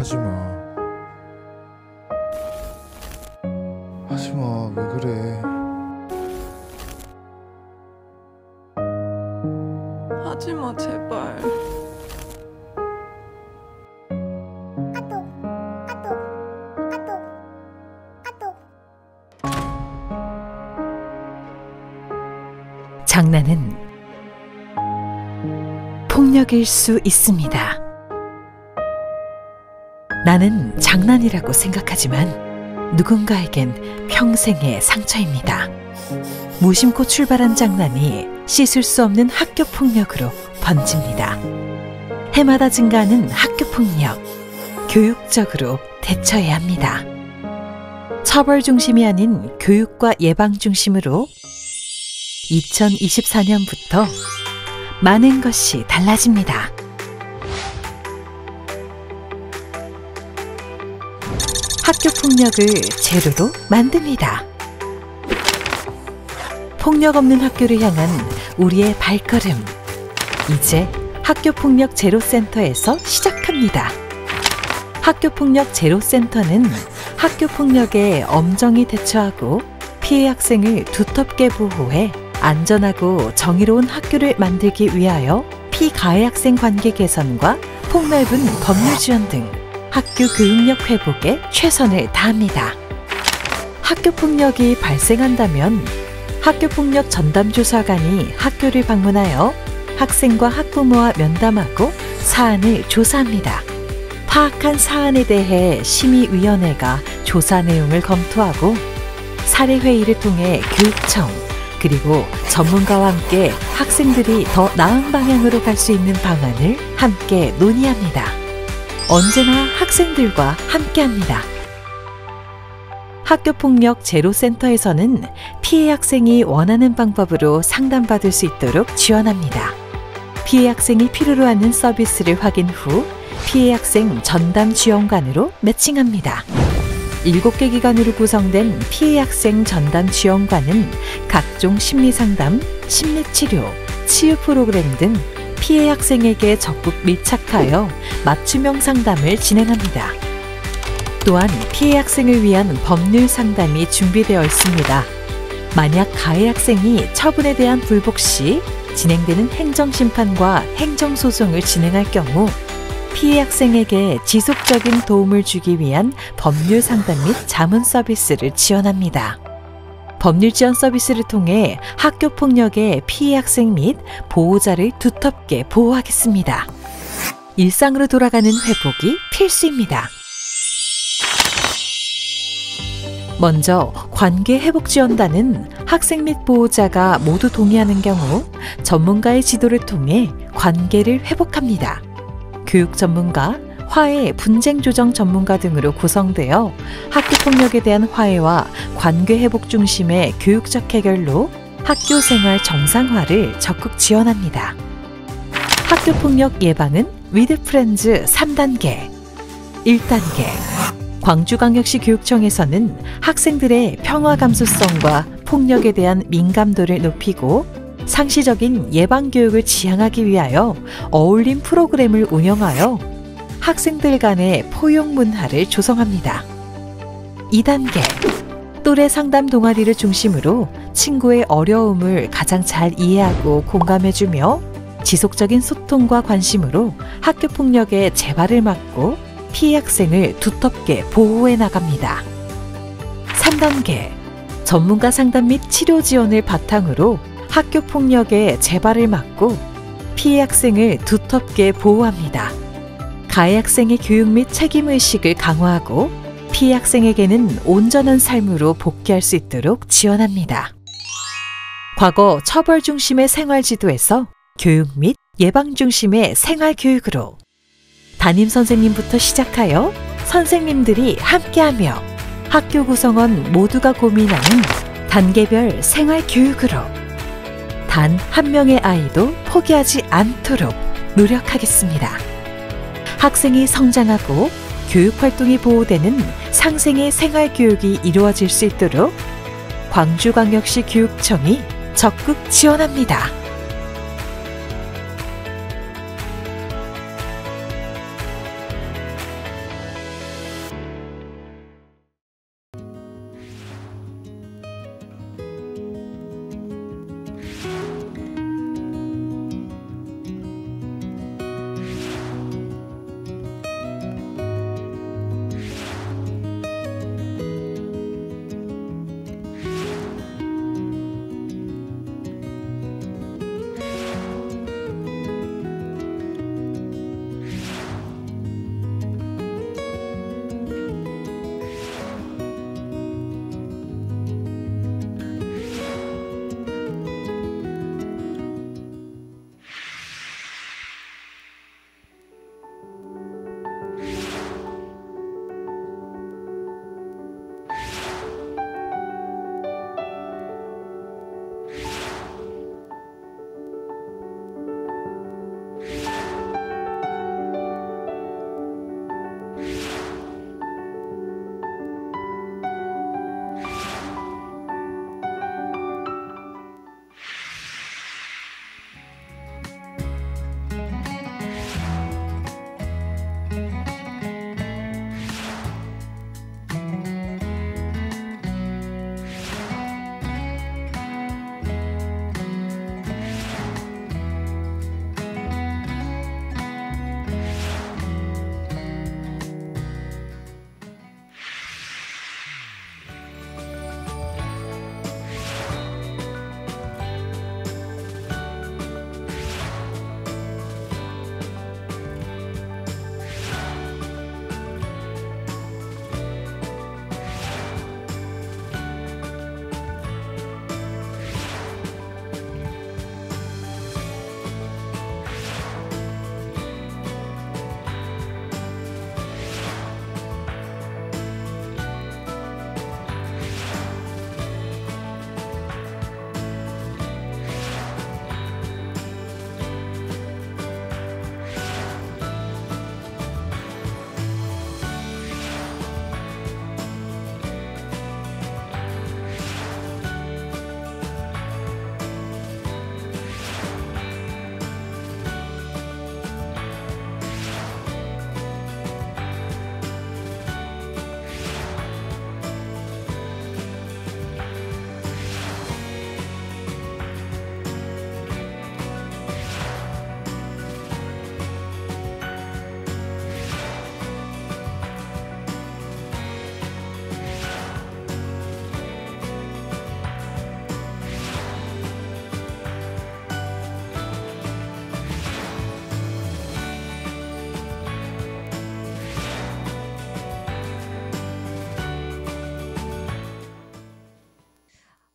하지마. 하지마, 왜 그래. 하지마, 제발. 장난은 폭력일 수 있습니다. 나는 장난이라고 생각하지만 누군가에겐 평생의 상처입니다. 무심코 출발한 장난이 씻을 수 없는 학교 폭력으로 번집니다. 해마다 증가하는 학교 폭력, 교육적으로 대처해야 합니다. 처벌 중심이 아닌 교육과 예방 중심으로 2024년부터 많은 것이 달라집니다. 학교 폭력을 제로로 만듭니다. 폭력 없는 학교를 향한 우리의 발걸음, 이제 학교폭력 제로센터에서 시작합니다. 학교폭력 제로센터는 학교폭력에 엄정히 대처하고 피해 학생을 두텁게 보호해 안전하고 정의로운 학교를 만들기 위하여 피가해 학생 관계 개선과 폭넓은 법률 지원 등 학교 교육력 회복에 최선을 다합니다. 학교폭력이 발생한다면 학교폭력 전담조사관이 학교를 방문하여 학생과 학부모와 면담하고 사안을 조사합니다. 파악한 사안에 대해 심의위원회가 조사 내용을 검토하고 사례회의를 통해 교육청 그리고 전문가와 함께 학생들이 더 나은 방향으로 갈 수 있는 방안을 함께 논의합니다. 언제나 학생들과 함께합니다. 학교폭력 제로센터에서는 피해 학생이 원하는 방법으로 상담받을 수 있도록 지원합니다. 피해 학생이 필요로 하는 서비스를 확인 후 피해 학생 전담 지원관으로 매칭합니다. 7개 기관으로 구성된 피해 학생 전담 지원관은 각종 심리상담, 심리치료, 치유 프로그램 등 피해 학생에게 적극 밀착하여 맞춤형 상담을 진행합니다. 또한 피해 학생을 위한 법률 상담이 준비되어 있습니다. 만약 가해 학생이 처분에 대한 불복 시 진행되는 행정심판과 행정소송을 진행할 경우 피해 학생에게 지속적인 도움을 주기 위한 법률 상담 및 자문 서비스를 지원합니다. 법률 지원 서비스를 통해 학교폭력의 피해 학생 및 보호자를 두텁게 보호하겠습니다. 일상으로 돌아가는 회복이 필수입니다. 먼저 관계회복지원단은 학생 및 보호자가 모두 동의하는 경우 전문가의 지도를 통해 관계를 회복합니다. 교육 전문가, 화해, 분쟁 조정 전문가 등으로 구성되어 학교폭력에 대한 화해와 관계회복 중심의 교육적 해결로 학교 생활 정상화를 적극 지원합니다. 학교폭력 예방은 위드 프렌즈 3단계. 1단계. 광주광역시 교육청에서는 학생들의 평화 감수성과 폭력에 대한 민감도를 높이고 상시적인 예방교육을 지향하기 위하여 어울림 프로그램을 운영하여 학생들 간의 포용 문화를 조성합니다. 2단계. 또래 상담 동아리를 중심으로 친구의 어려움을 가장 잘 이해하고 공감해주며 지속적인 소통과 관심으로 학교폭력의 재발을 막고 피해 학생을 두텁게 보호해 나갑니다. 3단계. 전문가 상담 및 치료 지원을 바탕으로 학교폭력의 재발을 막고 피해 학생을 두텁게 보호합니다. 가해 학생의 교육 및 책임의식을 강화하고 피해 학생에게는 온전한 삶으로 복귀할 수 있도록 지원합니다. 과거 처벌 중심의 생활지도에서 교육 및 예방 중심의 생활교육으로 담임 선생님부터 시작하여 선생님들이 함께하며 학교 구성원 모두가 고민하는 단계별 생활교육으로 단 한 명의 아이도 포기하지 않도록 노력하겠습니다. 학생이 성장하고 교육활동이 보호되는 상생의 생활교육이 이루어질 수 있도록 광주광역시 교육청이 적극 지원합니다.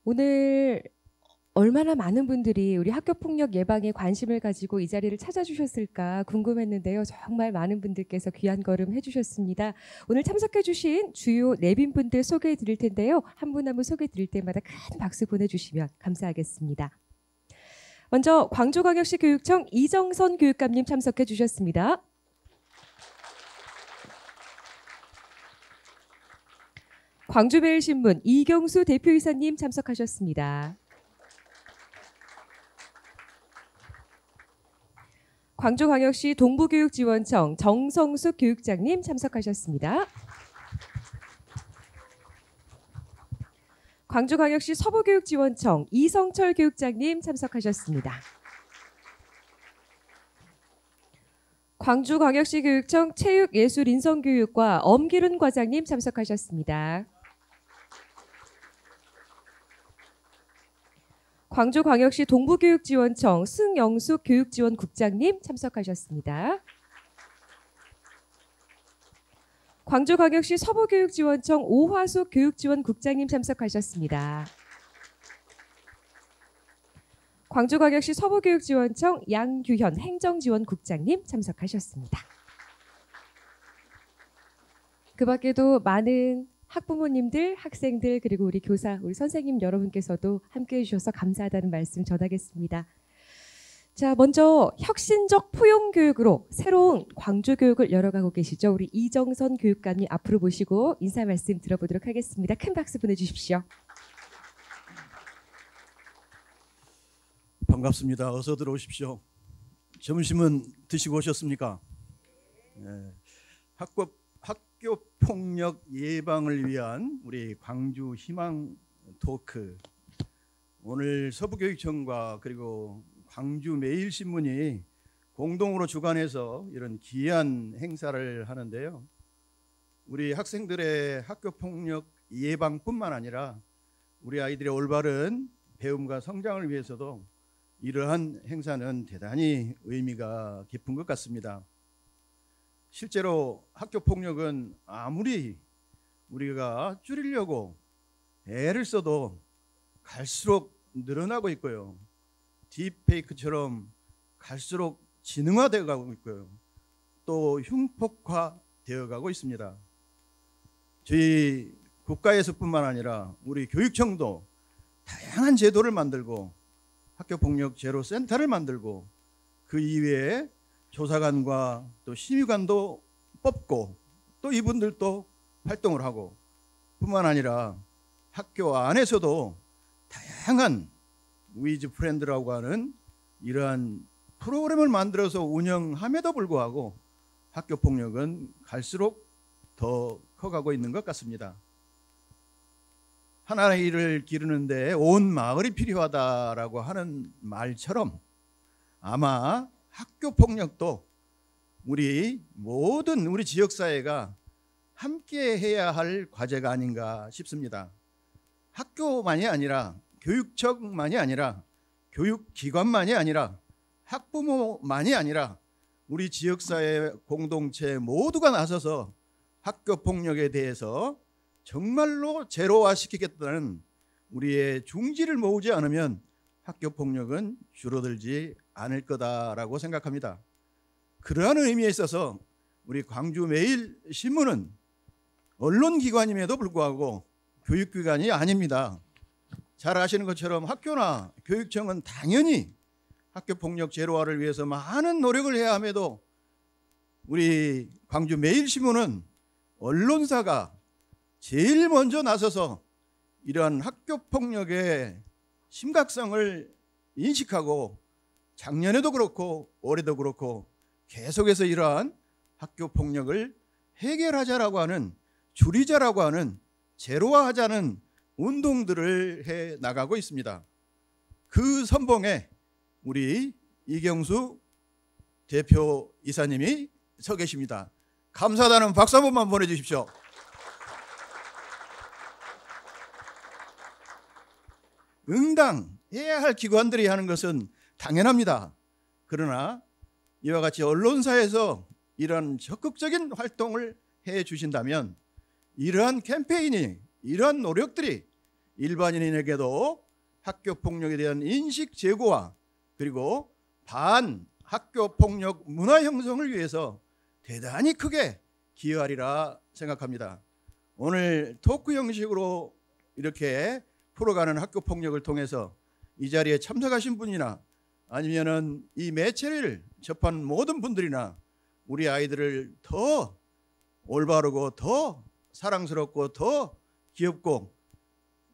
오늘 얼마나 많은 분들이 우리 학교폭력 예방에 관심을 가지고 이 자리를 찾아주셨을까 궁금했는데요. 정말 많은 분들께서 귀한 걸음 해주셨습니다. 오늘 참석해주신 주요 내빈분들 소개해 드릴 텐데요. 한 분 한 분 소개해 드릴 때마다 큰 박수 보내주시면 감사하겠습니다. 먼저 광주광역시 교육청 이정선 교육감님 참석해 주셨습니다. 광주매일신문 이경수 대표이사님 참석하셨습니다. 광주광역시 동부교육지원청 정성숙 교육장님 참석하셨습니다. 광주광역시 서부교육지원청 이성철 교육장님 참석하셨습니다. 광주광역시 교육청 체육예술인성교육과 엄기룬 과장님 참석하셨습니다. 광주광역시 동부교육지원청 승영숙 교육지원국장님 참석하셨습니다. 광주광역시 서부교육지원청 오화숙 교육지원국장님 참석하셨습니다. 광주광역시 서부교육지원청 양규현 행정지원국장님 참석하셨습니다. 그 밖에도 많은 학부모님들, 학생들, 그리고 우리 교사, 우리 선생님 여러분께서도 함께해 주셔서 감사하다는 말씀 전하겠습니다. 자, 먼저 혁신적 포용교육으로 새로운 광주교육을 열어가고 계시죠. 우리 이정선 교육감님 앞으로 모시고 인사 말씀 들어보도록 하겠습니다. 큰 박수 보내주십시오. 반갑습니다. 어서 들어오십시오. 점심은 드시고 오셨습니까? 네. 학교 폭력 예방을 위한 우리 광주 희망 토크. 오늘 서부교육청과 그리고 광주 매일신문이 공동으로 주관해서 이런 귀한 행사를 하는데요. 우리 학생들의 학교 폭력 예방뿐만 아니라 우리 아이들의 올바른 배움과 성장을 위해서도 이러한 행사는 대단히 의미가 깊은 것 같습니다. 실제로 학교 폭력은 아무리 우리가 줄이려고 애를 써도 갈수록 늘어나고 있고요. 딥페이크처럼 갈수록 지능화되어 가고 있고요. 또 흉폭화되어 가고 있습니다. 저희 국가에서뿐만 아니라 우리 교육청도 다양한 제도를 만들고 학교폭력 제로센터를 만들고 그 이외에 조사관과 또 심의관도 뽑고 또 이분들도 활동을 하고 뿐만 아니라 학교 안에서도 다양한 위즈 프렌드라고 하는 이러한 프로그램을 만들어서 운영함에도 불구하고 학교폭력은 갈수록 더 커가고 있는 것 같습니다. 한 아이를 기르는데 온 마을이 필요하다라고 하는 말처럼 아마 학교 폭력도 우리 모든 우리 지역사회가 함께 해야 할 과제가 아닌가 싶습니다. 학교만이 아니라 교육청만이 아니라 교육기관만이 아니라 학부모만이 아니라 우리 지역사회 공동체 모두가 나서서 학교 폭력에 대해서 정말로 제로화시키겠다는 우리의 중지를 모으지 않으면 학교 폭력은 줄어들지 않을 거다라고 생각합니다. 그러한 의미에 있어서 우리 광주 매일신문은 언론기관임에도 불구하고 교육기관이 아닙니다. 잘 아시는 것처럼 학교나 교육청은 당연히 학교 폭력 제로화를 위해서 많은 노력을 해야 함에도 우리 광주 매일신문은 언론사가 제일 먼저 나서서 이러한 학교 폭력의 심각성을 인식하고 작년에도 그렇고 올해도 그렇고 계속해서 이러한 학교 폭력을 해결하자라고 하는, 줄이자라고 하는, 제로화하자는 운동들을 해 나가고 있습니다. 그 선봉에 우리 이경수 대표 이사님이 서 계십니다. 감사하다는 박수 한 번만 보내주십시오. 응당해야 할 기관들이 하는 것은 당연합니다. 그러나 이와 같이 언론사에서 이런 적극적인 활동을 해 주신다면 이러한 캠페인이, 이러한 노력들이 일반인에게도 학교 폭력에 대한 인식 제고와 그리고 반 학교 폭력 문화 형성을 위해서 대단히 크게 기여하리라 생각합니다. 오늘 토크 형식으로 이렇게 풀어가는 학교 폭력을 통해서 이 자리에 참석하신 분이나 아니면은 이 매체를 접한 모든 분들이나 우리 아이들을 더 올바르고 더 사랑스럽고 더 귀엽고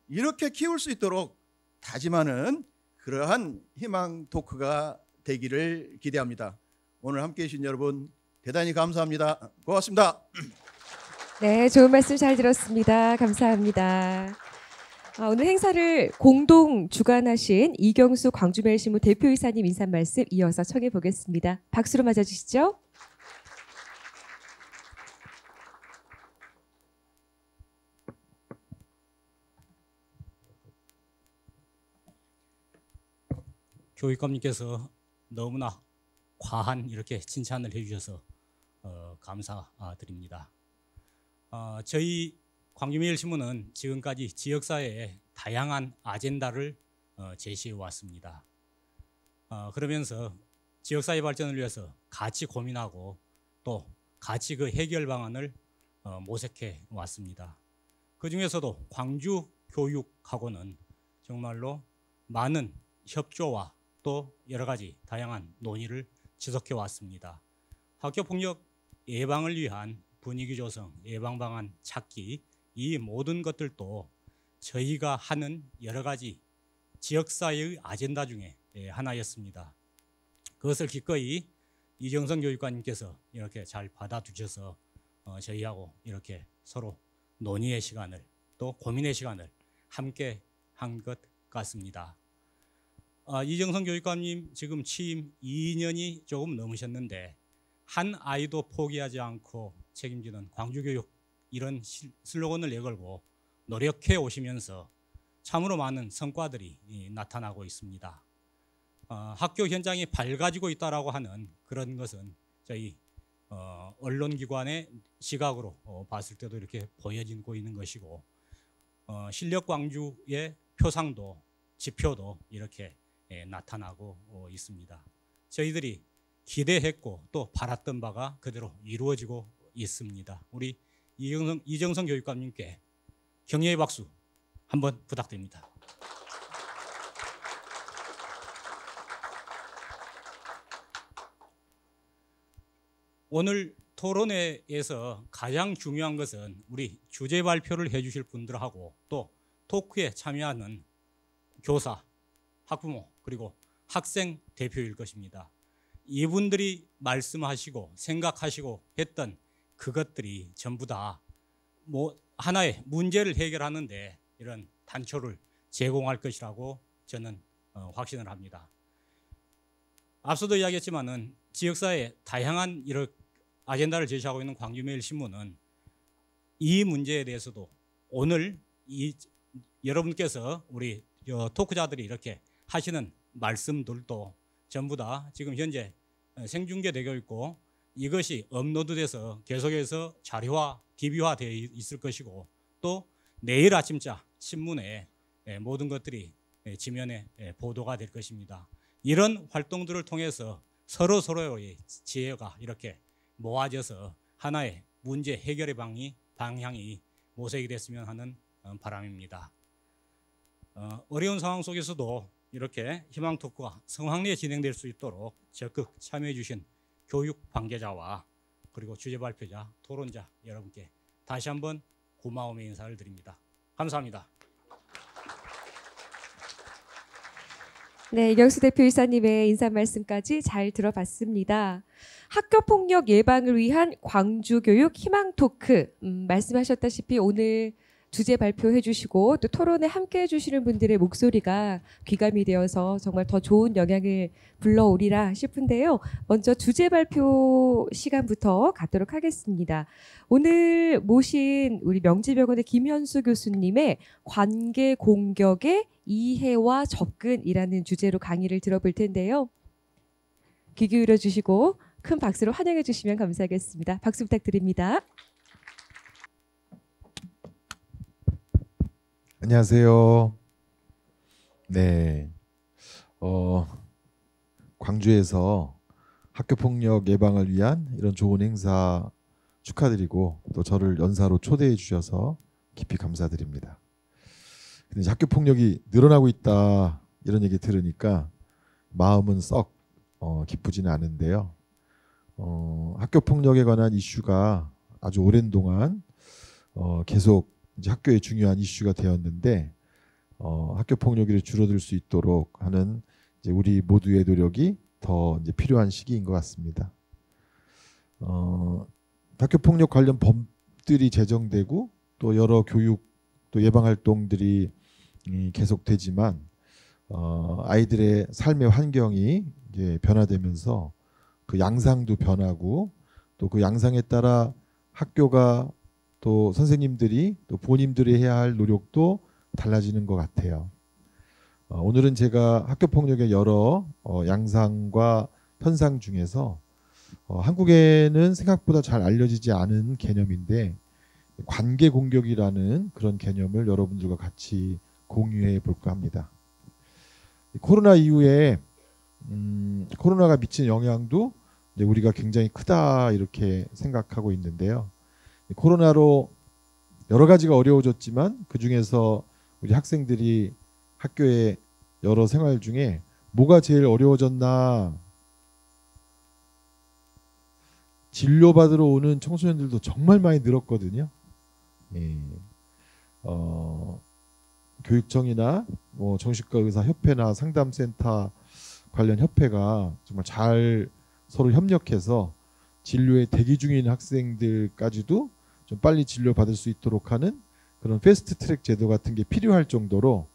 이렇게 키울 수 있도록 다짐하는 그러한 희망 토크가 되기를 기대합니다. 오늘 함께해 주신 여러분 대단히 감사합니다. 고맙습니다. 네, 좋은 말씀 잘 들었습니다. 감사합니다. 오늘 행사를 공동 주관하신 이경수 광주매일신문 대표이사님 인사 말씀 이어서 청해 보겠습니다. 박수로 맞아주시죠. 교육감님께서 너무나 과한 이렇게 칭찬을 해주셔서 감사드립니다. 저희 광주매일신문은 지금까지 지역사회에 다양한 아젠다를 제시해 왔습니다. 그러면서 지역사회 발전을 위해서 같이 고민하고 또 같이 그 해결 방안을 모색해 왔습니다. 그 중에서도 광주교육하고는 정말로 많은 협조와 또 여러 가지 다양한 논의를 지속해 왔습니다. 학교폭력 예방을 위한 분위기 조성, 예방 방안 찾기 이 모든 것들도 저희가 하는 여러 가지 지역사회의 아젠다 중에 하나였습니다. 그것을 기꺼이 이정성 교육관님께서 이렇게 잘 받아주셔서 저희하고 이렇게 서로 논의의 시간을 또 고민의 시간을 함께 한 것 같습니다. 이정성 교육관님 지금 취임 2년이 조금 넘으셨는데 한 아이도 포기하지 않고 책임지는 광주교육 이런 슬로건을 내걸고 노력해 오시면서 참으로 많은 성과들이 나타나고 있습니다. 학교 현장이 밝아지고 있다라고 하는 그런 것은 저희 언론기관의 시각으로 봤을 때도 이렇게 보여지고 있는 것이고 실력 광주의 표상도 지표도 이렇게 나타나고 있습니다. 저희들이 기대했고 또 바랐던 바가 그대로 이루어지고 있습니다. 우리 이정성 교육감님께 격려의 박수 한번 부탁드립니다. 오늘 토론회에서 가장 중요한 것은 우리 주제 발표를 해주실 분들하고 또 토크에 참여하는 교사, 학부모 그리고 학생 대표일 것입니다. 이분들이 말씀하시고 생각하시고 했던 그것들이 전부 다 하나의 문제를 해결하는데 이런 단초를 제공할 것이라고 저는 확신을 합니다. 앞서도 이야기했지만은 지역사회에 다양한 이런 아젠다를 제시하고 있는 광주매일신문은 이 문제에 대해서도 오늘 여러분께서 우리 토크자들이 이렇게 하시는 말씀들도 전부 다 지금 현재 생중계되고 있고 이것이 업로드돼서 계속해서 자료화, DB화되어 있을 것이고 또 내일 아침자 신문에 모든 것들이 지면에 보도가 될 것입니다. 이런 활동들을 통해서 서로의 지혜가 이렇게 모아져서 하나의 문제 해결의 방향이 모색이 됐으면 하는 바람입니다. 어려운 상황 속에서도 이렇게 희망 토크가 성황리에 진행될 수 있도록 적극 참여해 주신 교육 관계자와 그리고 주제 발표자, 토론자 여러분께 다시 한번 고마움의 인사를 드립니다. 감사합니다. 네, 이경수 대표이사님의 인사 말씀까지 잘 들어봤습니다. 학교폭력 예방을 위한 광주교육 희망 토크 말씀하셨다시피 오늘 주제 발표해 주시고 또 토론에 함께해 주시는 분들의 목소리가 귀감이 되어서 정말 더 좋은 영향을 불러오리라 싶은데요. 먼저 주제 발표 시간부터 갖도록 하겠습니다. 오늘 모신 우리 명지병원의 김현수 교수님의 관계 공격의 이해와 접근이라는 주제로 강의를 들어볼 텐데요. 귀 기울여 주시고 큰 박수로 환영해 주시면 감사하겠습니다. 박수 부탁드립니다. 안녕하세요. 네, 광주에서 학교 폭력 예방을 위한 이런 좋은 행사 축하드리고 또 저를 연사로 초대해 주셔서 깊이 감사드립니다. 근데 이제 학교 폭력이 늘어나고 있다 이런 얘기 들으니까 마음은 썩 기쁘지는 않은데요. 학교 폭력에 관한 이슈가 아주 오랜 동안 계속 이제 학교의 중요한 이슈가 되었는데 학교 폭력이 줄어들 수 있도록 하는 이제 우리 모두의 노력이 더 이제 필요한 시기인 것 같습니다. 학교 폭력 관련 법들이 제정되고 또 여러 교육 또 예방 활동들이 계속되지만 아이들의 삶의 환경이 이제 변화되면서 그 양상도 변하고 또 그 양상에 따라 학교가 또 선생님들이 또 부모님들이 해야 할 노력도 달라지는 것 같아요. 오늘은 제가 학교 폭력의 여러 양상과 현상 중에서 한국에는 생각보다 잘 알려지지 않은 개념인데 관계 공격이라는 그런 개념을 여러분들과 같이 공유해 볼까 합니다. 코로나 이후에 코로나가 미친 영향도 이제 우리가 굉장히 크다 이렇게 생각하고 있는데요. 코로나로 여러 가지가 어려워졌지만 그 중에서 우리 학생들이 학교의 여러 생활 중에 뭐가 제일 어려워졌나? 진료받으러 오는 청소년들도 정말 많이 늘었거든요. 예. 교육청이나 뭐 정신과 의사 협회나 상담센터 관련 협회가 정말 잘 서로 협력해서 진료에 대기 중인 학생들까지도 좀 빨리 진료 받을 수 있도록 하는 그런 패스트 트랙 제도 같은 게 필요할 정도로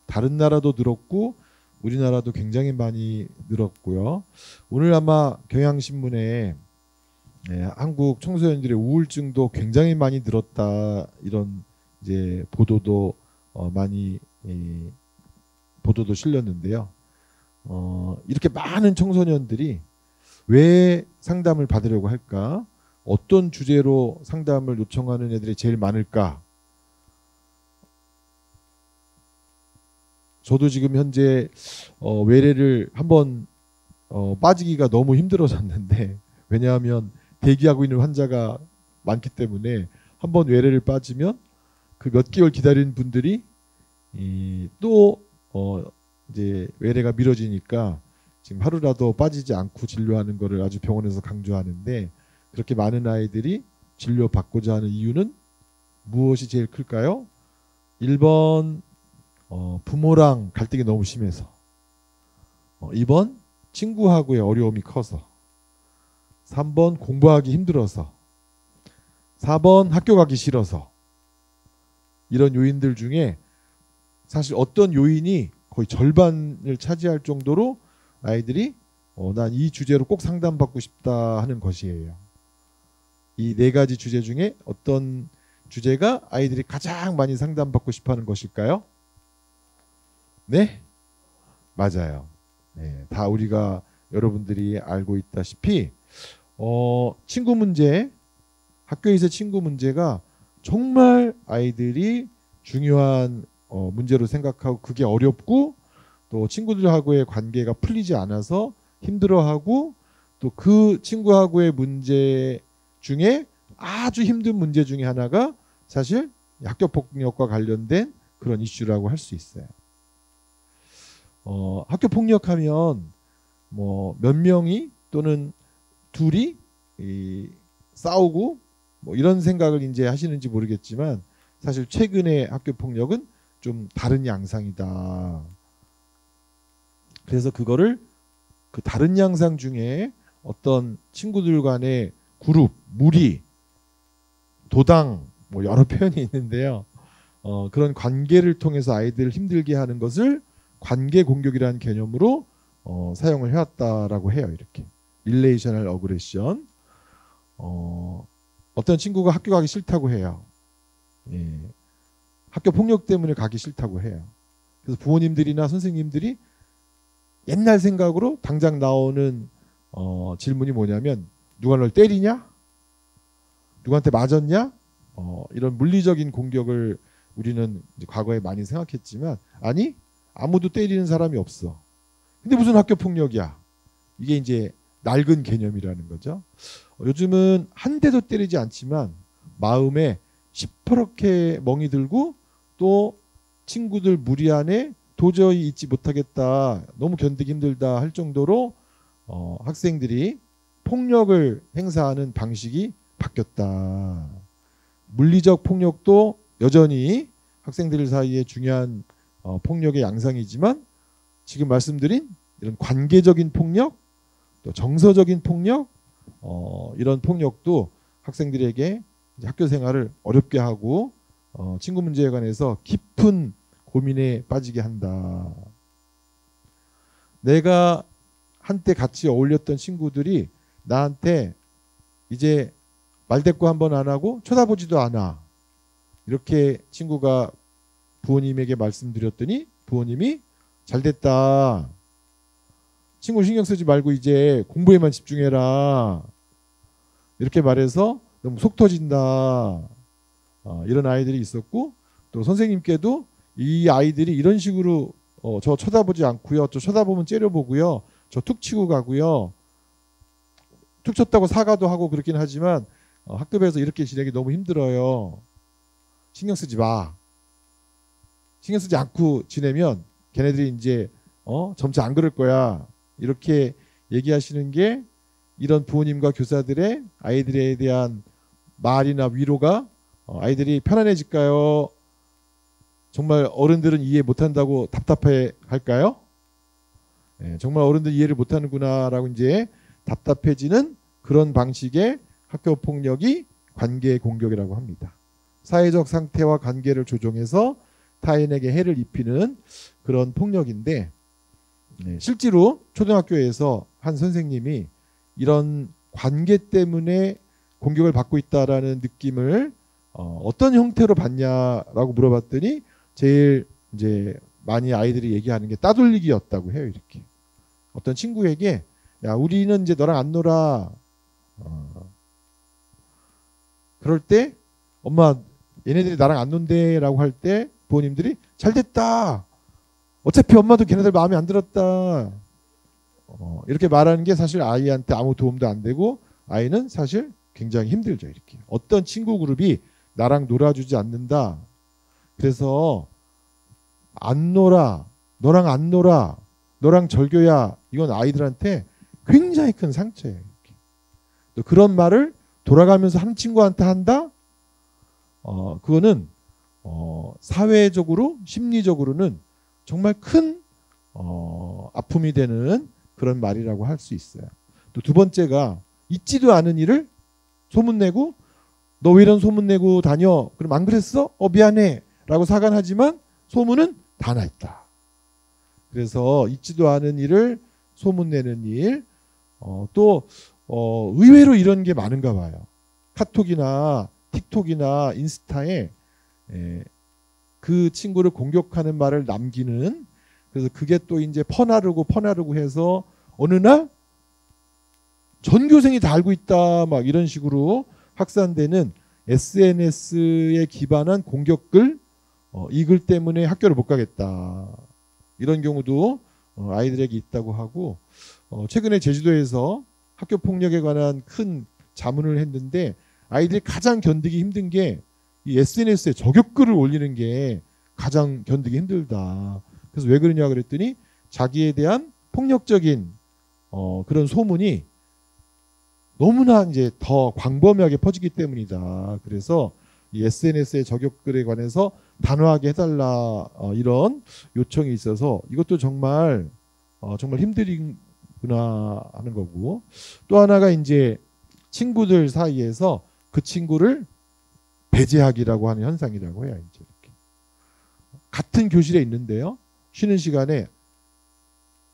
다른 나라도 늘었고 우리나라도 굉장히 많이 늘었고요. 오늘 아마 경향신문에 한국 청소년들의 우울증도 굉장히 많이 늘었다 이런 이제 보도도 많이 보도도 실렸는데요. 이렇게 많은 청소년들이 왜 상담을 받으려고 할까? 어떤 주제로 상담을 요청하는 애들이 제일 많을까? 저도 지금 현재 외래를 한번 빠지기가 너무 힘들어졌는데 왜냐하면 대기하고 있는 환자가 많기 때문에 한번 외래를 빠지면 그 몇 개월 기다리는 분들이 또 이제 외래가 미뤄지니까 지금 하루라도 빠지지 않고 진료하는 거를 아주 병원에서 강조하는데 그렇게 많은 아이들이 진료 받고자 하는 이유는 무엇이 제일 클까요? 1번 부모랑 갈등이 너무 심해서 2번 친구하고의 어려움이 커서 3번 공부하기 힘들어서 4번 학교 가기 싫어서 이런 요인들 중에 사실 어떤 요인이 거의 절반을 차지할 정도로 아이들이 난 이 주제로 꼭 상담받고 싶다 하는 것이에요. 이 네 가지 주제 중에 어떤 주제가 아이들이 가장 많이 상담받고 싶어 하는 것일까요? 네? 맞아요. 네, 다 우리가 여러분들이 알고 있다시피 친구 문제, 학교에서 친구 문제가 정말 아이들이 중요한 문제로 생각하고 그게 어렵고 또 친구들하고의 관계가 풀리지 않아서 힘들어하고 또 그 친구하고의 문제 중에 아주 힘든 문제 중에 하나가 사실 학교 폭력과 관련된 그런 이슈라고 할 수 있어요. 학교 폭력하면 뭐 몇 명이 또는 둘이 싸우고 뭐 이런 생각을 이제 하시는지 모르겠지만 사실 최근의 학교 폭력은 좀 다른 양상이다. 그래서 그거를 그 다른 양상 중에 어떤 친구들 간의 그룹, 무리, 도당 뭐 여러 표현이 있는데요. 그런 관계를 통해서 아이들을 힘들게 하는 것을 관계 공격이라는 개념으로 사용을 해왔다라고 해요. 이렇게 릴레이셔널 어그레션. 어떤 친구가 학교 가기 싫다고 해요. 예. 학교 폭력 때문에 가기 싫다고 해요. 그래서 부모님들이나 선생님들이 옛날 생각으로 당장 나오는 질문이 뭐냐면 누가 널 때리냐? 누구한테 맞았냐? 이런 물리적인 공격을 우리는 이제 과거에 많이 생각했지만 아니 아무도 때리는 사람이 없어. 근데 무슨 학교 폭력이야? 이게 이제 낡은 개념이라는 거죠. 요즘은 한 대도 때리지 않지만 마음에 시퍼렇게 멍이 들고 또 친구들 무리 안에 도저히 있지 못하겠다, 너무 견디기 힘들다 할 정도로 학생들이 폭력을 행사하는 방식이 바뀌었다. 물리적 폭력도 여전히 학생들 사이에 중요한 폭력의 양상이지만 지금 말씀드린 이런 관계적인 폭력, 또 정서적인 폭력, 이런 폭력도 학생들에게 이제 학교 생활을 어렵게 하고 친구 문제에 관해서 깊은 고민에 빠지게 한다. 내가 한때 같이 어울렸던 친구들이 나한테 이제 말대꾸 한번 안 하고 쳐다보지도 않아. 이렇게 친구가 부모님에게 말씀드렸더니 부모님이 잘됐다. 친구 신경 쓰지 말고 이제 공부에만 집중해라. 이렇게 말해서 너무 속 터진다. 이런 아이들이 있었고 또 선생님께도 이 아이들이 이런 식으로 저 쳐다보지 않고요. 저 쳐다보면 째려보고요. 저 툭 치고 가고요. 툭 쳤다고 사과도 하고 그렇긴 하지만 학급에서 이렇게 지내기 너무 힘들어요. 신경 쓰지 마. 신경 쓰지 않고 지내면 걔네들이 이제 점차 안 그럴 거야. 이렇게 얘기하시는 게 이런 부모님과 교사들의 아이들에 대한 말이나 위로가 아이들이 편안해질까요? 정말 어른들은 이해 못한다고 답답해 할까요? 정말 어른들 이해를 못하는구나라고 이제 답답해지는 그런 방식의 학교 폭력이 관계 공격이라고 합니다. 사회적 상태와 관계를 조종해서 타인에게 해를 입히는 그런 폭력인데 실제로 초등학교에서 한 선생님이 이런 관계 때문에 공격을 받고 있다라는 느낌을 어떤 형태로 받냐라고 물어봤더니 제일 이제 많이 아이들이 얘기하는 게 따돌리기였다고 해요. 이렇게 어떤 친구에게 야 우리는 이제 너랑 안 놀아. 그럴 때 엄마 얘네들이 나랑 안 논대라고 할 때 부모님들이 잘됐다. 어차피 엄마도 걔네들 마음에 안 들었다. 이렇게 말하는 게 사실 아이한테 아무 도움도 안 되고 아이는 사실 굉장히 힘들죠. 이렇게 어떤 친구 그룹이 나랑 놀아주지 않는다. 그래서 안 놀아. 너랑 안 놀아. 너랑 절교야. 이건 아이들한테 굉장히 큰 상처예요. 이렇게. 또 그런 말을 돌아가면서 한 친구한테 한다? 그거는 사회적으로 심리적으로는 정말 큰 아픔이 되는 그런 말이라고 할 수 있어요. 또 두 번째가 있지도 않은 일을 소문내고 너 왜 이런 소문내고 다녀? 그럼 안 그랬어? 미안해 라고 사과하지만 소문은 다 나 있다. 그래서 있지도 않은 일을 소문내는 일, 또 의외로 이런 게 많은가 봐요. 카톡이나 틱톡이나 인스타에 그 친구를 공격하는 말을 남기는, 그래서 그게 또 이제 퍼나르고 해서 어느 날 전교생이 다 알고 있다 막 이런 식으로 확산되는 SNS에 기반한 공격글, 이 글 때문에 학교를 못 가겠다. 이런 경우도 아이들에게 있다고 하고, 최근에 제주도에서 학교 폭력에 관한 큰 자문을 했는데 아이들이 가장 견디기 힘든 게 이 SNS에 저격글을 올리는 게 가장 견디기 힘들다. 그래서 왜 그러냐 그랬더니 자기에 대한 폭력적인 그런 소문이 너무나 이제 더 광범위하게 퍼지기 때문이다. 그래서 이 SNS의 저격글에 관해서 단호하게 해달라 이런 요청이 있어서 이것도 정말 힘들구나 하는 거고, 또 하나가 이제 친구들 사이에서 그 친구를 배제하기라고 하는 현상이라고 해요. 이제 이렇게. 같은 교실에 있는데요, 쉬는 시간에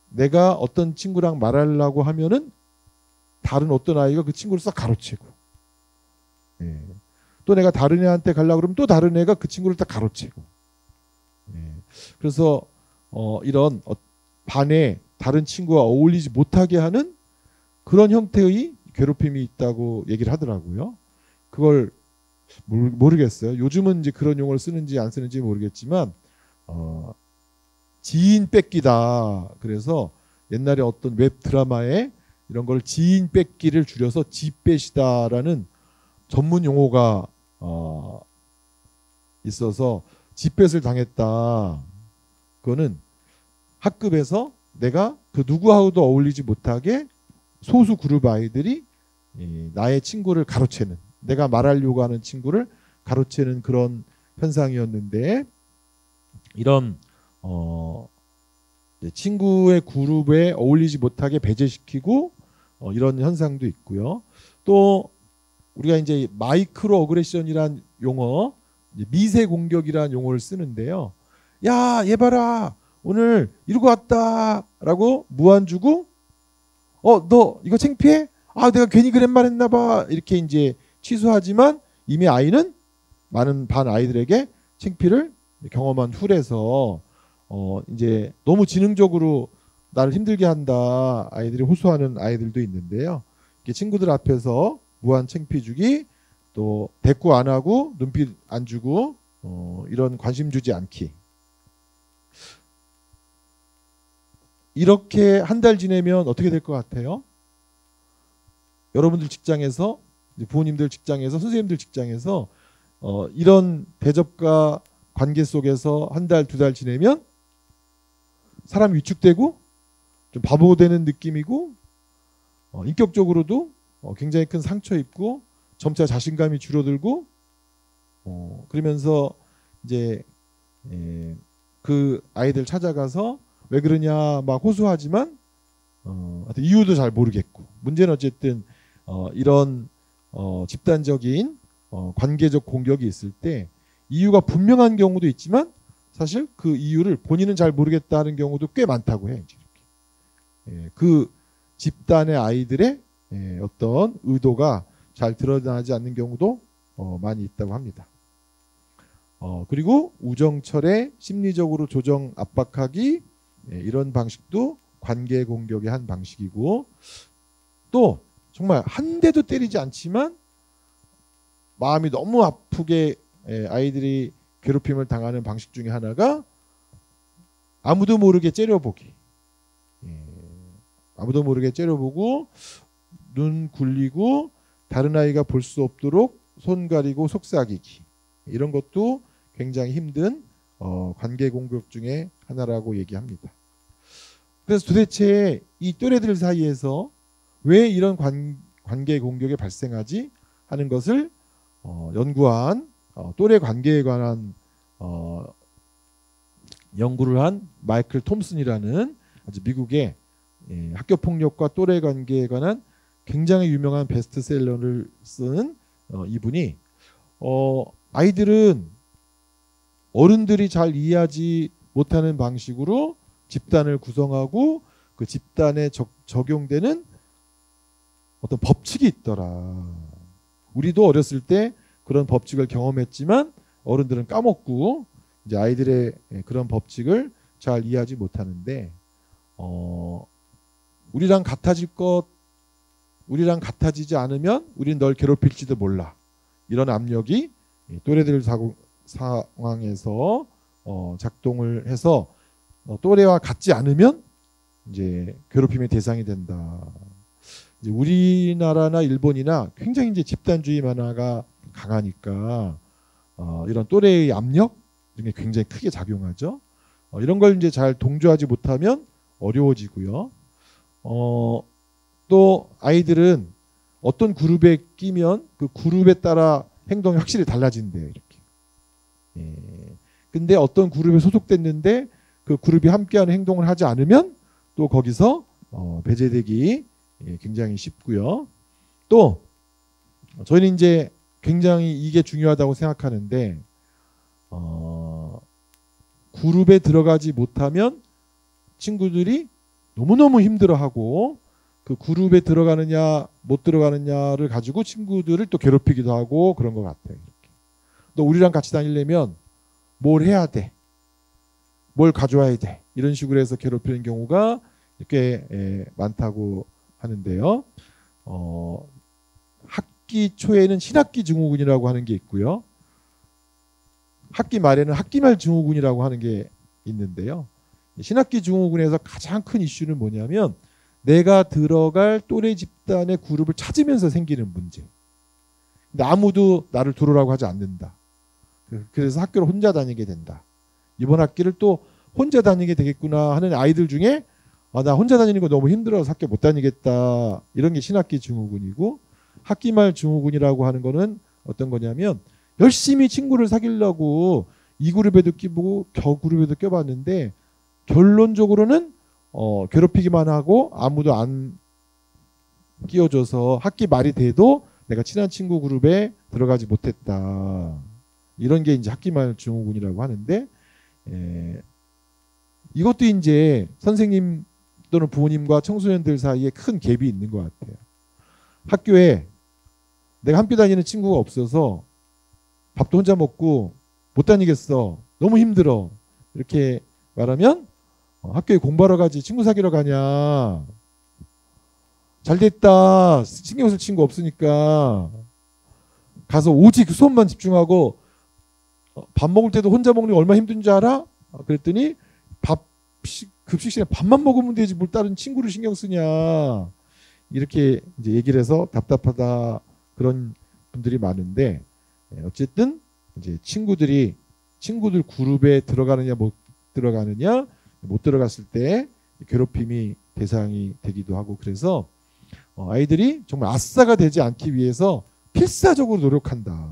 내가 어떤 친구랑 말하려고 하면은 다른 어떤 아이가 그 친구를 싹 가로채고, 또 내가 다른 애한테 가려고 그러면 또 다른 애가 그 친구를 딱 가로채고, 그래서 이런 반에 다른 친구와 어울리지 못하게 하는 그런 형태의 괴롭힘이 있다고 얘기를 하더라고요. 그걸 모르겠어요. 요즘은 이제 그런 용어를 쓰는지 안 쓰는지 모르겠지만 지인 뺏기다. 그래서 옛날에 어떤 웹 드라마에 이런 걸 지인 뺏기를 줄여서 지뺏이다라는 전문 용어가 있어서 지뺏을 당했다. 그거는 학급에서 내가 그 누구하고도 어울리지 못하게 소수 그룹 아이들이 나의 친구를 가로채는, 내가 말하려고 하는 친구를 가로채는 그런 현상이었는데, 이런 친구의 그룹에 어울리지 못하게 배제시키고 이런 현상도 있고요. 또 우리가 이제 마이크로 어그레션이란 용어, 미세 공격이란 용어를 쓰는데요. 야, 얘 봐라, 오늘 이러고 왔다라고 무안 주고, 너 이거 창피해? 아, 내가 괜히 그런 말 했나 봐. 이렇게 이제 취소하지만 이미 아이는 많은 반 아이들에게 창피를 경험한 후라서 이제 너무 지능적으로 나를 힘들게 한다 아이들이 호소하는 아이들도 있는데요. 이렇게 친구들 앞에서 무한 창피 주기, 또 대꾸 안 하고 눈빛 안 주고 이런 관심 주지 않기. 이렇게 한 달 지내면 어떻게 될 것 같아요? 여러분들 직장에서, 부모님들 직장에서, 선생님들 직장에서 이런 대접과 관계 속에서 한 달, 두 달 지내면 사람이 위축되고 좀 바보 되는 느낌이고 인격적으로도 굉장히 큰 상처 입고 점차 자신감이 줄어들고 그러면서 이제 그 아이들 찾아가서 왜 그러냐 막 호소하지만 이유도 잘 모르겠고, 문제는 어쨌든 이런 집단적인 관계적 공격이 있을 때 이유가 분명한 경우도 있지만 사실 그 이유를 본인은 잘 모르겠다는 경우도 꽤 많다고 해. 이렇게. 그 집단의 아이들의 어떤 의도가 잘 드러나지 않는 경우도 많이 있다고 합니다. 그리고 우정철에 심리적으로 조정 압박하기, 이런 방식도 관계 공격의 한 방식이고, 또 정말 한 대도 때리지 않지만 마음이 너무 아프게 아이들이 괴롭힘을 당하는 방식 중에 하나가 아무도 모르게 째려보기. 아무도 모르게 째려보고 눈 굴리고 다른 아이가 볼 수 없도록 손 가리고 속삭이기. 이런 것도 굉장히 힘든 관계 공격 중에 하나라고 얘기합니다. 그래서 도대체 이 또래들 사이에서 왜 이런 관계 공격이 발생하지 하는 것을 연구한 또래 관계에 관한 연구를 한 마이클 톰슨이라는 아주 미국의 학교 폭력과 또래 관계에 관한 굉장히 유명한 베스트셀러를 쓴 이분이 아이들은 어른들이 잘 이해하지 못하는 방식으로 집단을 구성하고 그 집단에 적용되는 어떤 법칙이 있더라. 우리도 어렸을 때 그런 법칙을 경험했지만 어른들은 까먹고 이제 아이들의 그런 법칙을 잘 이해하지 못하는데, 우리랑 같아지지 않으면 우린 널 괴롭힐지도 몰라. 이런 압력이 또래들 상황에서 작동을 해서 또래와 같지 않으면 이제 괴롭힘의 대상이 된다. 이제 우리나라나 일본이나 굉장히 이제 집단주의 문화가 강하니까 이런 또래의 압력 이런 게 굉장히 크게 작용하죠. 이런 걸 이제 잘 동조하지 못하면 어려워지고요. 또 아이들은 어떤 그룹에 끼면 그 그룹에 따라 행동이 확실히 달라진대요. 이렇게. 근데 어떤 그룹에 소속됐는데 그 그룹이 함께하는 행동을 하지 않으면 또 거기서 배제되기 굉장히 쉽고요. 또 저희는 이제 굉장히 이게 중요하다고 생각하는데, 그룹에 들어가지 못하면 친구들이 너무너무 힘들어하고 그 그룹에 들어가느냐 못 들어가느냐를 가지고 친구들을 또 괴롭히기도 하고 그런 것 같아요. 이렇게. 또 우리랑 같이 다니려면 뭘 해야 돼, 뭘 가져와야 돼, 이런 식으로 해서 괴롭히는 경우가 꽤 많다고 하는데요. 학기 초에는 신학기 증후군이라고 하는 게 있고요. 학기 말에는 학기말 증후군이라고 하는 게 있는데요. 신학기 증후군에서 가장 큰 이슈는 뭐냐면 내가 들어갈 또래 집단의 그룹을 찾으면서 생기는 문제. 근데 아무도 나를 들어오라고 하지 않는다. 그래서 학교를 혼자 다니게 된다. 이번 학기를 또 혼자 다니게 되겠구나 하는 아이들 중에 나 혼자 다니는 거 너무 힘들어서 학교 못 다니겠다. 이런 게 신학기 증후군이고, 학기말 증후군이라고 하는 거는 어떤 거냐면 열심히 친구를 사귀려고 이 그룹에도 끼보고 저 그룹에도 껴봤는데 결론적으로는 괴롭히기만 하고 아무도 안 끼워줘서 학기 말이 돼도 내가 친한 친구 그룹에 들어가지 못했다. 이런 게 이제 학기말 증후군이라고 하는데, 이것도 이제 선생님 또는 부모님과 청소년들 사이에 큰 갭이 있는 것 같아요. 학교에 내가 함께 다니는 친구가 없어서 밥도 혼자 먹고 못 다니겠어. 너무 힘들어. 이렇게 말하면 학교에 공부하러 가지 친구 사귀러 가냐. 잘됐다. 신경 쓸 친구 없으니까 가서 오직 수업만 집중하고 밥 먹을 때도 혼자 먹는 게 얼마나 힘든 줄 알아? 그랬더니 급식 시간에 밥만 먹으면 되지 뭘 다른 친구를 신경 쓰냐. 이렇게 이제 얘기를 해서 답답하다 그런 분들이 많은데, 어쨌든 이제 친구들 그룹에 들어가느냐 못 들어가느냐, 못 들어갔을 때 괴롭힘이 대상이 되기도 하고, 그래서 아이들이 정말 아싸가 되지 않기 위해서 필사적으로 노력한다.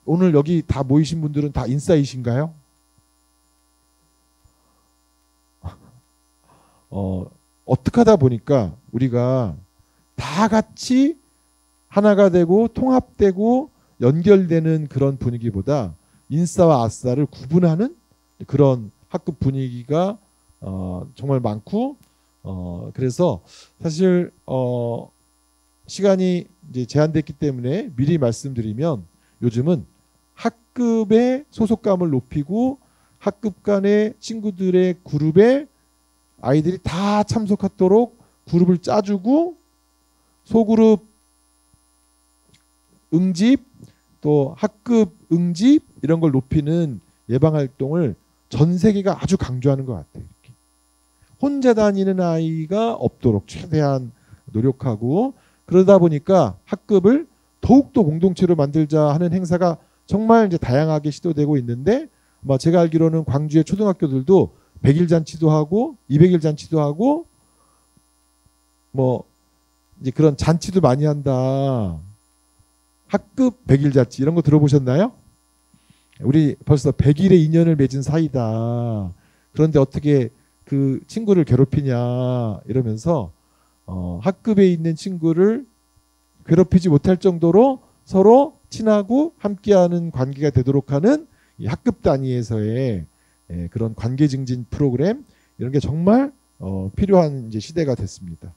오늘 여기 다 모이신 분들은 다 인싸이신가요? 어떻게 하다 보니까 우리가 다 같이 하나가 되고 통합되고 연결되는 그런 분위기보다 인싸와 아싸를 구분하는 그런 학급 분위기가 정말 많고, 그래서 사실 시간이 이제 제한됐기 때문에 미리 말씀드리면 요즘은 학급의 소속감을 높이고 학급 간의 친구들의 그룹에 아이들이 다 참석하도록 그룹을 짜주고 소그룹 응집 또 학급 응집 이런 걸 높이는 예방활동을 전 세계가 아주 강조하는 것 같아요. 이렇게. 혼자 다니는 아이가 없도록 최대한 노력하고, 그러다 보니까 학급을 더욱더 공동체로 만들자 하는 행사가 정말 이제 다양하게 시도되고 있는데, 제가 알기로는 광주의 초등학교들도 100일 잔치도 하고 200일 잔치도 하고 이제 그런 잔치도 많이 한다. 학급 100일 잔치 이런 거 들어보셨나요? 우리 벌써 100일의 인연을 맺은 사이다. 그런데 어떻게 그 친구를 괴롭히냐 이러면서 학급에 있는 친구를 괴롭히지 못할 정도로 서로 친하고 함께하는 관계가 되도록 하는 이 학급 단위에서의 그런 관계 증진 프로그램 이런 게 정말 필요한 이제 시대가 됐습니다.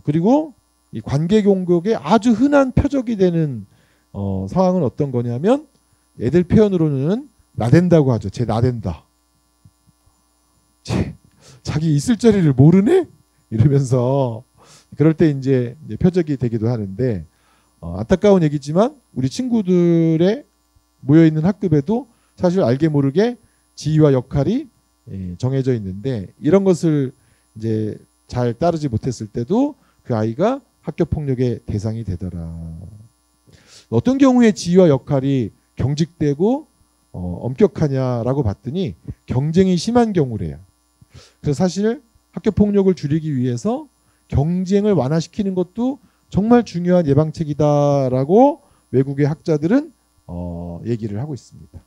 그리고 이 관계 공격의 아주 흔한 표적이 되는 상황은 어떤 거냐면 애들 표현으로는 나댄다고 하죠. 쟤 나댄다. 자기 있을 자리를 모르네? 이러면서 그럴 때 이제 표적이 되기도 하는데, 안타까운 얘기지만 우리 친구들의 모여있는 학급에도 사실 알게 모르게 지위와 역할이 정해져 있는데, 이런 것을 이제 잘 따르지 못했을 때도 그 아이가 학교 폭력의 대상이 되더라. 어떤 경우에 지위와 역할이 경직되고 엄격하냐라고 봤더니 경쟁이 심한 경우래요. 그래서 사실 학교 폭력을 줄이기 위해서 경쟁을 완화시키는 것도 정말 중요한 예방책이다라고 외국의 학자들은 얘기를 하고 있습니다.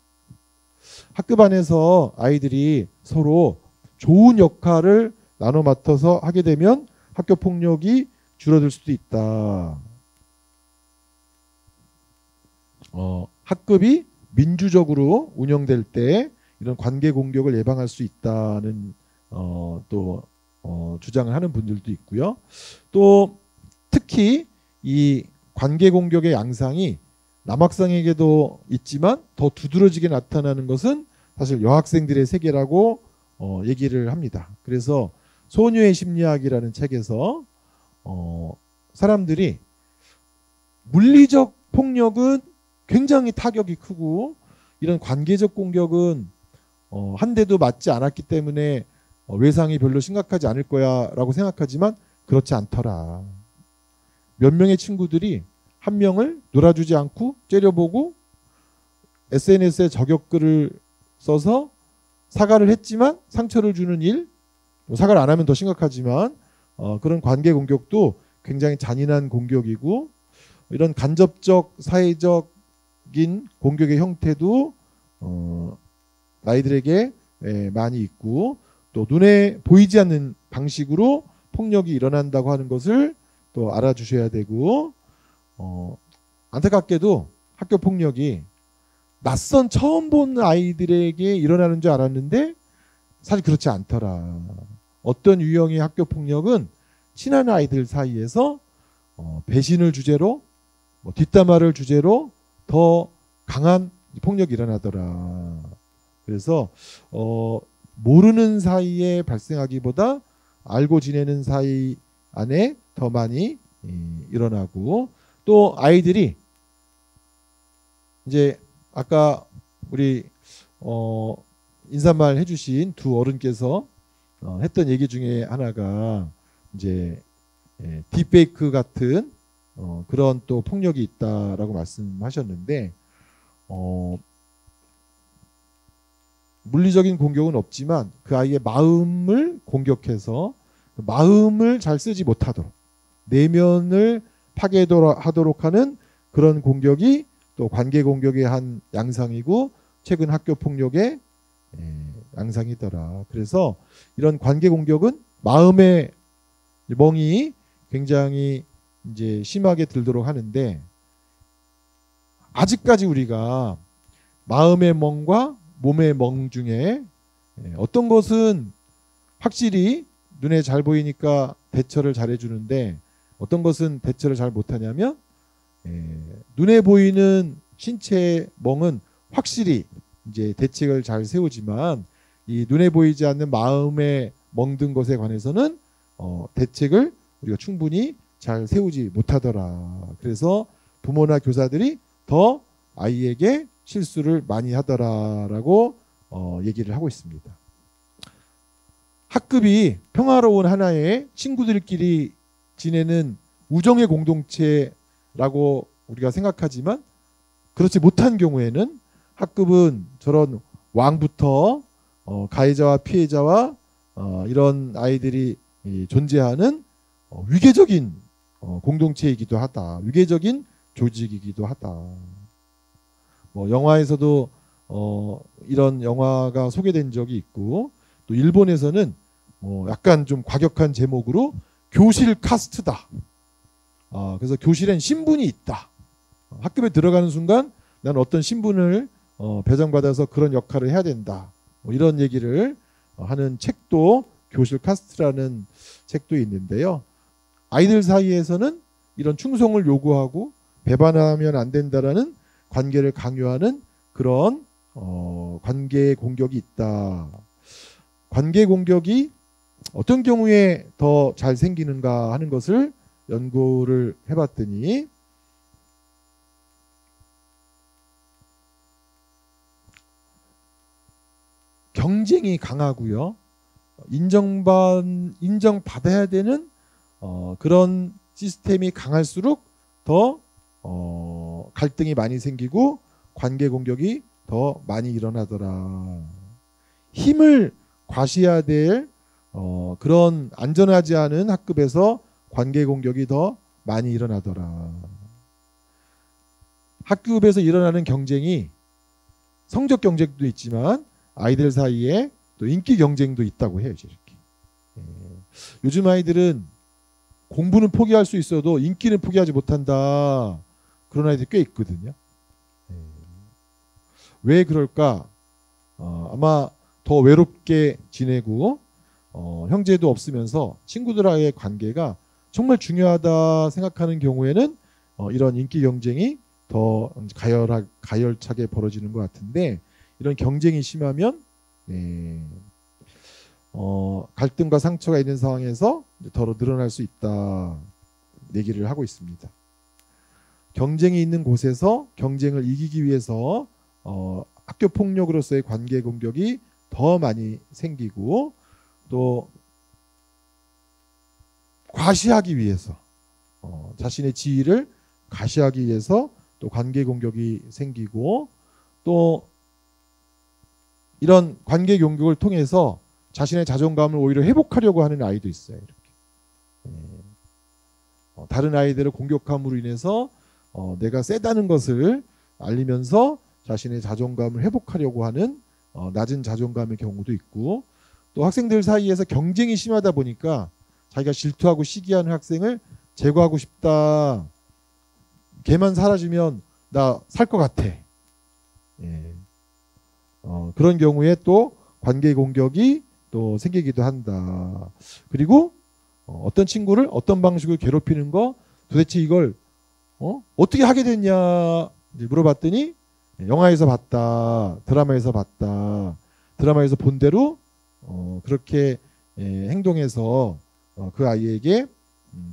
학급 안에서 아이들이 서로 좋은 역할을 나눠 맡아서 하게 되면 학교 폭력이 줄어들 수도 있다. 학급이 민주적으로 운영될 때 이런 관계 공격을 예방할 수 있다는 또 주장을 하는 분들도 있고요. 또 특히 이 관계 공격의 양상이 남학생에게도 있지만 더 두드러지게 나타나는 것은 사실 여학생들의 세계라고 얘기를 합니다. 그래서 소녀의 심리학이라는 책에서 사람들이 물리적 폭력은 굉장히 타격이 크고 이런 관계적 공격은 한 대도 맞지 않았기 때문에 외상이 별로 심각하지 않을 거야라고 생각하지만 그렇지 않더라. 몇 명의 친구들이 한 명을 놀아주지 않고 째려보고 SNS에 저격글을 써서 사과를 했지만 상처를 주는 일, 사과를 안 하면 더 심각하지만 그런 관계 공격도 굉장히 잔인한 공격이고 이런 간접적 사회적인 공격의 형태도 아이들에게 많이 있고 또 눈에 보이지 않는 방식으로 폭력이 일어난다고 하는 것을 또 알아주셔야 되고 안타깝게도 학교 폭력이 낯선 처음 본 아이들에게 일어나는 줄 알았는데 사실 그렇지 않더라. 어떤 유형의 학교 폭력은 친한 아이들 사이에서 배신을 주제로 뒷담화를 주제로 더 강한 폭력이 일어나더라. 그래서 모르는 사이에 발생하기보다 알고 지내는 사이 안에 더 많이 일어나고 또 아이들이 이제 아까 우리 인사말 해주신 두 어른께서 했던 얘기 중에 하나가 이제 딥페이크 같은 그런 또 폭력이 있다라고 말씀하셨는데 물리적인 공격은 없지만 그 아이의 마음을 공격해서 마음을 잘 쓰지 못하도록 내면을 파괴하도록 하는 그런 공격이 또 관계 공격의 한 양상이고 최근 학교 폭력의 양상이더라. 그래서 이런 관계 공격은 마음의 멍이 굉장히 이제 심하게 들도록 하는데 아직까지 우리가 마음의 멍과 몸의 멍 중에 어떤 것은 확실히 눈에 잘 보이니까 대처를 잘 해주는데 어떤 것은 대처를 잘 못하냐면 눈에 보이는 신체의 멍은 확실히 이제 대책을 잘 세우지만 이 눈에 보이지 않는 마음에 멍든 것에 관해서는 대책을 우리가 충분히 잘 세우지 못하더라. 그래서 부모나 교사들이 더 아이에게 실수를 많이 하더라라고 얘기를 하고 있습니다. 학급이 평화로운 하나의 친구들끼리 지내는 우정의 공동체라고 우리가 생각하지만 그렇지 못한 경우에는 학급은 저런 왕부터 가해자와 피해자와 이런 아이들이 존재하는 위계적인 공동체이기도 하다. 위계적인 조직이기도 하다. 영화에서도 이런 영화가 소개된 적이 있고 또 일본에서는 약간 좀 과격한 제목으로 교실 카스트다. 그래서 교실엔 신분이 있다. 학급에 들어가는 순간 나는 어떤 신분을 배정받아서 그런 역할을 해야 된다. 이런 얘기를 하는 책도 교실 카스트라는 책도 있는데요. 아이들 사이에서는 이런 충성을 요구하고 배반하면 안 된다라는 관계를 강요하는 그런 관계 공격이 있다. 관계 공격이 어떤 경우에 더 잘 생기는가 하는 것을 연구를 해봤더니 경쟁이 강하고요. 인정받아야 되는 그런 시스템이 강할수록 더 갈등이 많이 생기고 관계 공격이 더 많이 일어나더라. 힘을 과시해야 될 그런 안전하지 않은 학급에서 관계 공격이 더 많이 일어나더라. 학급에서 일어나는 경쟁이 성적 경쟁도 있지만 아이들 사이에 또 인기 경쟁도 있다고 해요. 이렇게. 요즘 아이들은 공부는 포기할 수 있어도 인기는 포기하지 못한다. 그런 아이들이 꽤 있거든요. 왜 그럴까? 아마 더 외롭게 지내고 형제도 없으면서 친구들과의 관계가 정말 중요하다 생각하는 경우에는 이런 인기 경쟁이 더 가열차게 벌어지는 것 같은데 이런 경쟁이 심하면 갈등과 상처가 있는 상황에서 더 늘어날 수 있다. 얘기를 하고 있습니다. 경쟁이 있는 곳에서 경쟁을 이기기 위해서 학교 폭력으로서의 관계 공격이 더 많이 생기고 또 과시하기 위해서 자신의 지위를 과시하기 위해서 또 관계 공격이 생기고 또 이런 관계 공격을 통해서 자신의 자존감을 오히려 회복하려고 하는 아이도 있어요. 이렇게. 다른 아이들을 공격함으로 인해서 내가 세다는 것을 알리면서 자신의 자존감을 회복하려고 하는 낮은 자존감의 경우도 있고 또 학생들 사이에서 경쟁이 심하다 보니까 자기가 질투하고 시기하는 학생을 제거하고 싶다. 걔만 사라지면 나 살 것 같아. 그런 경우에 또 관계 공격이 또 생기기도 한다. 그리고 어떤 친구를 어떤 방식으로 괴롭히는 거 도대체 이걸 어떻게 하게 됐냐 물어봤더니 영화에서 봤다, 드라마에서 봤다, 드라마에서 본 대로 그렇게 행동해서 그 아이에게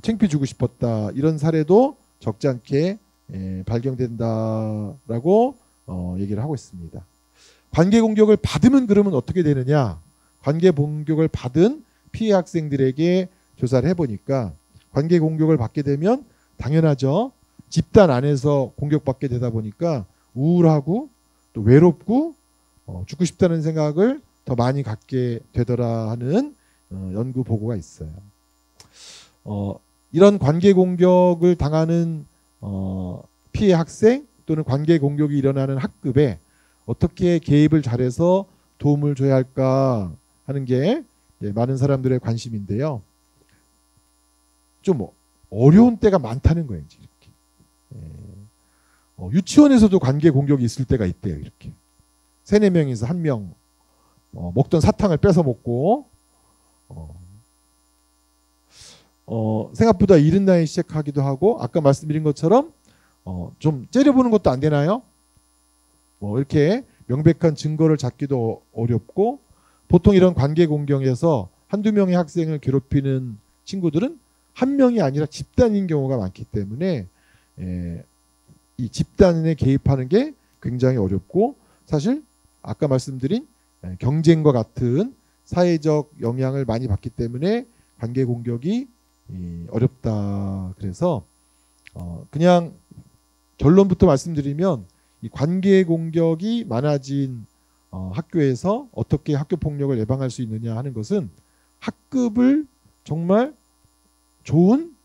창피 주고 싶었다 이런 사례도 적지 않게 발견된다라고 얘기를 하고 있습니다. 관계 공격을 받으면 그러면 어떻게 되느냐? 관계 공격을 받은 피해 학생들에게 조사를 해보니까 관계 공격을 받게 되면 당연하죠. 집단 안에서 공격받게 되다 보니까 우울하고 또 외롭고 죽고 싶다는 생각을 더 많이 갖게 되더라 하는 연구 보고가 있어요. 이런 관계 공격을 당하는 피해 학생 또는 관계 공격이 일어나는 학급에 어떻게 개입을 잘해서 도움을 줘야 할까 하는 게 많은 사람들의 관심인데요. 좀 어려운 때가 많다는 거예요. 이렇게. 유치원에서도 관계 공격이 있을 때가 있대요. 이렇게 3-4명에서 1명 먹던 사탕을 뺏어 먹고 생각보다 이른 나이에 시작하기도 하고 아까 말씀드린 것처럼 좀 째려보는 것도 안 되나요? 이렇게 명백한 증거를 찾기도 어렵고 보통 이런 관계 공격에서 1-2명의 학생을 괴롭히는 친구들은 1명이 아니라 집단인 경우가 많기 때문에 이 집단에 개입하는 게 굉장히 어렵고 사실 아까 말씀드린 경쟁과 같은 사회적 영향을 많이 받기 때문에 관계 공격이 어렵다. 그래서 그냥 결론부터 말씀드리면 이 관계 공격이 많아진 학교에서 어떻게 학교 폭력을 예방할 수 있느냐 하는 것은 학급을 정말 좋은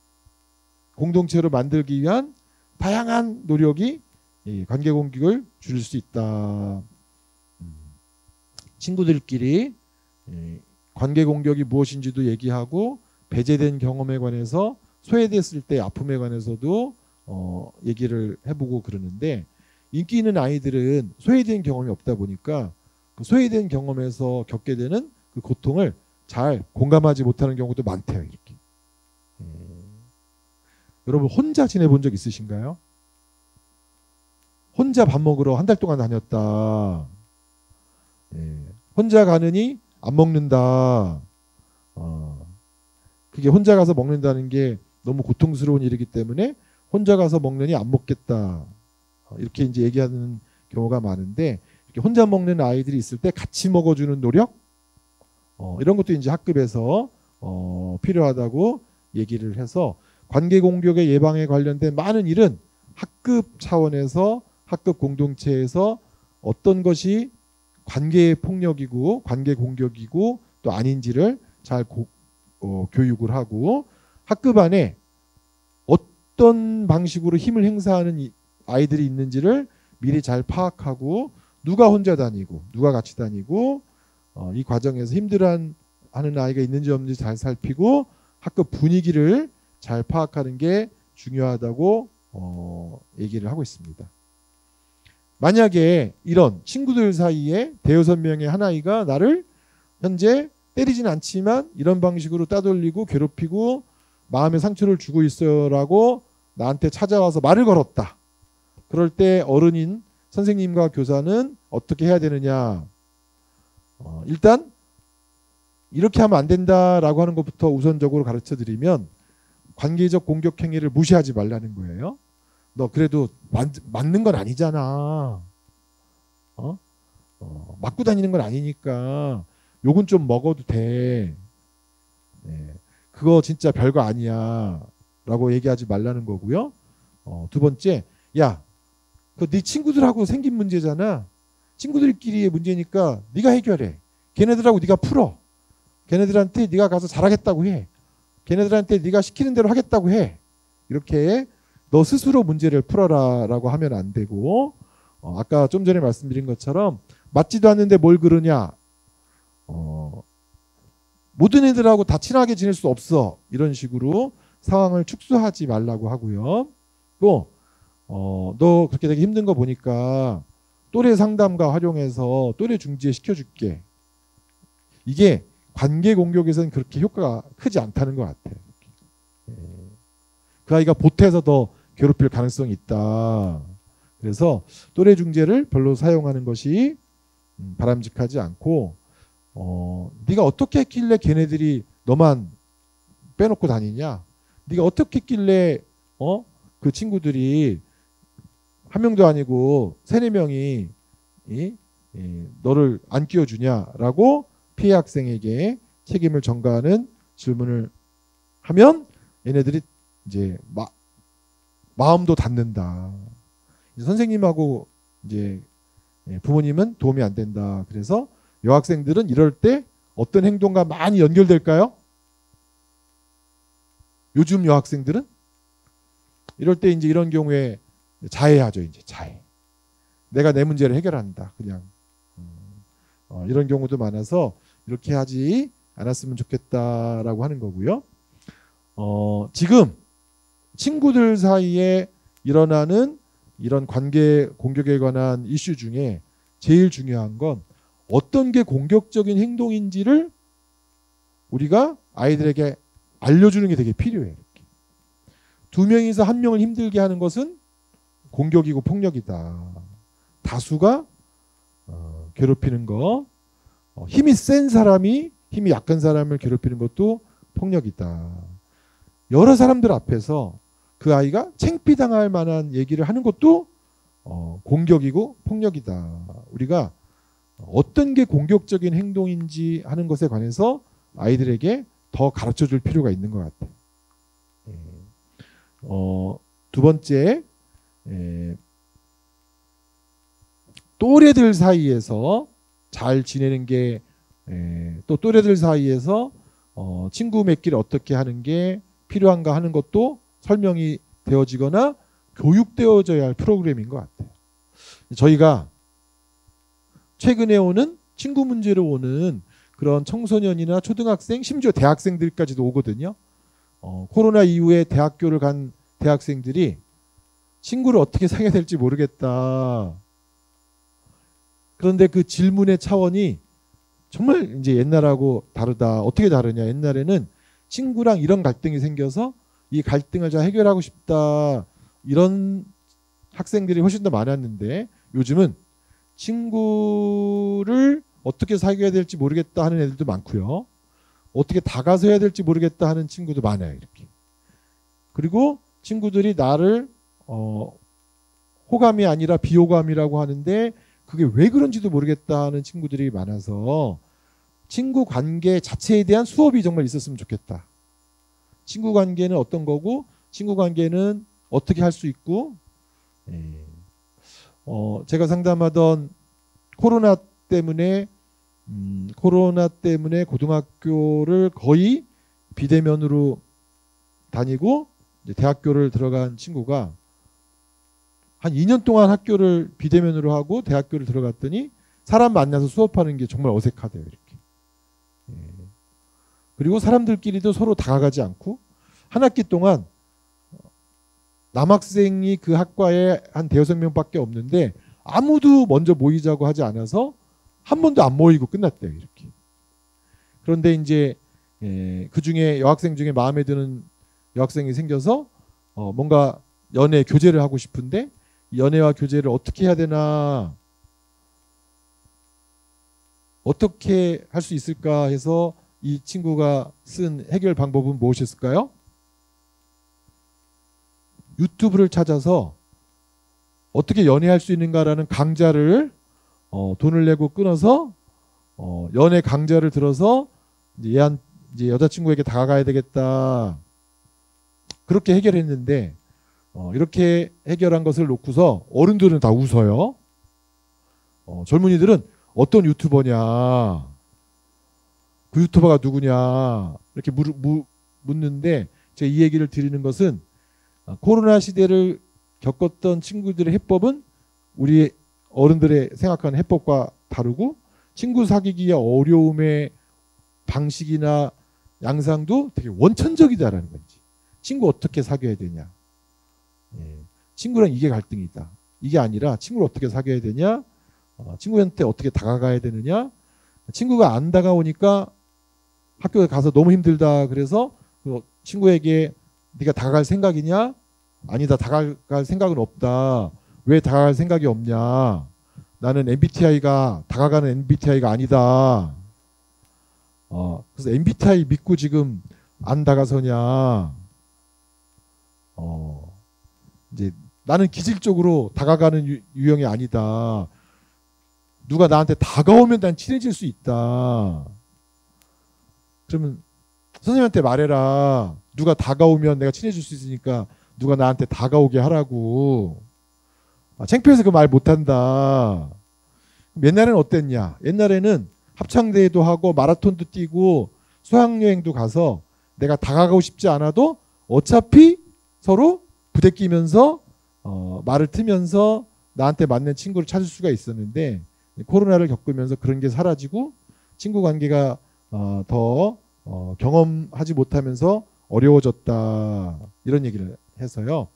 공동체로 만들기 위한 다양한 노력이 이 관계 공격을 줄일 수 있다. 친구들끼리 관계 공격이 무엇인지도 얘기하고 배제된 경험에 관해서 소외됐을 때 아픔에 관해서도 얘기를 해보고 그러는데 인기 있는 아이들은 소외된 경험이 없다 보니까 그 소외된 경험에서 겪게 되는 그 고통을 잘 공감하지 못하는 경우도 많대요. 이렇게. 여러분 혼자 지내본 적 있으신가요? 혼자 밥 먹으러 한 달 동안 다녔다. 혼자 가느니 안 먹는다. 그게 혼자 가서 먹는다는 게 너무 고통스러운 일이기 때문에 혼자 가서 먹느니 안 먹겠다. 이렇게 이제 얘기하는 경우가 많은데 이렇게 혼자 먹는 아이들이 있을 때 같이 먹어주는 노력 이런 것도 이제 학급에서 필요하다고 얘기를 해서 관계 공격의 예방에 관련된 많은 일은 학급 차원에서 학급 공동체에서 어떤 것이 관계 폭력이고 관계 공격이고 또 아닌지를 잘 교육을 하고 학급 안에 어떤 방식으로 힘을 행사하는 아이들이 있는지를 미리 잘 파악하고 누가 혼자 다니고 누가 같이 다니고 이 과정에서 힘들어하는 아이가 있는지 없는지 잘 살피고 학급 분위기를 잘 파악하는 게 중요하다고 얘기를 하고 있습니다. 만약에 이런 친구들 사이에 대여섯 명의 한 아이가 나를 현재 때리진 않지만 이런 방식으로 따돌리고 괴롭히고 마음의 상처를 주고 있어요라고 나한테 찾아와서 말을 걸었다. 그럴 때 어른인 선생님과 교사는 어떻게 해야 되느냐. 일단 이렇게 하면 안 된다라고 하는 것부터 우선적으로 가르쳐 드리면 관계적 공격 행위를 무시하지 말라는 거예요. 너 그래도 맞는 건 아니잖아. 맞고 다니는 건 아니니까 욕은 좀 먹어도 돼. 네. 그거 진짜 별거 아니야 라고 얘기하지 말라는 거고요. 두 번째, 야, 그 네 친구들하고 생긴 문제잖아. 친구들끼리의 문제니까 네가 해결해. 걔네들하고 네가 풀어. 걔네들한테 네가 가서 잘하겠다고 해. 걔네들한테 네가 시키는 대로 하겠다고 해. 이렇게 너 스스로 문제를 풀어라 라고 하면 안 되고, 아까 좀 전에 말씀드린 것처럼 맞지도 않는데 뭘 그러냐, 모든 애들하고 다 친하게 지낼 수 없어, 이런 식으로 상황을 축소하지 말라고 하고요. 또 너 그렇게 되게 힘든 거 보니까 또래 상담가 활용해서 또래 중지에 시켜줄게. 이게 관계 공격에서는 그렇게 효과가 크지 않다는 것 같아요. 그 아이가 보태서 더 괴롭힐 가능성이 있다. 그래서 또래 중재를 별로 사용하는 것이 바람직하지 않고, 네가 어떻게 했길래 걔네들이 너만 빼놓고 다니냐? 네가 어떻게 했길래 그 친구들이 한 명도 아니고 3-4명이 너를 안 끼워주냐라고 피해 학생에게 책임을 전가하는 질문을 하면 얘네들이 이제 마음도 닫는다. 선생님하고 이제 부모님은 도움이 안 된다. 그래서 여학생들은 이럴 때 어떤 행동과 많이 연결될까요? 요즘 여학생들은 이럴 때 이제 이런 경우에 자해하죠. 이제 자해. 내가 내 문제를 해결한다. 그냥 이런 경우도 많아서 이렇게 하지 않았으면 좋겠다라고 하는 거고요. 지금 친구들 사이에 일어나는 이런 관계 공격에 관한 이슈 중에 제일 중요한 건 어떤 게 공격적인 행동인지를 우리가 아이들에게 알려주는 게 되게 필요해요. 이렇게. 2명이서 1명을 힘들게 하는 것은 공격이고 폭력이다. 다수가 괴롭히는 거, 힘이 센 사람이 힘이 약한 사람을 괴롭히는 것도 폭력이다. 여러 사람들 앞에서 그 아이가 창피당할 만한 얘기를 하는 것도 공격이고 폭력이다. 우리가 어떤 게 공격적인 행동인지 하는 것에 관해서 아이들에게 더 가르쳐줄 필요가 있는 것 같아요. 두 번째, 또래들 사이에서 잘 지내는 게, 또 또래들 사이에서 친구 맺기를 어떻게 하는 게 필요한가 하는 것도 설명이 되어지거나 교육되어져야 할 프로그램인 것 같아요. 저희가 최근에 오는 친구 문제로 오는 그런 청소년이나 초등학생, 심지어 대학생들까지도 오거든요. 코로나 이후에 대학교를 간 대학생들이 친구를 어떻게 사귀어야 될지 모르겠다. 그런데 그 질문의 차원이 정말 이제 옛날하고 다르다. 어떻게 다르냐? 옛날에는 친구랑 이런 갈등이 생겨서 이 갈등을 잘 해결하고 싶다. 이런 학생들이 훨씬 더 많았는데 요즘은 친구를 어떻게 사귀어야 될지 모르겠다 하는 애들도 많고요. 어떻게 다가서 해야 될지 모르겠다 하는 친구도 많아요. 이렇게. 그리고 친구들이 나를 호감이 아니라 비호감이라고 하는데 그게 왜 그런지도 모르겠다 하는 친구들이 많아서 친구 관계 자체에 대한 수업이 정말 있었으면 좋겠다. 친구 관계는 어떤 거고 친구 관계는 어떻게 할 수 있고, 제가 상담하던 코로나 때문에 고등학교를 거의 비대면으로 다니고 이제 대학교를 들어간 친구가 한 2년 동안 학교를 비대면으로 하고 대학교를 들어갔더니 사람 만나서 수업하는 게 정말 어색하대요. 이렇게. 그리고 사람들끼리도 서로 다가가지 않고 한 학기 동안 남학생이 그 학과에 한 5-6명밖에 없는데 아무도 먼저 모이자고 하지 않아서 한 번도 안 모이고 끝났대요. 이렇게. 그런데 이제 그 중에 여학생 중에 마음에 드는 여학생이 생겨서 뭔가 연애 교제를 하고 싶은데 연애와 교제를 어떻게 해야 되나, 어떻게 할 수 있을까 해서 이 친구가 쓴 해결 방법은 무엇이었을까요? 유튜브를 찾아서 어떻게 연애할 수 있는가라는 강좌를 돈을 내고 끊어서 연애 강좌를 들어서 이제 여자친구에게 다가가야 되겠다. 그렇게 해결했는데 이렇게 해결한 것을 놓고서 어른들은 다 웃어요. 젊은이들은 어떤 유튜버냐, 그 유튜버가 누구냐 이렇게 묻는데 제가 이 얘기를 드리는 것은 코로나 시대를 겪었던 친구들의 해법은 우리 어른들의 생각하는 해법과 다르고 친구 사귀기의 어려움의 방식이나 양상도 되게 원천적이다라는 건지 친구 어떻게 사귀어야 되냐, 친구랑 이게 갈등이다, 이게 아니라 친구를 어떻게 사귀어야 되냐, 친구한테 어떻게 다가가야 되느냐, 친구가 안 다가오니까 학교에 가서 너무 힘들다 그래서 친구에게 네가 다가갈 생각이냐, 아니다 다가갈 생각은 없다, 왜 다가갈 생각이 없냐, 나는 MBTI가 다가가는 MBTI가 아니다, 그래서 MBTI 믿고 지금 안 다가서냐, 이제 나는 기질적으로 다가가는 유형이 아니다, 누가 나한테 다가오면 난 친해질 수 있다. 그러면 선생님한테 말해라. 누가 다가오면 내가 친해질 수 있으니까 누가 나한테 다가오게 하라고. 창피해서 그 말 못한다. 옛날에는 어땠냐? 옛날에는 합창대회도 하고 마라톤도 뛰고 수학여행도 가서 내가 다가가고 싶지 않아도 어차피 서로 부대끼면서 말을 트면서 나한테 맞는 친구를 찾을 수가 있었는데 코로나를 겪으면서 그런 게 사라지고 친구 관계가 더 경험하지 못하면서 어려워졌다, 이런 얘기를 해서요.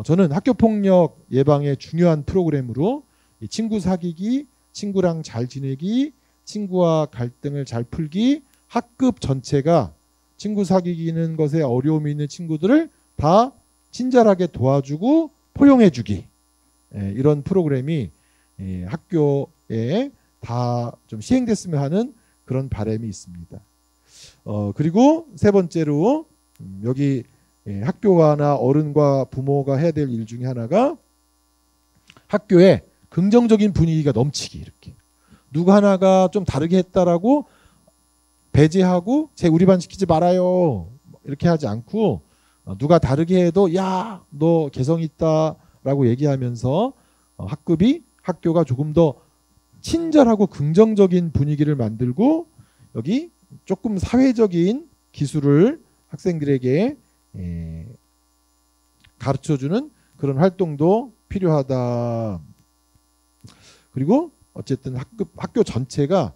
저는 학교폭력 예방의 중요한 프로그램으로 이 친구 사귀기, 친구랑 잘 지내기, 친구와 갈등을 잘 풀기, 학급 전체가 친구 사귀는 것에 어려움이 있는 친구들을 다 친절하게 도와주고 포용해주기, 이런 프로그램이 학교에 다 좀 시행됐으면 하는 그런 바람이 있습니다. 그리고 세 번째로 여기 학교나 어른과 부모가 해야 될 일 중에 하나가 학교에 긍정적인 분위기가 넘치기, 이렇게 누구 하나가 좀 다르게 했다라고 배제하고 쟤 우리 반 시키지 말아요 이렇게 하지 않고 누가 다르게 해도 야 너 개성 있다라고 얘기하면서 학교가 조금 더 친절하고 긍정적인 분위기를 만들고 여기 조금 사회적인 기술을 학생들에게 가르쳐주는 그런 활동도 필요하다. 그리고 어쨌든 학교 전체가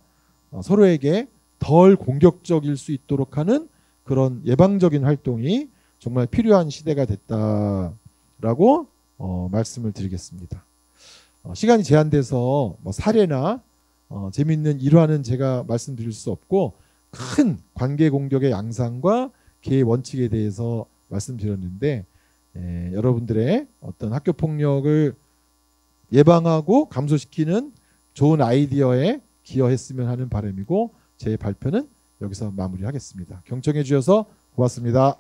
서로에게 덜 공격적일 수 있도록 하는 그런 예방적인 활동이 정말 필요한 시대가 됐다라고 말씀을 드리겠습니다. 시간이 제한돼서 사례나 재미있는 일화는 제가 말씀드릴 수 없고 큰 관계 공격의 양상과 개의 원칙에 대해서 말씀드렸는데 여러분들의 어떤 학교 폭력을 예방하고 감소시키는 좋은 아이디어에 기여했으면 하는 바람이고 제 발표는 여기서 마무리하겠습니다. 경청해 주셔서 고맙습니다.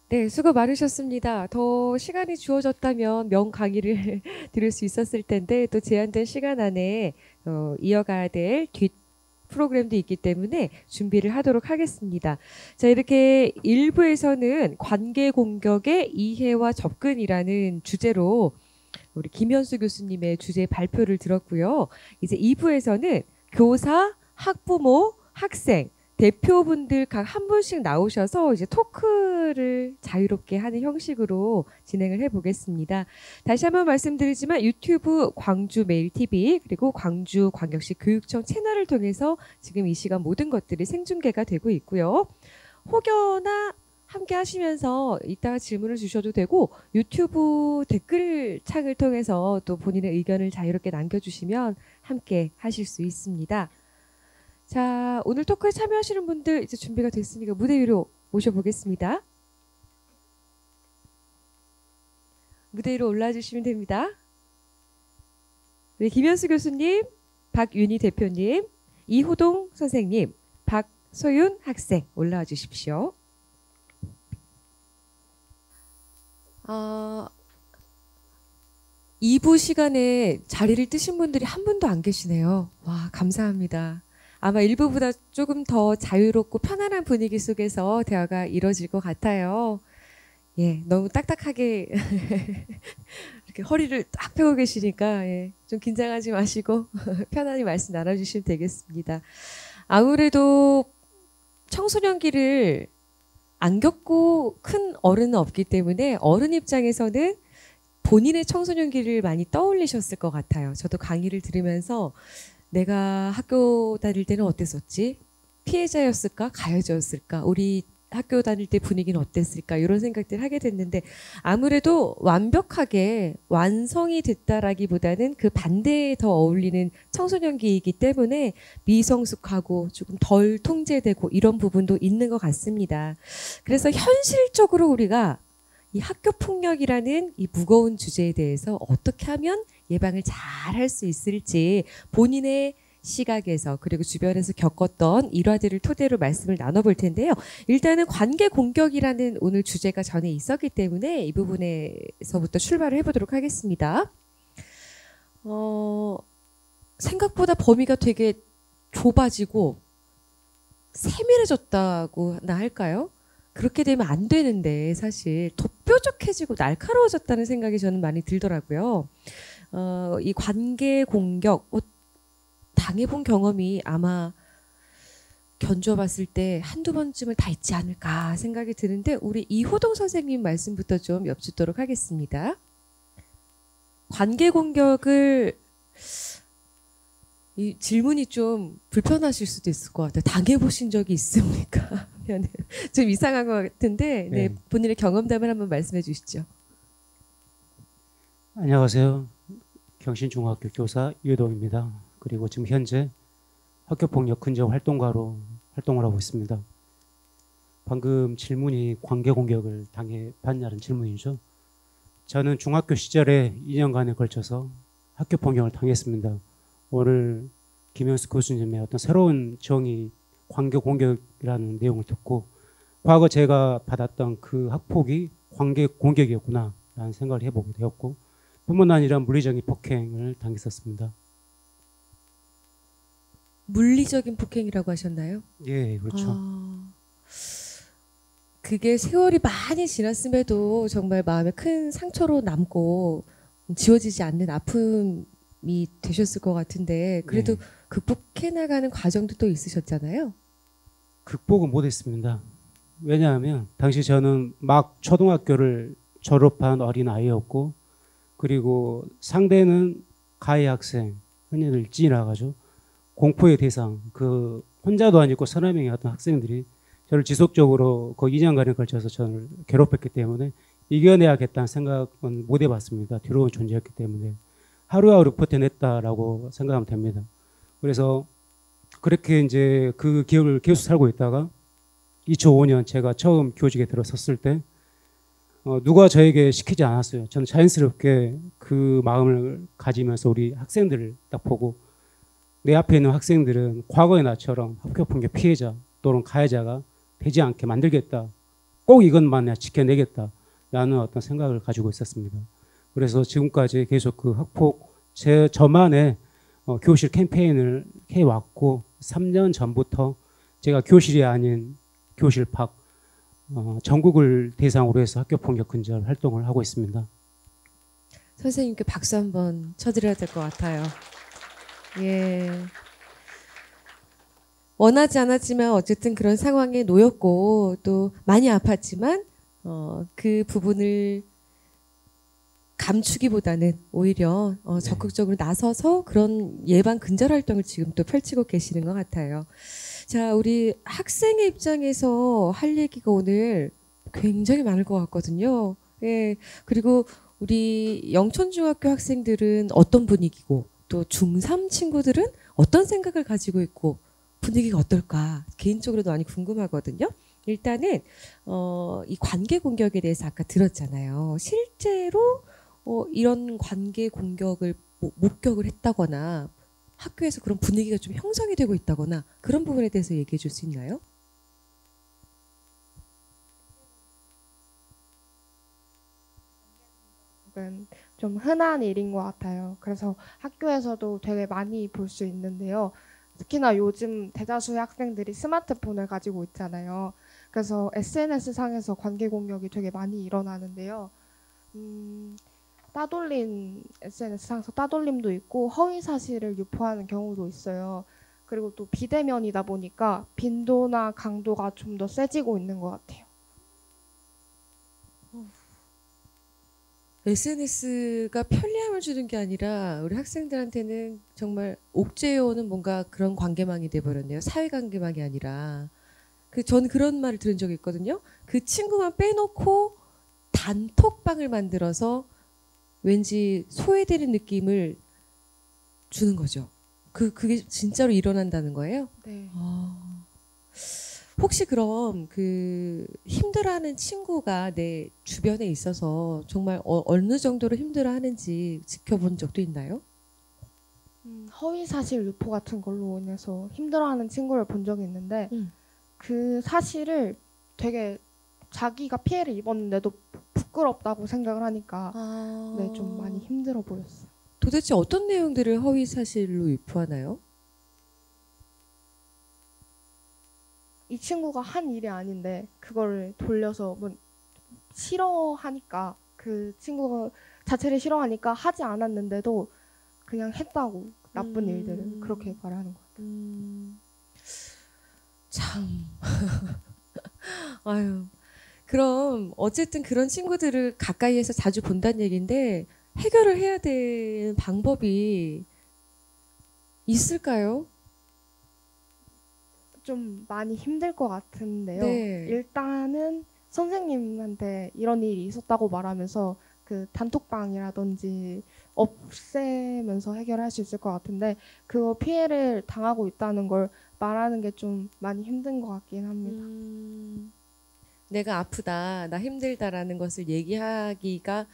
네, 수고 많으셨습니다. 더 시간이 주어졌다면 명강의를 들을 수 있었을 텐데 또 제한된 시간 안에 이어가야 될 뒷 프로그램도 있기 때문에 준비를 하도록 하겠습니다. 자, 이렇게 1부에서는 관계 공격의 이해와 접근이라는 주제로 우리 김현수 교수님의 주제 발표를 들었고요. 이제 2부에서는 교사, 학부모, 학생 대표분들 각 한 분씩 나오셔서 이제 토크를 자유롭게 하는 형식으로 진행을 해보겠습니다. 다시 한번 말씀드리지만 유튜브 광주메일TV 그리고 광주광역시 교육청 채널을 통해서 지금 이 시간 모든 것들이 생중계가 되고 있고요. 혹여나 함께 하시면서 이따가 질문을 주셔도 되고 유튜브 댓글창을 통해서 또 본인의 의견을 자유롭게 남겨주시면 함께 하실 수 있습니다. 자, 오늘 토크에 참여하시는 분들 이제 준비가 됐으니까 무대 위로 모셔보겠습니다. 무대 위로 올라와 주시면 됩니다. 네, 김현수 교수님, 박윤희 대표님, 이호동 선생님, 박소윤 학생 올라와 주십시오. 2부 시간에 자리를 뜨신 분들이 한 분도 안 계시네요. 와, 감사합니다. 아마 1부보다 조금 더 자유롭고 편안한 분위기 속에서 대화가 이뤄질 것 같아요. 예, 너무 딱딱하게 이렇게 허리를 딱 펴고 계시니까 예, 좀 긴장하지 마시고 편안히 말씀 나눠주시면 되겠습니다. 아무래도 청소년기를 안 겪고 큰 어른은 없기 때문에 어른 입장에서는 본인의 청소년기를 많이 떠올리셨을 것 같아요. 저도 강의를 들으면서 내가 학교 다닐 때는 어땠었지? 피해자였을까? 가해자였을까? 우리 학교 다닐 때 분위기는 어땠을까? 이런 생각들을 하게 됐는데 아무래도 완벽하게 완성이 됐다라기보다는 그 반대에 더 어울리는 청소년기이기 때문에 미성숙하고 조금 덜 통제되고 이런 부분도 있는 것 같습니다. 그래서 현실적으로 우리가 이 학교 폭력이라는 이 무거운 주제에 대해서 어떻게 하면 예방을 잘 할 수 있을지 본인의 시각에서 그리고 주변에서 겪었던 일화들을 토대로 말씀을 나눠볼 텐데요. 일단은 관계 공격이라는 오늘 주제가 전에 있었기 때문에 이 부분에서부터 출발을 해보도록 하겠습니다. 생각보다 범위가 되게 좁아지고 세밀해졌다고나 할까요? 그렇게 되면 안 되는데 사실 더 뾰족해지고 날카로워졌다는 생각이 저는 많이 들더라고요. 이 관계 공격 당해본 경험이 아마 견뎌봤을 때 한두 번쯤은 다 있지 않을까 생각이 드는데 우리 이호동 선생님 말씀부터 좀 엿듣도록 하겠습니다. 관계 공격을 이 질문이 좀 불편하실 수도 있을 것 같아요. 당해보신 적이 있습니까? 좀 이상한 것 같은데 네, 본인의 경험담을 한번 말씀해 주시죠. 안녕하세요. 경신중학교 교사 이호동입니다. 그리고 지금 현재 학교폭력 근절 활동가로 활동을 하고 있습니다. 방금 질문이 관계 공격을 당해봤냐는 질문이죠. 저는 중학교 시절에 2년간에 걸쳐서 학교폭력을 당했습니다. 오늘 김현수 교수님의 어떤 새로운 정의 관계 공격이라는 내용을 듣고 과거 제가 받았던 그 학폭이 관계 공격이었구나 라는 생각을 해보게 되었고 뿐만 아니라 물리적인 폭행을 당했었습니다. 물리적인 폭행이라고 하셨나요? 예, 그렇죠. 그게 세월이 많이 지났음에도 정말 마음에 큰 상처로 남고 지워지지 않는 아픔이 되셨을 것 같은데 그래도 네. 극복해 나가는 과정도 또 있으셨잖아요. 극복은 못했습니다. 왜냐하면 당시 저는 막 초등학교를 졸업한 어린 아이였고 그리고 상대는 가해 학생, 흔히들 찌나가죠. 공포의 대상, 그 혼자도 아니고 서너 명의 어떤 학생들이 저를 지속적으로 거의 2년간에 걸쳐서 저를 괴롭혔기 때문에 이겨내야겠다는 생각은 못 해봤습니다. 두려운 존재였기 때문에 하루하루 버텨냈다라고 생각하면 됩니다. 그래서 그렇게 이제 그 기억을 계속 살고 있다가 2005년 제가 처음 교직에 들어섰을 때 누가 저에게 시키지 않았어요. 저는 자연스럽게 그 마음을 가지면서 우리 학생들을 딱 보고 내 앞에 있는 학생들은 과거의 나처럼 학교폭력 피해자 또는 가해자가 되지 않게 만들겠다. 꼭 이것만 내가 지켜내겠다. 라는 어떤 생각을 가지고 있었습니다. 그래서 지금까지 계속 그 학폭 저만의 교실 캠페인을 해왔고 3년 전부터 제가 교실이 아닌 교실 밖 전국을 대상으로 해서 학교폭력 근절 활동을 하고 있습니다. 선생님께 박수 한번 쳐드려야 될 것 같아요. 예. 원하지 않았지만 어쨌든 그런 상황에 놓였고 또 많이 아팠지만 그 부분을 감추기보다는 오히려 적극적으로 나서서 그런 예방 근절 활동을 지금 또 펼치고 계시는 것 같아요. 자, 우리 학생의 입장에서 할 얘기가 오늘 굉장히 많을 것 같거든요. 예. 그리고 우리 영천중학교 학생들은 어떤 분위기고 또 중3 친구들은 어떤 생각을 가지고 있고 분위기가 어떨까 개인적으로도 많이 궁금하거든요. 일단은 이 관계 공격에 대해서 아까 들었잖아요. 실제로 이런 관계 공격을 목격을 했다거나 학교에서 그런 분위기가 좀 형성이 되고 있다거나 그런 부분에 대해서 얘기해 줄 수 있나요? 좀 흔한 일인 것 같아요. 그래서 학교에서도 되게 많이 볼 수 있는데요. 특히나 요즘 대다수의 학생들이 스마트폰을 가지고 있잖아요. 그래서 SNS 상에서 관계 공격이 되게 많이 일어나는데요. 따돌림, SNS 상에서 따돌림도 있고 허위 사실을 유포하는 경우도 있어요. 그리고 또 비대면이다 보니까 빈도나 강도가 좀 더 세지고 있는 것 같아요. SNS가 편리함을 주는 게 아니라 우리 학생들한테는 정말 옥죄어오는 뭔가 그런 관계망이 돼버렸네요. 사회관계망이 아니라. 저는 그런 말을 들은 적이 있거든요. 그 친구만 빼놓고 단톡방을 만들어서 왠지 소외되는 느낌을 주는 거죠. 그게 진짜로 일어난다는 거예요? 네. 혹시 그럼 그 힘들어하는 친구가 내 주변에 있어서 정말 어느 정도로 힘들어하는지 지켜본 적도 있나요? 허위 사실 유포 같은 걸로 인해서 힘들어하는 친구를 본 적이 있는데 그 사실을 되게 자기가 피해를 입었는데도 부끄럽다고 생각을 하니까 네, 좀 많이 힘들어 보였어요. 도대체 어떤 내용들을 허위 사실로 유포하나요? 이 친구가 한 일이 아닌데 그거를 돌려서 뭐 싫어하니까 그 친구 자체를 싫어하니까 하지 않았는데도 그냥 했다고 나쁜 일들을 그렇게 말하는 것 같아요. 참. 아유. 그럼 어쨌든 그런 친구들을 가까이에서 자주 본다는 얘기인데 해결을 해야 되는 방법이 있을까요? 좀 많이 힘들 것 같은데요. 네. 일단은 선생님한테 이런 일이 있었다고 말하면서 그 단톡방이라든지 없애면서 해결할 수 있을 것 같은데 그거 피해를 당하고 있다는 걸 말하는 게 좀 많이 힘든 것 같긴 합니다. 내가 아프다, 나 힘들다라는 것을 얘기하기가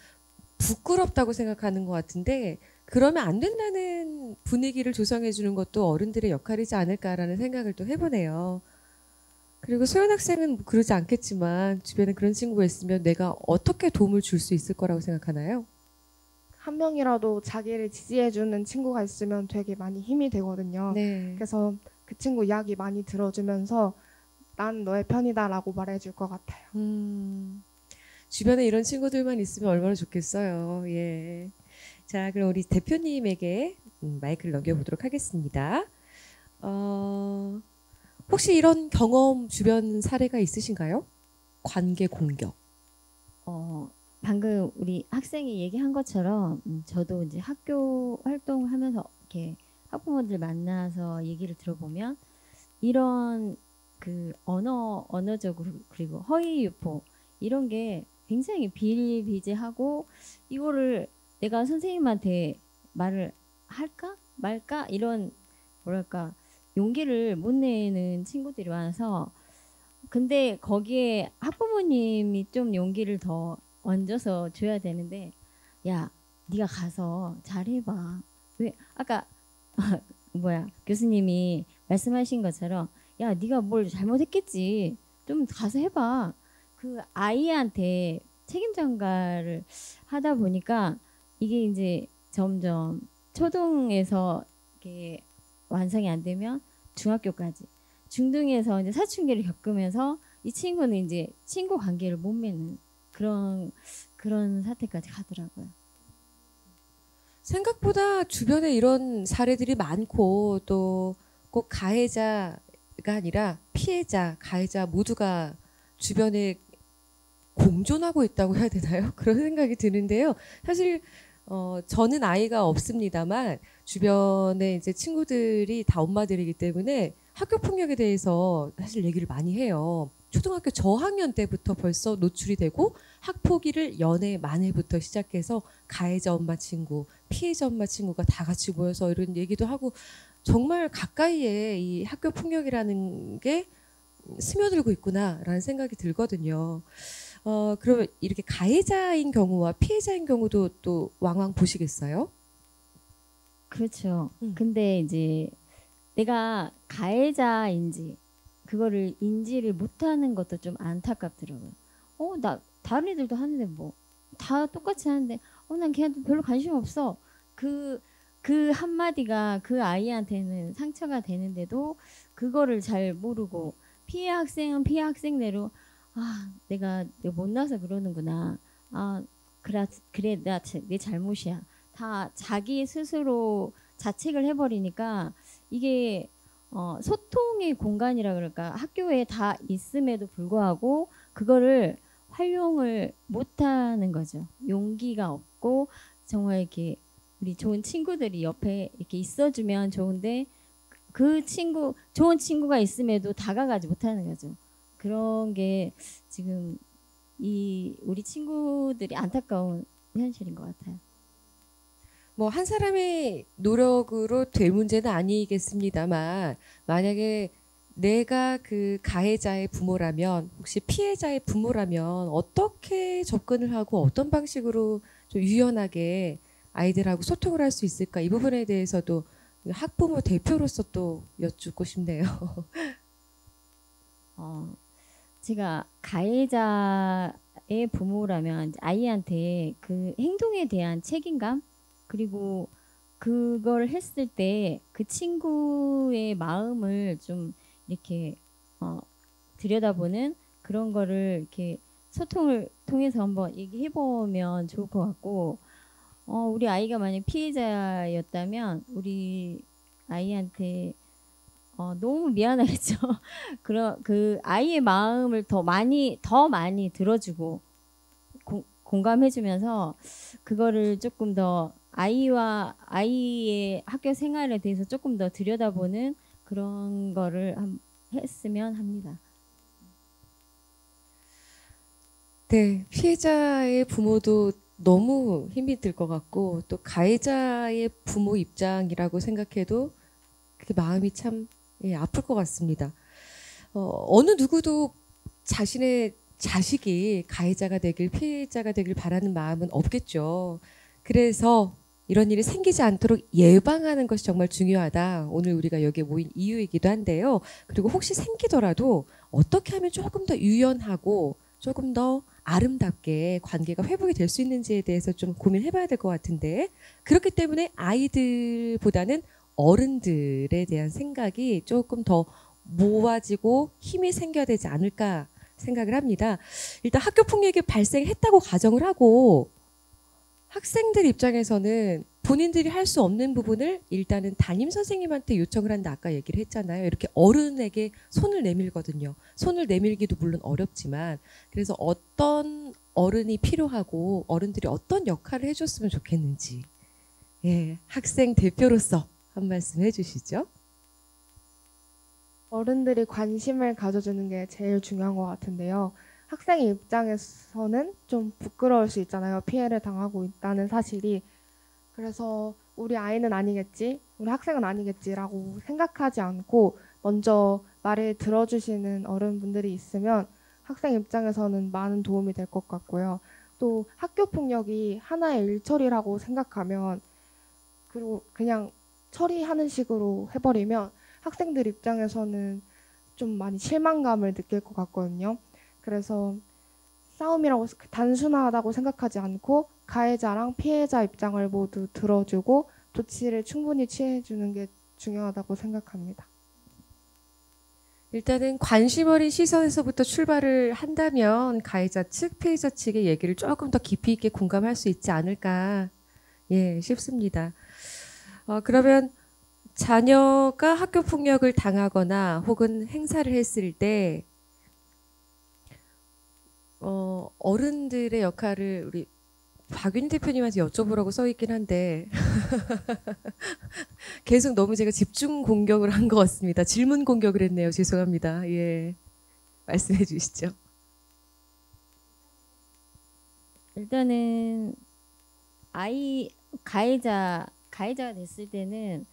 부끄럽다고 생각하는 것 같은데 그러면 안 된다는 분위기를 조성해 주는 것도 어른들의 역할이지 않을까라는 생각을 또 해보네요. 그리고 소연 학생은 그러지 않겠지만 주변에 그런 친구가 있으면 내가 어떻게 도움을 줄 수 있을 거라고 생각하나요? 한 명이라도 자기를 지지해주는 친구가 있으면 되게 많이 힘이 되거든요. 네. 그래서 그 친구 이야기 많이 들어주면서 난 너의 편이다라고 말해줄 것 같아요. 주변에 이런 친구들만 있으면 얼마나 좋겠어요. 예. 자, 그럼 우리 대표님에게 마이크를 넘겨보도록 하겠습니다. 혹시 이런 경험 주변 사례가 있으신가요? 관계 공격. 방금 우리 학생이 얘기한 것처럼 저도 이제 학교 활동을 하면서 이렇게 학부모들 만나서 얘기를 들어보면 이런 그 언어적으로 그리고 허위 유포 이런 게 굉장히 비일비재하고 이거를 내가 선생님한테 말을 할까 말까 이런 뭐랄까 용기를 못 내는 친구들이 많아서 근데 거기에 학부모님이 좀 용기를 더 얹어서 줘야 되는데 야 네가 가서 잘해봐 왜 아까 교수님이 말씀하신 것처럼 야 네가 뭘 잘못했겠지 좀 가서 해봐 그 아이한테 책임 전가를 하다 보니까 이게 이제 점점 초등에서 이렇게 완성이 안 되면 중학교까지 중등에서 이제 사춘기를 겪으면서 이 친구는 이제 친구 관계를 못 맺는 그런 사태까지 가더라고요. 생각보다 주변에 이런 사례들이 많고 또 꼭 가해자가 아니라 피해자, 가해자 모두가 주변에 공존하고 있다고 해야 되나요? 그런 생각이 드는데요. 사실 저는 아이가 없습니다만 주변에 이제 친구들이 다 엄마들이기 때문에 학교 폭력에 대해서 사실 얘기를 많이 해요. 초등학교 저학년 때부터 벌써 노출이 되고 학폭위를 연애 만회부터 시작해서 가해자 엄마 친구, 피해자 엄마 친구가 다 같이 모여서 이런 얘기도 하고 정말 가까이에 이 학교 폭력이라는 게 스며들고 있구나라는 생각이 들거든요. 그러면 이렇게 가해자인 경우와 피해자인 경우도 또 왕왕 보시겠어요? 그렇죠. 근데 이제 내가 가해자인지 그거를 인지를 못하는 것도 좀 안타깝더라고요. 나 다른 애들도 하는데 뭐 다 똑같이 하는데 난 걔한테 별로 관심 없어. 그 한마디가 그 아이한테는 상처가 되는데도 그거를 잘 모르고 피해 학생은 피해 학생대로 내가 못나서 그러는구나. 그래 내 잘못이야. 다 자기 스스로 자책을 해버리니까 이게 소통의 공간이라 그럴까 학교에 다 있음에도 불구하고 그거를 활용을 못하는 거죠. 용기가 없고 정말 이렇게 우리 좋은 친구들이 옆에 이렇게 있어주면 좋은데 좋은 친구가 있음에도 다가가지 못하는 거죠. 그런 게 지금 우리 친구들이 안타까운 현실인 것 같아요. 뭐 한 사람의 노력으로 될 문제는 아니겠습니다만 만약에 내가 그 가해자의 부모라면 혹시 피해자의 부모라면 어떻게 접근을 하고 어떤 방식으로 좀 유연하게 아이들하고 소통을 할 수 있을까 이 부분에 대해서도 학부모 대표로서 또 여쭙고 싶네요. 제가 가해자의 부모라면 아이한테 그 행동에 대한 책임감 그리고 그걸 했을 때 그 친구의 마음을 좀 이렇게 들여다보는 그런 거를 이렇게 소통을 통해서 한번 얘기해 보면 좋을 것 같고 우리 아이가 만약 피해자였다면 우리 아이한테 너무 미안하겠죠. 그 아이의 마음을 더 많이 들어주고 공감해주면서 그거를 조금 더 아이와 아이의 학교 생활에 대해서 조금 더 들여다보는 그런 거를 했으면 합니다. 네, 피해자의 부모도 너무 힘이 들 것 같고 또 가해자의 부모 입장이라고 생각해도 그게 마음이 참 아플 것 같습니다. 어느 누구도 자신의 자식이 가해자가 되길 피해자가 되길 바라는 마음은 없겠죠. 그래서 이런 일이 생기지 않도록 예방하는 것이 정말 중요하다. 오늘 우리가 여기에 모인 이유이기도 한데요. 그리고 혹시 생기더라도 어떻게 하면 조금 더 유연하고 조금 더 아름답게 관계가 회복이 될 수 있는지에 대해서 좀 고민해봐야 될 것 같은데 그렇기 때문에 아이들보다는 어른들에 대한 생각이 조금 더 모아지고 힘이 생겨야 되지 않을까 생각을 합니다. 일단 학교 폭력이 발생했다고 가정을 하고 학생들 입장에서는 본인들이 할 수 없는 부분을 일단은 담임 선생님한테 요청을 한다 아까 얘기를 했잖아요. 이렇게 어른에게 손을 내밀거든요. 손을 내밀기도 물론 어렵지만 그래서 어떤 어른이 필요하고 어른들이 어떤 역할을 해줬으면 좋겠는지 학생 대표로서 한 말씀 해주시죠. 어른들이 관심을 가져주는 게 제일 중요한 것 같은데요. 학생의 입장에서는 좀 부끄러울 수 있잖아요. 피해를 당하고 있다는 사실이. 그래서 우리 아이는 아니겠지, 우리 학생은 아니겠지라고 생각하지 않고 먼저 말을 들어주시는 어른분들이 있으면 학생 입장에서는 많은 도움이 될 것 같고요. 또 학교 폭력이 하나의 일처리라고 생각하면 그리고 그냥 처리하는 식으로 해버리면 학생들 입장에서는 좀 많이 실망감을 느낄 것 같거든요. 그래서 싸움이라고 단순하다고 생각하지 않고 가해자랑 피해자 입장을 모두 들어주고 조치를 충분히 취해주는 게 중요하다고 생각합니다. 일단은 관심 어린 시선에서부터 출발을 한다면 가해자 측, 피해자 측의 얘기를 조금 더 깊이 있게 공감할 수 있지 않을까 싶습니다. 그러면 자녀가 학교 폭력을 당하거나 혹은 행사를 했을 때 어른들의 역할을 우리 박윤 대표님한테 여쭤보라고 써 있긴 한데 계속 너무 제가 집중 공격을 한 것 같습니다. 질문 공격을 했네요. 죄송합니다. 말씀해 주시죠. 일단은 가해자가 됐을 때는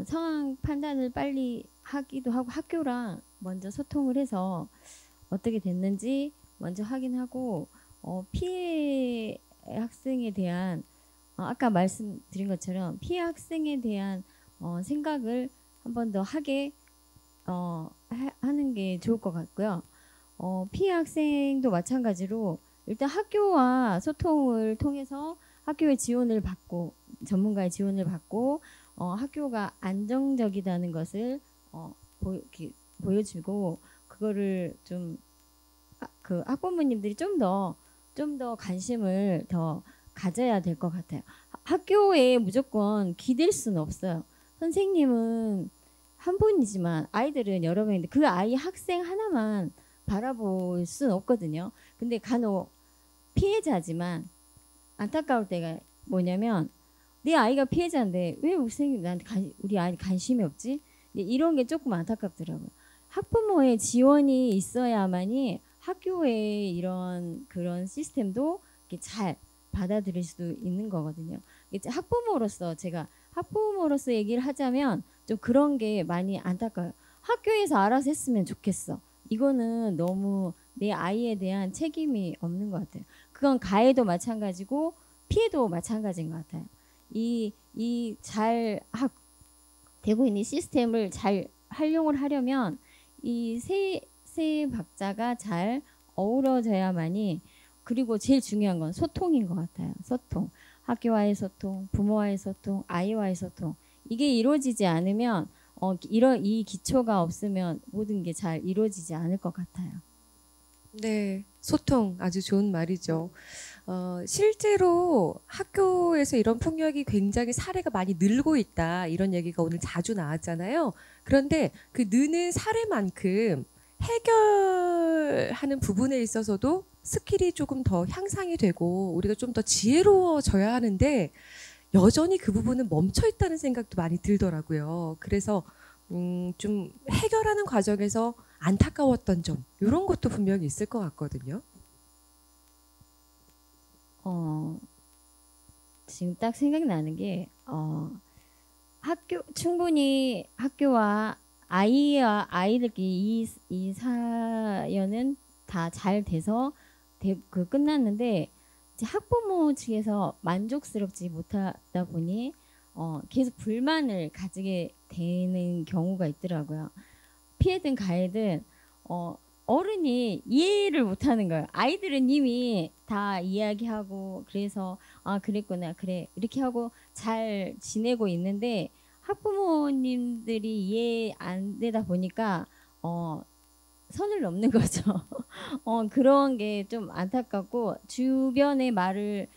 상황 판단을 빨리 하기도 하고 학교랑 먼저 소통을 해서 어떻게 됐는지 먼저 확인하고 피해 학생에 대한 아까 말씀드린 것처럼 피해 학생에 대한 생각을 한 번 더 하게 하는 게 좋을 것 같고요. 피해 학생도 마찬가지로 일단 학교와 소통을 통해서 학교의 지원을 받고 전문가의 지원을 받고 학교가 안정적이라는 것을 보여주고 그거를 좀 그 학부모님들이 좀 더 관심을 더 가져야 될 것 같아요. 학교에 무조건 기댈 수는 없어요. 선생님은 한 분이지만 아이들은 여러 명인데 그 아이 학생 하나만 바라볼 수는 없거든요. 근데 간혹 피해자지만 안타까울 때가 뭐냐면 내 아이가 피해자인데 왜 우리 선생님 나한테 우리 아이 관심이 없지? 이런 게 조금 안타깝더라고요. 학부모의 지원이 있어야만이 학교의 이런 그런 시스템도 이렇게 잘 받아들일 수 있는 거거든요. 제가 학부모로서 얘기를 하자면 좀 그런 게 많이 안타까워요. 학교에서 알아서 했으면 좋겠어. 이거는 너무 내 아이에 대한 책임이 없는 것 같아요. 그건 가해도 마찬가지고 피해도 마찬가지인 것 같아요. 이 잘 되고 있는 시스템을 잘 활용을 하려면 이 세 박자가 잘 어우러져야만이 그리고 제일 중요한 건 소통인 것 같아요. 소통. 학교와의 소통, 부모와의 소통, 아이와의 소통. 이게 이루어지지 않으면 이 기초가 없으면 모든 게 잘 이루어지지 않을 것 같아요. 네, 소통 아주 좋은 말이죠. 실제로 학교에서 이런 폭력이 굉장히 사례가 많이 늘고 있다 이런 얘기가 오늘 자주 나왔잖아요. 그런데 그 느는 사례만큼 해결하는 부분에 있어서도 스킬이 조금 더 향상이 되고 우리가 좀 더 지혜로워져야 하는데 여전히 그 부분은 멈춰 있다는 생각도 많이 들더라고요. 그래서 좀 해결하는 과정에서 안타까웠던 점 이런 것도 분명히 있을 것 같거든요. 지금 딱 생각나는 게 충분히 학교와 아이들끼리 이 사연은 다 잘 돼서 끝났는데 이제 학부모 측에서 만족스럽지 못하다 보니 계속 불만을 가지게 되는 경우가 있더라고요. 피해든 가해든 어른이 이해를 못하는 거예요. 아이들은 이미 다 이야기하고 그래서 그랬구나 그래 이렇게 하고 잘 지내고 있는데 학부모님들이 이해 안 되다 보니까 선을 넘는 거죠. 그런 게 좀 안타깝고 주변의 말을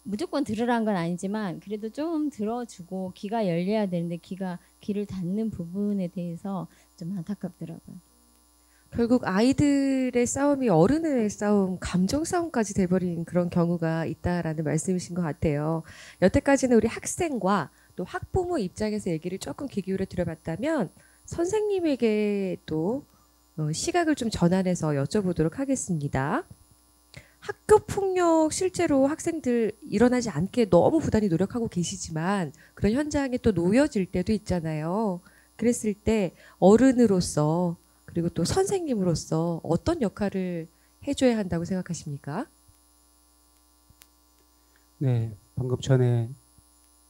무조건 들으라는 건 아니지만 그래도 좀 들어주고 귀가 열려야 되는데 귀를 닫는 부분에 대해서 좀 안타깝더라고요. 결국 아이들의 싸움이 어른의 싸움, 감정 싸움까지 돼버린 그런 경우가 있다라는 말씀이신 것 같아요. 여태까지는 우리 학생과 또 학부모 입장에서 얘기를 조금 귀 기울여 들어봤다면 선생님에게 또 시각을 좀 전환해서 여쭤보도록 하겠습니다. 학교 폭력 실제로 학생들 일어나지 않게 너무 부단히 노력하고 계시지만 그런 현장에 또 놓여질 때도 있잖아요. 그랬을 때 어른으로서 그리고 또 선생님으로서 어떤 역할을 해줘야 한다고 생각하십니까? 네, 방금 전에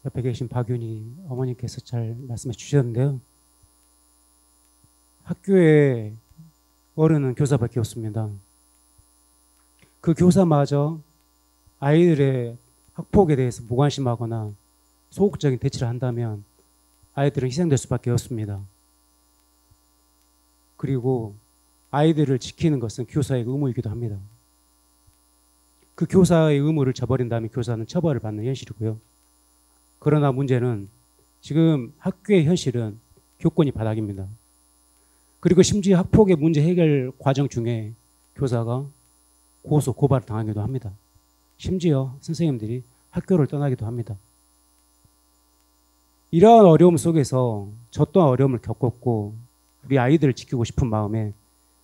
옆에 계신 박윤희 어머니께서 잘 말씀해 주셨는데요. 학교에 어른은 교사밖에 없습니다. 그 교사마저 아이들의 학폭에 대해서 무관심하거나 소극적인 대처를 한다면 아이들은 희생될 수밖에 없습니다. 그리고 아이들을 지키는 것은 교사의 의무이기도 합니다. 그 교사의 의무를 저버린다면 교사는 처벌을 받는 현실이고요. 그러나 문제는 지금 학교의 현실은 교권이 바닥입니다. 그리고 심지어 학폭의 문제 해결 과정 중에 교사가 고소, 고발을 당하기도 합니다. 심지어 선생님들이 학교를 떠나기도 합니다. 이러한 어려움 속에서 저 또한 어려움을 겪었고 우리 아이들을 지키고 싶은 마음에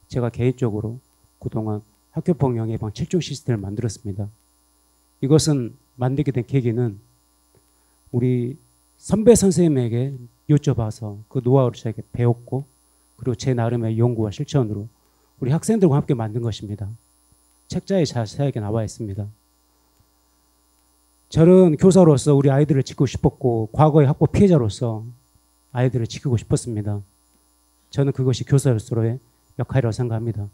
제가 개인적으로 그동안 학교폭력 예방 7종 시스템을 만들었습니다. 이것은 만들게 된 계기는 우리 선배 선생님에게 여쭤봐서 그 노하우를 저에게 배웠고 그리고 제 나름의 연구와 실천으로 우리 학생들과 함께 만든 것입니다. 책자에 자세하게 나와 있습니다. 저는 교사로서 우리 아이들을 지키고 싶었고 과거의 학폭 피해자로서 아이들을 지키고 싶었습니다. 저는 그것이 교사로서의 역할이라고 생각합니다.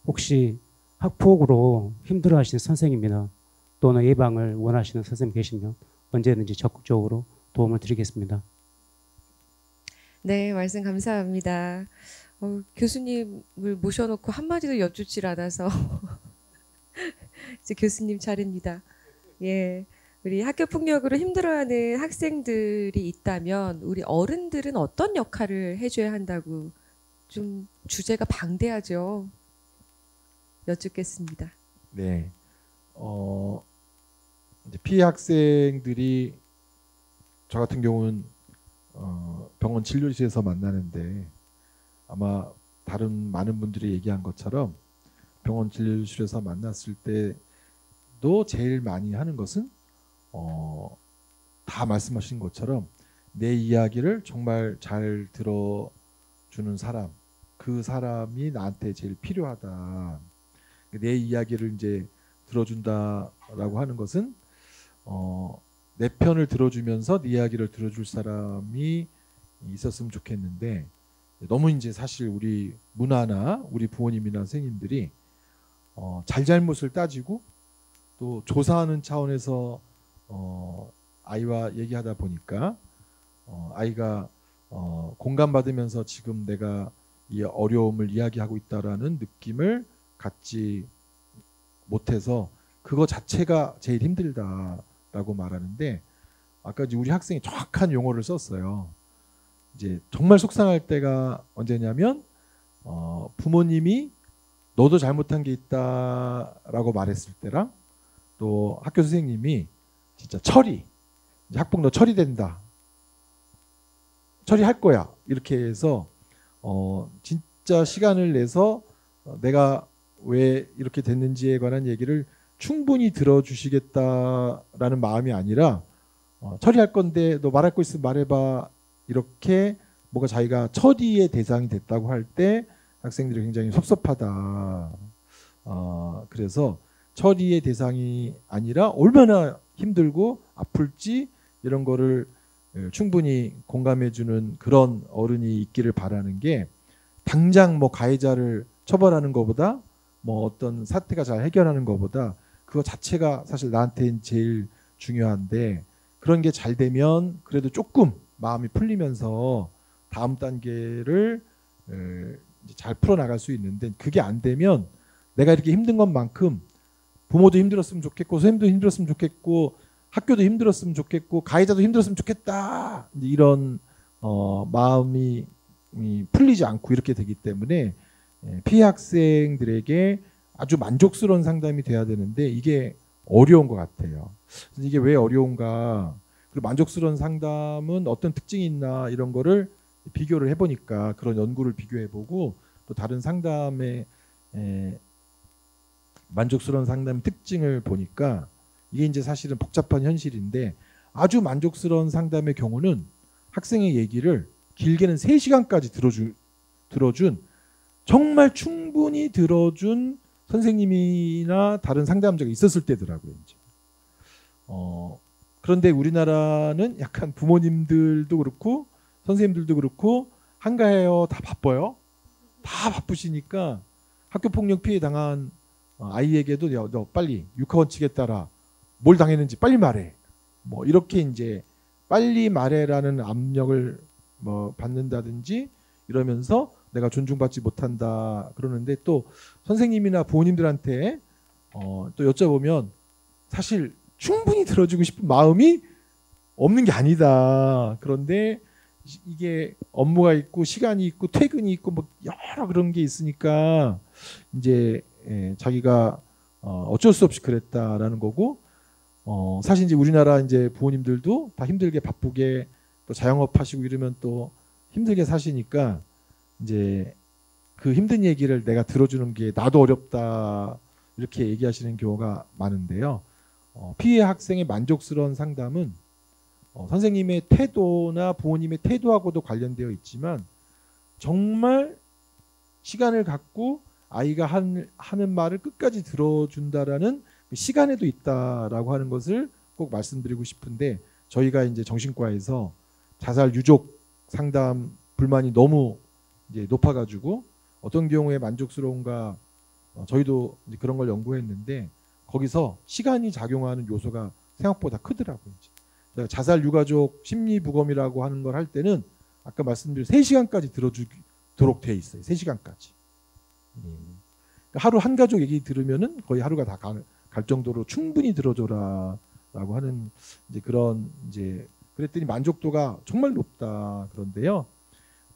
혹시 학폭으로 힘들어하시는 선생님이나 또는 예방을 원하시는 선생님 계시면 언제든지 적극적으로 도움을 드리겠습니다. 네, 말씀 감사합니다. 교수님을 모셔놓고 한마디도 여쭙질 않아서 이제 교수님 차례입니다. 예, 우리 학교 폭력으로 힘들어하는 학생들이 있다면 우리 어른들은 어떤 역할을 해줘야 한다고, 좀 주제가 방대하죠. 여쭙겠습니다. 네, 이제 피해 학생들이 저 같은 경우는 병원 진료실에서 만나는데 아마 다른 많은 분들이 얘기한 것처럼 병원 진료실에서 만났을 때도 제일 많이 하는 것은 다 말씀하신 것처럼 내 이야기를 정말 잘 들어주는 사람, 그 사람이 나한테 제일 필요하다. 내 이야기를 이제 들어준다라고 하는 것은 내 편을 들어주면서 네 이야기를 들어줄 사람이 있었으면 좋겠는데, 너무 이제 사실 우리 문화나 우리 부모님이나 선생님들이 잘잘못을 따지고 또 조사하는 차원에서 아이와 얘기하다 보니까 아이가 공감받으면서 지금 내가 이 어려움을 이야기하고 있다라는 느낌을 갖지 못해서 그거 자체가 제일 힘들다라고 말하는데, 아까 이제 우리 학생이 정확한 용어를 썼어요. 이제 정말 속상할 때가 언제냐면 부모님이 너도 잘못한 게 있다라고 말했을 때랑, 또 학교 선생님이 진짜 처리, 이제 학폭 너 처리된다, 처리할 거야, 이렇게 해서 진짜 시간을 내서 내가 왜 이렇게 됐는지에 관한 얘기를 충분히 들어주시겠다라는 마음이 아니라 처리할 건데 너 말할 거 있으면 말해봐, 이렇게 뭐가 자기가 처리의 대상이 됐다고 할 때 학생들이 굉장히 섭섭하다. 그래서 처리의 대상이 아니라 얼마나 힘들고 아플지 이런 거를 충분히 공감해주는 그런 어른이 있기를 바라는 게, 당장 뭐 가해자를 처벌하는 것보다 뭐 어떤 사태가 잘 해결하는 것보다 그거 자체가 사실 나한테는 제일 중요한데, 그런 게 잘 되면 그래도 조금 마음이 풀리면서 다음 단계를 잘 풀어나갈 수 있는데, 그게 안 되면 내가 이렇게 힘든 것만큼 부모도 힘들었으면 좋겠고 선생님도 힘들었으면 좋겠고 학교도 힘들었으면 좋겠고 가해자도 힘들었으면 좋겠다, 이런 마음이 풀리지 않고 이렇게 되기 때문에 피해 학생들에게 아주 만족스러운 상담이 돼야 되는데 이게 어려운 것 같아요. 그래서 이게 왜 어려운가, 그리고 만족스러운 상담은 어떤 특징이 있나, 이런 거를 비교를 해보니까, 그런 연구를 비교해보고 또 다른 상담의 만족스러운 상담의 특징을 보니까, 이게 이제 사실은 복잡한 현실인데, 아주 만족스러운 상담의 경우는 학생의 얘기를 길게는 3시간까지 들어준 정말 충분히 들어준 선생님이나 다른 상담자가 있었을 때더라고요. 이제. 그런데 우리나라는 약간 부모님들도 그렇고 선생님들도 그렇고 한가해요. 다 바빠요. 다 바쁘시니까 학교 폭력 피해 당한 아이에게도 너 빨리 육하원칙에 따라 뭘 당했는지 빨리 말해. 뭐 이렇게 이제 빨리 말해라는 압력을 뭐 받는다든지 이러면서 내가 존중받지 못한다 그러는데, 또 선생님이나 부모님들한테 또 여쭤보면 사실 충분히 들어주고 싶은 마음이 없는 게 아니다. 그런데 이게 업무가 있고 시간이 있고 퇴근이 있고 뭐 여러 그런 게 있으니까 이제 자기가 어쩔 수 없이 그랬다라는 거고, 사실 이제 우리나라 이제 부모님들도 다 힘들게 바쁘게 또 자영업 하시고 이러면 또 힘들게 사시니까 이제 그 힘든 얘기를 내가 들어주는 게 나도 어렵다 이렇게 얘기하시는 경우가 많은데요. 피해 학생의 만족스러운 상담은 선생님의 태도나 부모님의 태도하고도 관련되어 있지만, 정말 시간을 갖고 아이가 하는 말을 끝까지 들어준다라는 시간에도 있다라고 하는 것을 꼭 말씀드리고 싶은데 저희가 이제 정신과에서 자살 유족 상담 불만이 너무 이제 높아가지고 어떤 경우에 만족스러운가 저희도 이제 그런 걸 연구했는데 거기서 시간이 작용하는 요소가 생각보다 크더라고요. 이제. 자살 유가족 심리 부검이라고 하는 걸 할 때는 아까 말씀드린 3시간까지 들어주도록 돼 있어요. 3시간까지. 그러니까 하루 한 가족 얘기 들으면은 거의 하루가 다 갈 정도로 충분히 들어줘라라고 하는 이제 그런 이제 그랬더니 만족도가 정말 높다 그런데요.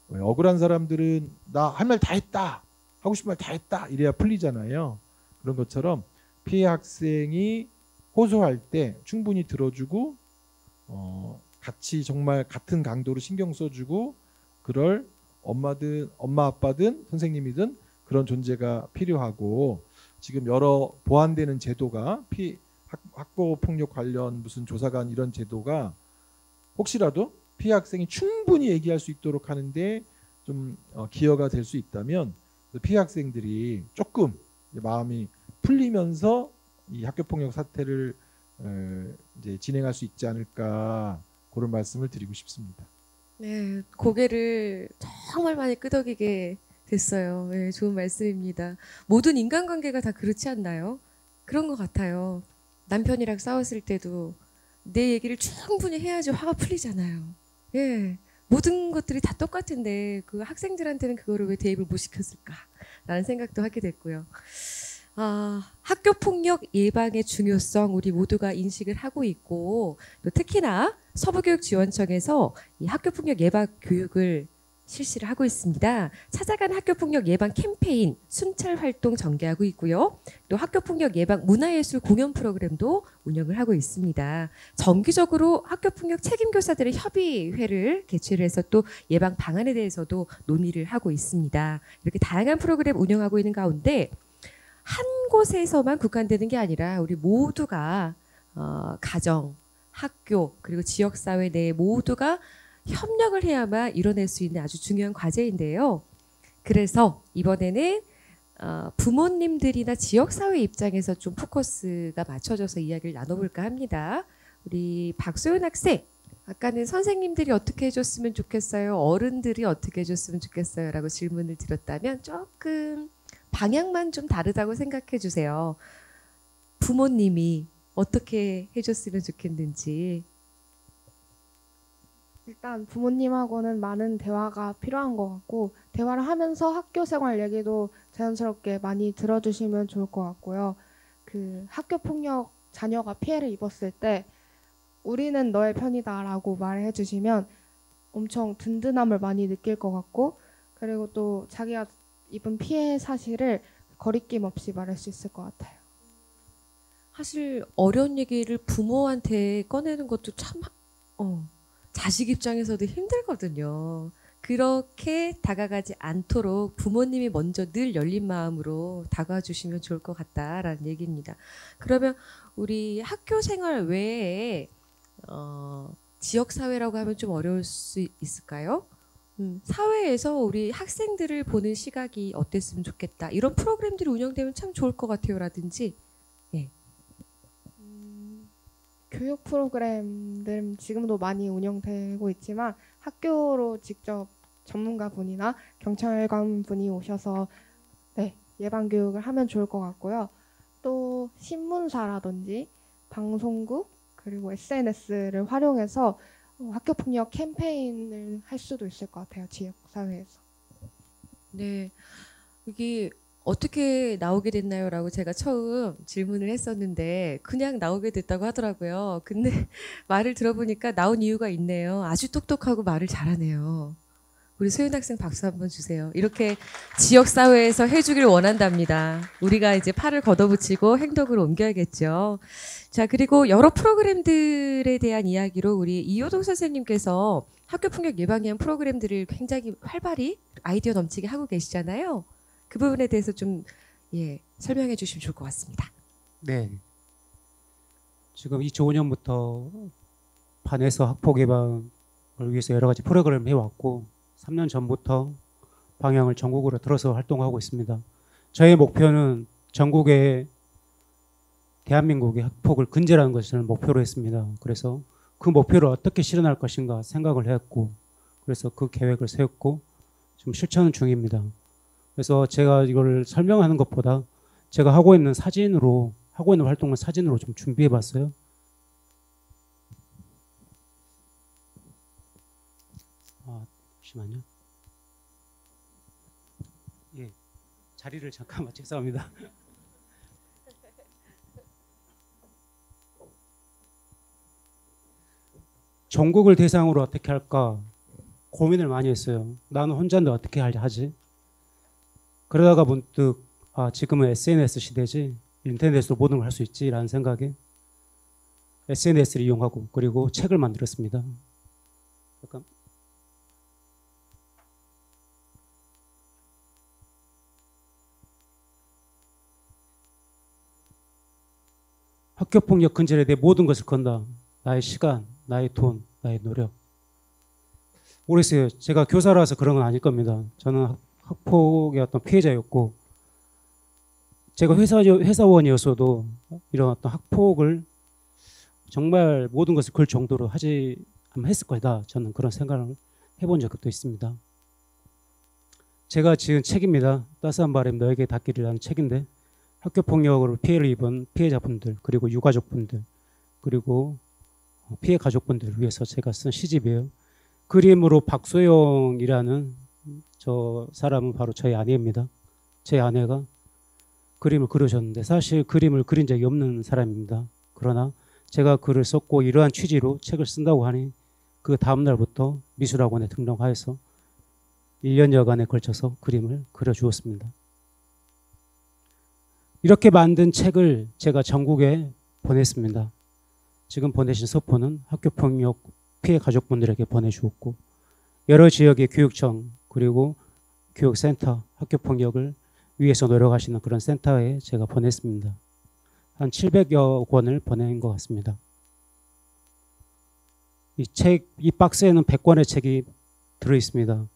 억울한 사람들은 나 할 말 다 했다. 하고 싶은 말 다 했다. 이래야 풀리잖아요. 그런 것처럼 피해 학생이 호소할 때 충분히 들어주고 같이 정말 같은 강도로 신경 써주고 그럴 엄마 아빠든 선생님이든 그런 존재가 필요하고 지금 여러 보완되는 제도가 학교 폭력 관련 무슨 조사관 이런 제도가 혹시라도 피해 학생이 충분히 얘기할 수 있도록 하는데 좀 기여가 될 수 있다면 피해 학생들이 조금 마음이 풀리면서 이 학교 폭력 사태를 이제 진행할 수 있지 않을까 그런 말씀을 드리고 싶습니다. 네, 고개를 정말 많이 끄덕이게 됐어요. 네, 좋은 말씀입니다. 모든 인간관계가 다 그렇지 않나요? 그런 것 같아요. 남편이랑 싸웠을 때도 내 얘기를 충분히 해야지 화가 풀리잖아요. 예, 모든 것들이 다 똑같은데 그 학생들한테는 그거를 왜 대입을 못 시켰을까라는 생각도 하게 됐고요. 학교 폭력 예방의 중요성 우리 모두가 인식을 하고 있고 또 특히나 서부교육지원청에서 이 학교 폭력 예방 교육을 실시를 하고 있습니다. 찾아가는 학교 폭력 예방 캠페인 순찰 활동 전개하고 있고요. 또 학교 폭력 예방 문화예술 공연 프로그램도 운영을 하고 있습니다. 정기적으로 학교 폭력 책임 교사들의 협의회를 개최를 해서 또 예방 방안에 대해서도 논의를 하고 있습니다. 이렇게 다양한 프로그램 운영하고 있는 가운데 한 곳에서만 국한되는 게 아니라 우리 모두가 가정, 학교 그리고 지역사회 내 모두가 협력을 해야만 이뤄낼 수 있는 아주 중요한 과제인데요. 그래서 이번에는 부모님들이나 지역사회 입장에서 좀 포커스가 맞춰져서 이야기를 나눠볼까 합니다. 우리 박소연 학생, 아까는 선생님들이 어떻게 해줬으면 좋겠어요? 어른들이 어떻게 해줬으면 좋겠어요? 라고 질문을 드렸다면 조금 방향만 좀 다르다고 생각해 주세요. 부모님이 어떻게 해줬으면 좋겠는지. 일단 부모님하고는 많은 대화가 필요한 것 같고 대화를 하면서 학교 생활 얘기도 자연스럽게 많이 들어주시면 좋을 것 같고요. 그 학교 폭력 자녀가 피해를 입었을 때 우리는 너의 편이다라고 말해 주시면 엄청 든든함을 많이 느낄 것 같고 그리고 또 자기가 입은 피해 사실을 거리낌 없이 말할 수 있을 것 같아요. 사실 어려운 얘기를 부모한테 꺼내는 것도 참 자식 입장에서도 힘들거든요. 그렇게 다가가지 않도록 부모님이 먼저 늘 열린 마음으로 다가와 주시면 좋을 것 같다라는 얘기입니다. 그러면 우리 학교 생활 외에 지역사회라고 하면 좀 어려울 수 있을까요? 사회에서 우리 학생들을 보는 시각이 어땠으면 좋겠다. 이런 프로그램들이 운영되면 참 좋을 것 같아요. 라든지. 예. 교육 프로그램들 지금도 많이 운영되고 있지만 학교로 직접 전문가분이나 경찰관분이 오셔서 예방교육을 하면 좋을 것 같고요. 또 신문사라든지 방송국 그리고 SNS를 활용해서 학교폭력 캠페인을 할 수도 있을 것 같아요. 지역사회에서. 네. 여기 어떻게 나오게 됐나요? 라고 제가 처음 질문을 했었는데 그냥 나오게 됐다고 하더라고요. 근데 말을 들어보니까 나온 이유가 있네요. 아주 똑똑하고 말을 잘하네요. 우리 소연 학생 박수 한번 주세요. 이렇게 지역사회에서 해주길 원한답니다. 우리가 이제 팔을 걷어붙이고 행동으로 옮겨야겠죠. 자, 그리고 여러 프로그램들에 대한 이야기로 우리 이효동 선생님께서 학교폭력 예방에 대한 프로그램들을 굉장히 활발히 아이디어 넘치게 하고 계시잖아요. 그 부분에 대해서 좀 설명해 주시면 좋을 것 같습니다. 네. 지금 2005년부터 반에서 학폭 예방을 위해서 여러 가지 프로그램을 해왔고 3년 전부터 방향을 전국으로 들어서 활동하고 있습니다. 저의 목표는 전국에 대한민국의 학폭을 근절하는 것을 목표로 했습니다. 그래서 그 목표를 어떻게 실현할 것인가 생각을 했고, 그래서 그 계획을 세웠고 지금 실천 중입니다. 그래서 제가 이걸 설명하는 것보다 제가 하고 있는 활동을 사진으로 좀 준비해 봤어요. 잠시만요. 예, 자리를 잠깐만 죄송합니다. 전국을 대상으로 어떻게 할까 고민을 많이 했어요. 나는 혼자인데 어떻게 하지? 그러다가 문득 지금은 SNS 시대지, 인터넷으로 모든 걸 할 수 있지라는 생각에 SNS를 이용하고 그리고 책을 만들었습니다. 약간 학교폭력 근절에 대해 모든 것을 건다. 나의 시간, 나의 돈, 나의 노력. 모르겠어요. 제가 교사라서 그런 건 아닐 겁니다. 저는 학폭의 어떤 피해자였고, 제가 회사원이었어도 이런 어떤 학폭을 정말 모든 것을 걸 정도로 한번 했을 거다. 저는 그런 생각을 해본 적도 있습니다. 제가 지은 책입니다. 따스한 바람 너에게 닿기를라는 책인데, 학교폭력으로 피해를 입은 피해자분들, 그리고 유가족분들, 그리고 피해 가족분들을 위해서 제가 쓴 시집이에요. 그림으로 박소영이라는 저 사람은 바로 저희 아내입니다. 제 아내가 그림을 그려줬는데 사실 그림을 그린 적이 없는 사람입니다. 그러나 제가 글을 썼고 이러한 취지로 책을 쓴다고 하니 그 다음 날부터 미술학원에 등록하여서 1년여간에 걸쳐서 그림을 그려주었습니다. 이렇게 만든 책을 제가 전국에 보냈습니다. 지금 보내신 서포는 학교폭력 피해 가족분들에게 보내주었고, 여러 지역의 교육청 그리고 교육센터, 학교폭력을 위해서 노력하시는 그런 센터에 제가 보냈습니다. 한 700여 권을 보낸 것 같습니다. 이 박스에는 100권의 책이 들어있습니다.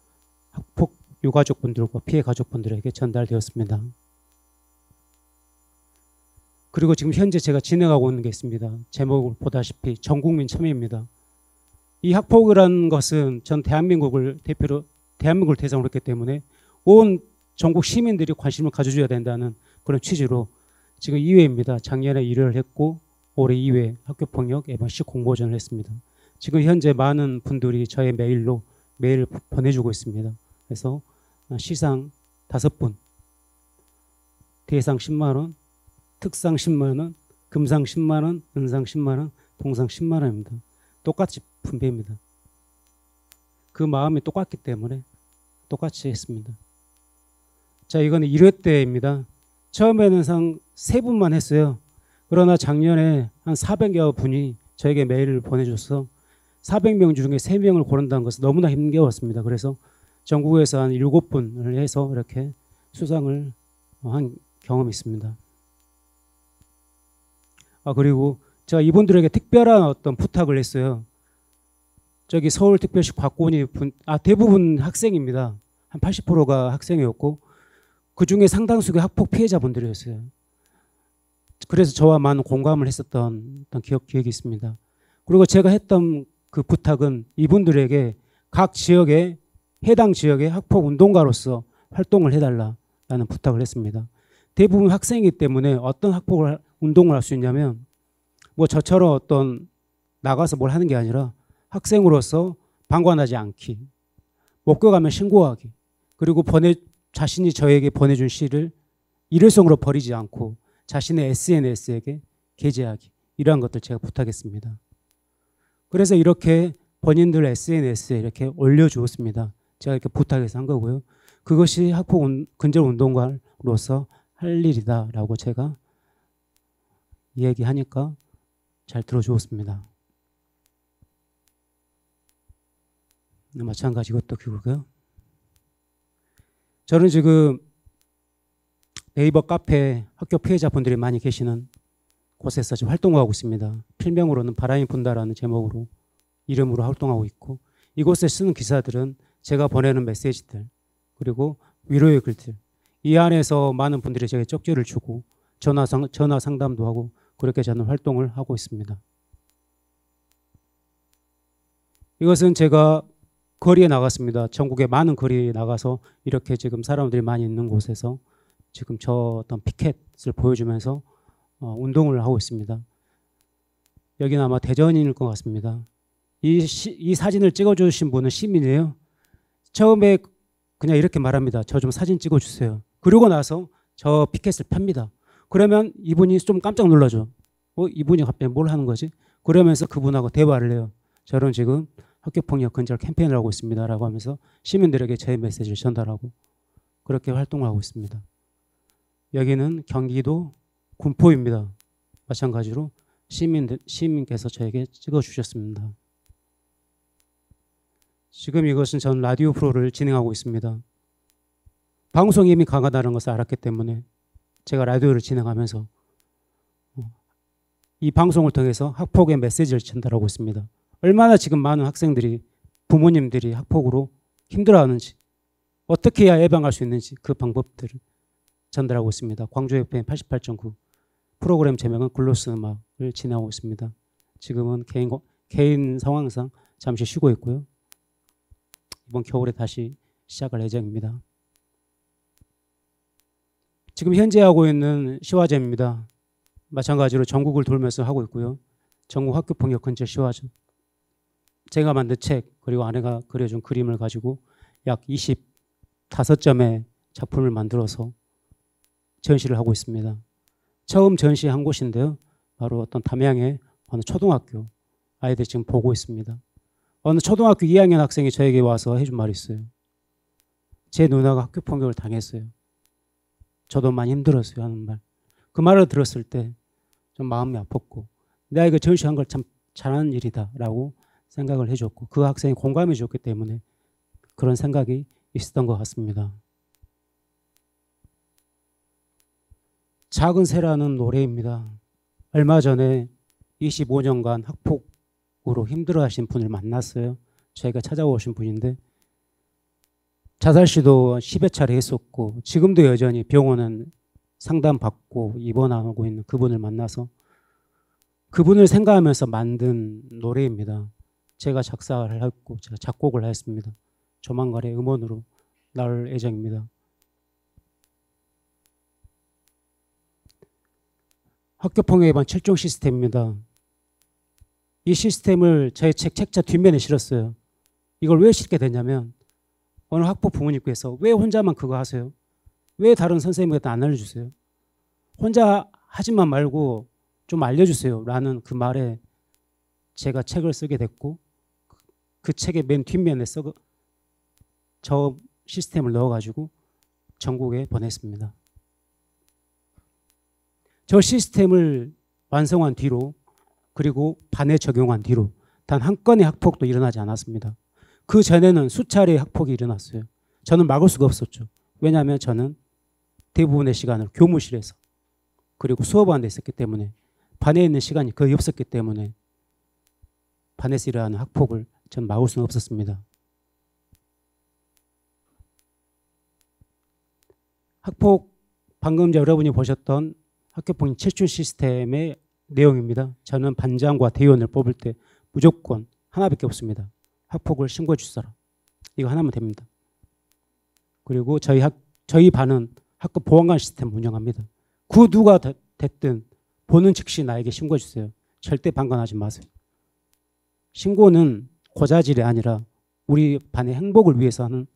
학폭 유가족분들과 피해 가족분들에게 전달되었습니다. 그리고 지금 현재 제가 진행하고 있는 게 있습니다. 제목을 보다시피 전국민 참여입니다. 이 학폭이라는 것은 전 대한민국을 대상으로 했기 때문에 온 전국 시민들이 관심을 가져줘야 된다는 그런 취지로 지금 2회입니다. 작년에 1회를 했고 올해 2회 학교폭력 예방시 공모전을 했습니다. 지금 현재 많은 분들이 저의 메일로 메일을 보내주고 있습니다. 그래서 시상 5분, 대상 10만 원, 특상 10만 원, 금상 10만 원, 은상 10만 원, 동상 10만 원입니다. 똑같이 분배입니다. 그 마음이 똑같기 때문에 똑같이 했습니다. 자, 이거는 1회 때입니다. 처음에는 상 3분만 했어요. 그러나 작년에 한 400여 분이 저에게 메일을 보내줘서 400명 중에 3명을 고른다는 것은 너무나 힘겨웠습니다. 그래서 전국에서 한 7분을 해서 이렇게 수상을 한 경험이 있습니다. 그리고 제가 이분들에게 특별한 어떤 부탁을 했어요. 저기 서울특별시 곽고은이 대부분 학생입니다. 한 80%가 학생이었고 그 중에 상당수가 학폭 피해자분들이었어요. 그래서 저와 많은 공감을 했었던 어떤 기억이 있습니다. 그리고 제가 했던 그 부탁은 이분들에게 각 지역에 해당 지역의 학폭 운동가로서 활동을 해달라는 부탁을 했습니다. 대부분 학생이기 때문에 어떤 학폭을 운동을 할 수 있냐면 뭐 저처럼 어떤 나가서 뭘 하는 게 아니라 학생으로서 방관하지 않기, 목교 가면 신고하기, 그리고 자신이 저에게 보내준 시를 일회성으로 버리지 않고 자신의 SNS에게 게재하기, 이러한 것들 제가 부탁했습니다. 그래서 이렇게 본인들 SNS에 이렇게 올려주었습니다. 제가 이렇게 부탁해서 한 거고요. 그것이 학폭 근절 운동가로서 할 일이다라고 제가 이야기하니까 잘 들어주었습니다. 마찬가지 이것도 그거고요. 저는 지금 네이버 카페 학교 피해자분들이 많이 계시는 곳에서 지금 활동하고 있습니다. 필명으로는 바람이 분다라는 제목으로 이름으로 활동하고 있고, 이곳에 쓰는 기사들은 제가 보내는 메시지들 그리고 위로의 글들, 이 안에서 많은 분들이 제게 쪽지를 주고 전화 상담도 하고 그렇게 저는 활동을 하고 있습니다. 이것은 제가 거리에 나갔습니다. 전국의 많은 거리에 나가서 이렇게 지금 사람들이 많이 있는 곳에서 지금 저 어떤 피켓을 보여주면서 운동을 하고 있습니다. 여기는 아마 대전일 것 같습니다. 이 사진을 찍어주신 분은 시민이에요. 처음에 그냥 이렇게 말합니다. 저 좀 사진 찍어주세요. 그러고 나서 저 피켓을 펴니다. 그러면 이분이 좀 깜짝 놀라죠. 이분이 갑자기 뭘 하는 거지? 그러면서 그분하고 대화를 해요. 저는 지금 학교폭력 근절 캠페인을 하고 있습니다. 라고 하면서 시민들에게 제 메시지를 전달하고 그렇게 활동을 하고 있습니다. 여기는 경기도 군포입니다. 마찬가지로 시민께서 저에게 찍어주셨습니다. 지금 이것은 전 라디오 프로를 진행하고 있습니다. 방송이 이미 강하다는 것을 알았기 때문에 제가 라디오를 진행하면서 이 방송을 통해서 학폭의 메시지를 전달하고 있습니다. 얼마나 지금 많은 학생들이 부모님들이 학폭으로 힘들어하는지 어떻게 해야 예방할 수 있는지 그 방법들을 전달하고 있습니다. 광주 FM 88.9 프로그램 제목은 글로스 음악을 진행하고 있습니다. 지금은 개인 상황상 잠시 쉬고 있고요. 이번 겨울에 다시 시작할 예정입니다. 지금 현재 하고 있는 시화제입니다. 마찬가지로 전국을 돌면서 하고 있고요. 전국 학교폭력 근절 시화제. 제가 만든 책 그리고 아내가 그려준 그림을 가지고 약 25점의 작품을 만들어서 전시를 하고 있습니다. 처음 전시한 곳인데요. 바로 어떤 담양의 어느 초등학교 아이들이 지금 보고 있습니다. 어느 초등학교 2학년 학생이 저에게 와서 해준 말이 있어요. 제 누나가 학교 폭력을 당했어요. 저도 많이 힘들었어요 하는 말. 그 말을 들었을 때 좀 마음이 아팠고 내가 이거 전시한 걸 참 잘하는 일이다 라고 생각을 해줬고 그 학생이 공감해 줬기 때문에 그런 생각이 있었던 것 같습니다. 작은 새라는 노래입니다. 얼마 전에 25년간 학폭으로 힘들어하신 분을 만났어요. 저희가 찾아오신 분인데 자살 시도 10여 차례 했었고 지금도 여전히 병원은 상담받고 입원하고 있는 그분을 만나서 그분을 생각하면서 만든 노래입니다. 제가 작사를 했고 제가 작곡을 했습니다. 조만간에 음원으로 나올 예정입니다. 학교폭력 예방 7종 시스템입니다. 이 시스템을 제 책자 뒷면에 실었어요. 이걸 왜 실게 됐냐면 어느 학부 부모님께서 왜 혼자만 그거 하세요? 왜 다른 선생님한테 안 알려주세요? 혼자 하지만 말고 좀 알려주세요. 라는 그 말에 제가 책을 쓰게 됐고 그 책의 맨 뒷면에 저 시스템을 넣어가지고 전국에 보냈습니다. 저 시스템을 완성한 뒤로 그리고 반에 적용한 뒤로 단 한 건의 학폭도 일어나지 않았습니다. 그 전에는 수차례의 학폭이 일어났어요. 저는 막을 수가 없었죠. 왜냐하면 저는 대부분의 시간을 교무실에서 그리고 수업하는 데 있었기 때문에 반에 있는 시간이 거의 없었기 때문에 반에서 일어나는 학폭을 전 막을 수는 없었습니다. 학폭 방금 여러분이 보셨던 학교폭력 7종 시스템의 내용입니다. 저는 반장과 대위원을 뽑을 때 무조건 하나밖에 없습니다. 학폭을 신고해 줄 사람. 이거 하나면 됩니다. 그리고 저희 반은 학교 보안관 시스템 운영합니다. 그 누가 됐든 보는 즉시 나에게 신고해 주세요. 절대 방관하지 마세요. 신고는 고자질이 아니라 우리 반의 행복을 위해서 하는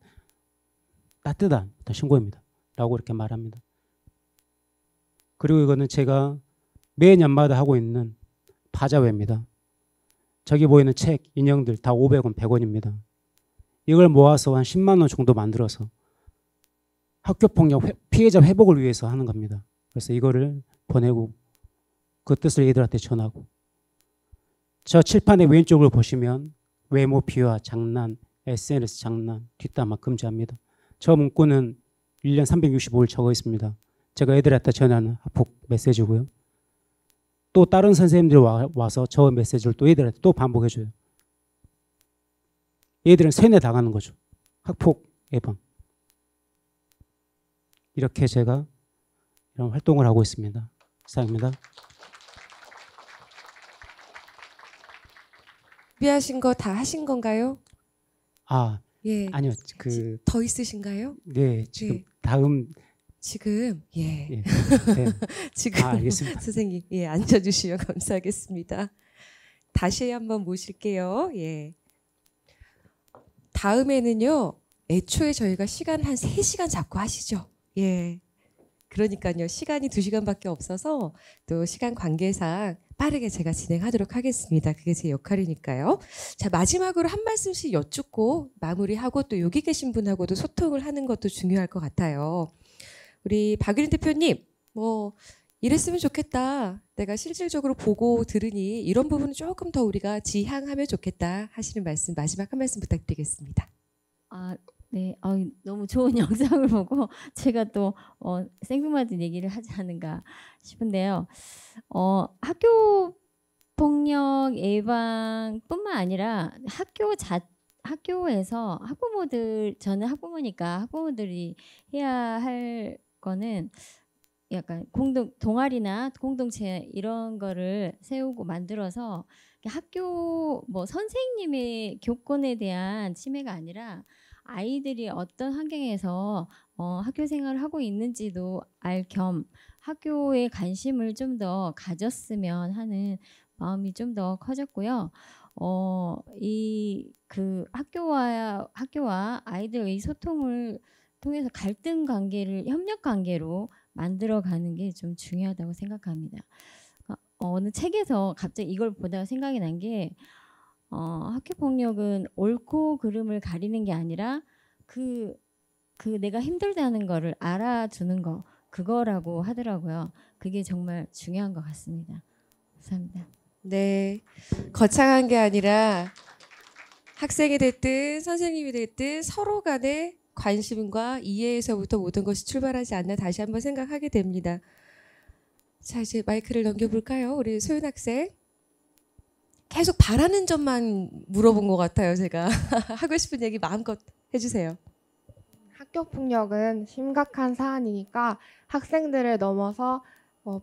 따뜻한 신고입니다. 라고 이렇게 말합니다. 그리고 이거는 제가 매년마다 하고 있는 바자회입니다. 저기 보이는 책, 인형들 다 500원, 100원입니다. 이걸 모아서 한 10만 원 정도 만들어서 학교폭력 피해자 회복을 위해서 하는 겁니다. 그래서 이거를 보내고 그 뜻을 애들한테 전하고 저 칠판의 왼쪽을 보시면 외모 비하, 장난, SNS 장난, 뒷담화 금지합니다. 저 문구는 1년 365일 적어 있습니다. 제가 애들한테 전하는 학폭 메시지고요. 또 다른 선생님들이 와서 저 메시지를 또 애들한테 또 반복해줘요. 애들은 세뇌 당하는 거죠. 학폭 예방. 이렇게 제가 이런 활동을 하고 있습니다. 이상입니다. 준비하신 거 다 하신 건가요? 아, 예. 아니요. 더 있으신가요? 네, 지금 예. 다음 지금 예. 예. 네. 지금 알겠습니다. 선생님 예 앉아주시면 감사하겠습니다. 다시 한번 모실게요. 예. 다음에는요. 애초에 저희가 시간 한 3시간 잡고 하시죠. 예. 그러니까요. 시간이 2시간밖에 없어서 또 시간 관계상 빠르게 제가 진행하도록 하겠습니다. 그게 제 역할이니까요. 자, 마지막으로 한 말씀씩 여쭙고 마무리하고 또 여기 계신 분하고도 소통을 하는 것도 중요할 것 같아요. 우리 박유린 대표님, 뭐 이랬으면 좋겠다. 내가 실질적으로 보고 들으니 이런 부분은 조금 더 우리가 지향하면 좋겠다 하시는 말씀 마지막 한 말씀 부탁드리겠습니다. 아, 네. 너무 좋은 영상을 보고 제가 또 생뚱맞은 얘기를 하지 않은가 싶은데요. 학교 폭력 예방뿐만 아니라 학교에서 저는 학부모니까 학부모들이 해야 할 거는 약간 동아리나 공동체 이런 거를 세우고 만들어서 학교 뭐 선생님의 교권에 대한 침해가 아니라 아이들이 어떤 환경에서 학교 생활을 하고 있는지도 알 겸 학교에 관심을 좀 더 가졌으면 하는 마음이 좀 더 커졌고요. 학교와 아이들의 소통을 통해서 갈등 관계를 협력 관계로 만들어가는 게 좀 중요하다고 생각합니다. 어느 책에서 갑자기 이걸 보다가 생각이 난 게 학교 폭력은 옳고 그름을 가리는 게 아니라 내가 힘들다는 거를 알아주는 거 그거라고 하더라고요. 그게 정말 중요한 것 같습니다. 감사합니다. 네, 거창한 게 아니라 학생이 됐든 선생님이 됐든 서로 간의 관심과 이해에서부터 모든 것이 출발하지 않나 다시 한번 생각하게 됩니다. 자, 이제 마이크를 넘겨볼까요? 우리 소윤 학생. 계속 바라는 점만 물어본 것 같아요, 제가. 하고 싶은 얘기 마음껏 해주세요. 학교 폭력은 심각한 사안이니까 학생들을 넘어서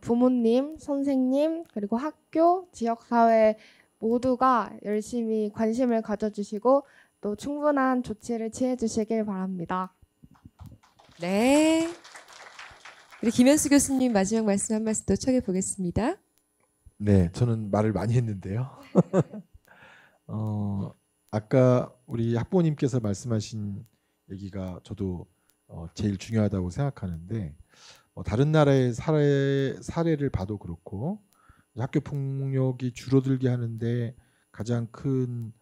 부모님, 선생님, 그리고 학교, 지역사회 모두가 열심히 관심을 가져주시고 또 충분한 조치를 취해주시길 바랍니다. 네. 우리 김현수 교수님 마지막 말씀 한 말씀 더 청해 보겠습니다. 네, 저는 말을 많이 했는데요. 아까 우리 학부모님께서 말씀하신 얘기가 저도 제일 중요하다고 생각하는데 다른 나라의 사례를 봐도 그렇고 학교 폭력이 줄어들게 하는데 가장 큰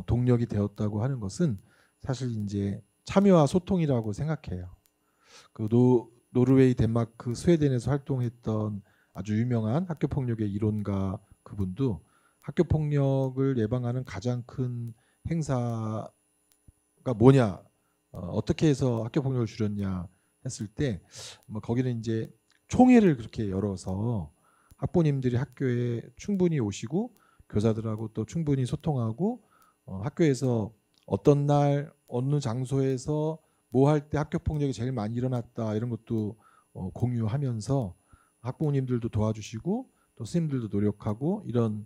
동력이 되었다고 하는 것은 사실 이제 참여와 소통이라고 생각해요. 그 노르웨이, 덴마크, 스웨덴에서 활동했던 아주 유명한 학교 폭력의 이론가 그분도 학교 폭력을 예방하는 가장 큰 행사가 뭐냐, 어떻게 해서 학교 폭력을 줄였냐 했을 때 거기는 이제 총회를 그렇게 열어서 학부모님들이 학교에 충분히 오시고 교사들하고 또 충분히 소통하고 학교에서 어떤 날 어느 장소에서 뭐 할 때 학교 폭력이 제일 많이 일어났다 이런 것도 공유하면서 학부모님들도 도와주시고 또 선생님들도 노력하고 이런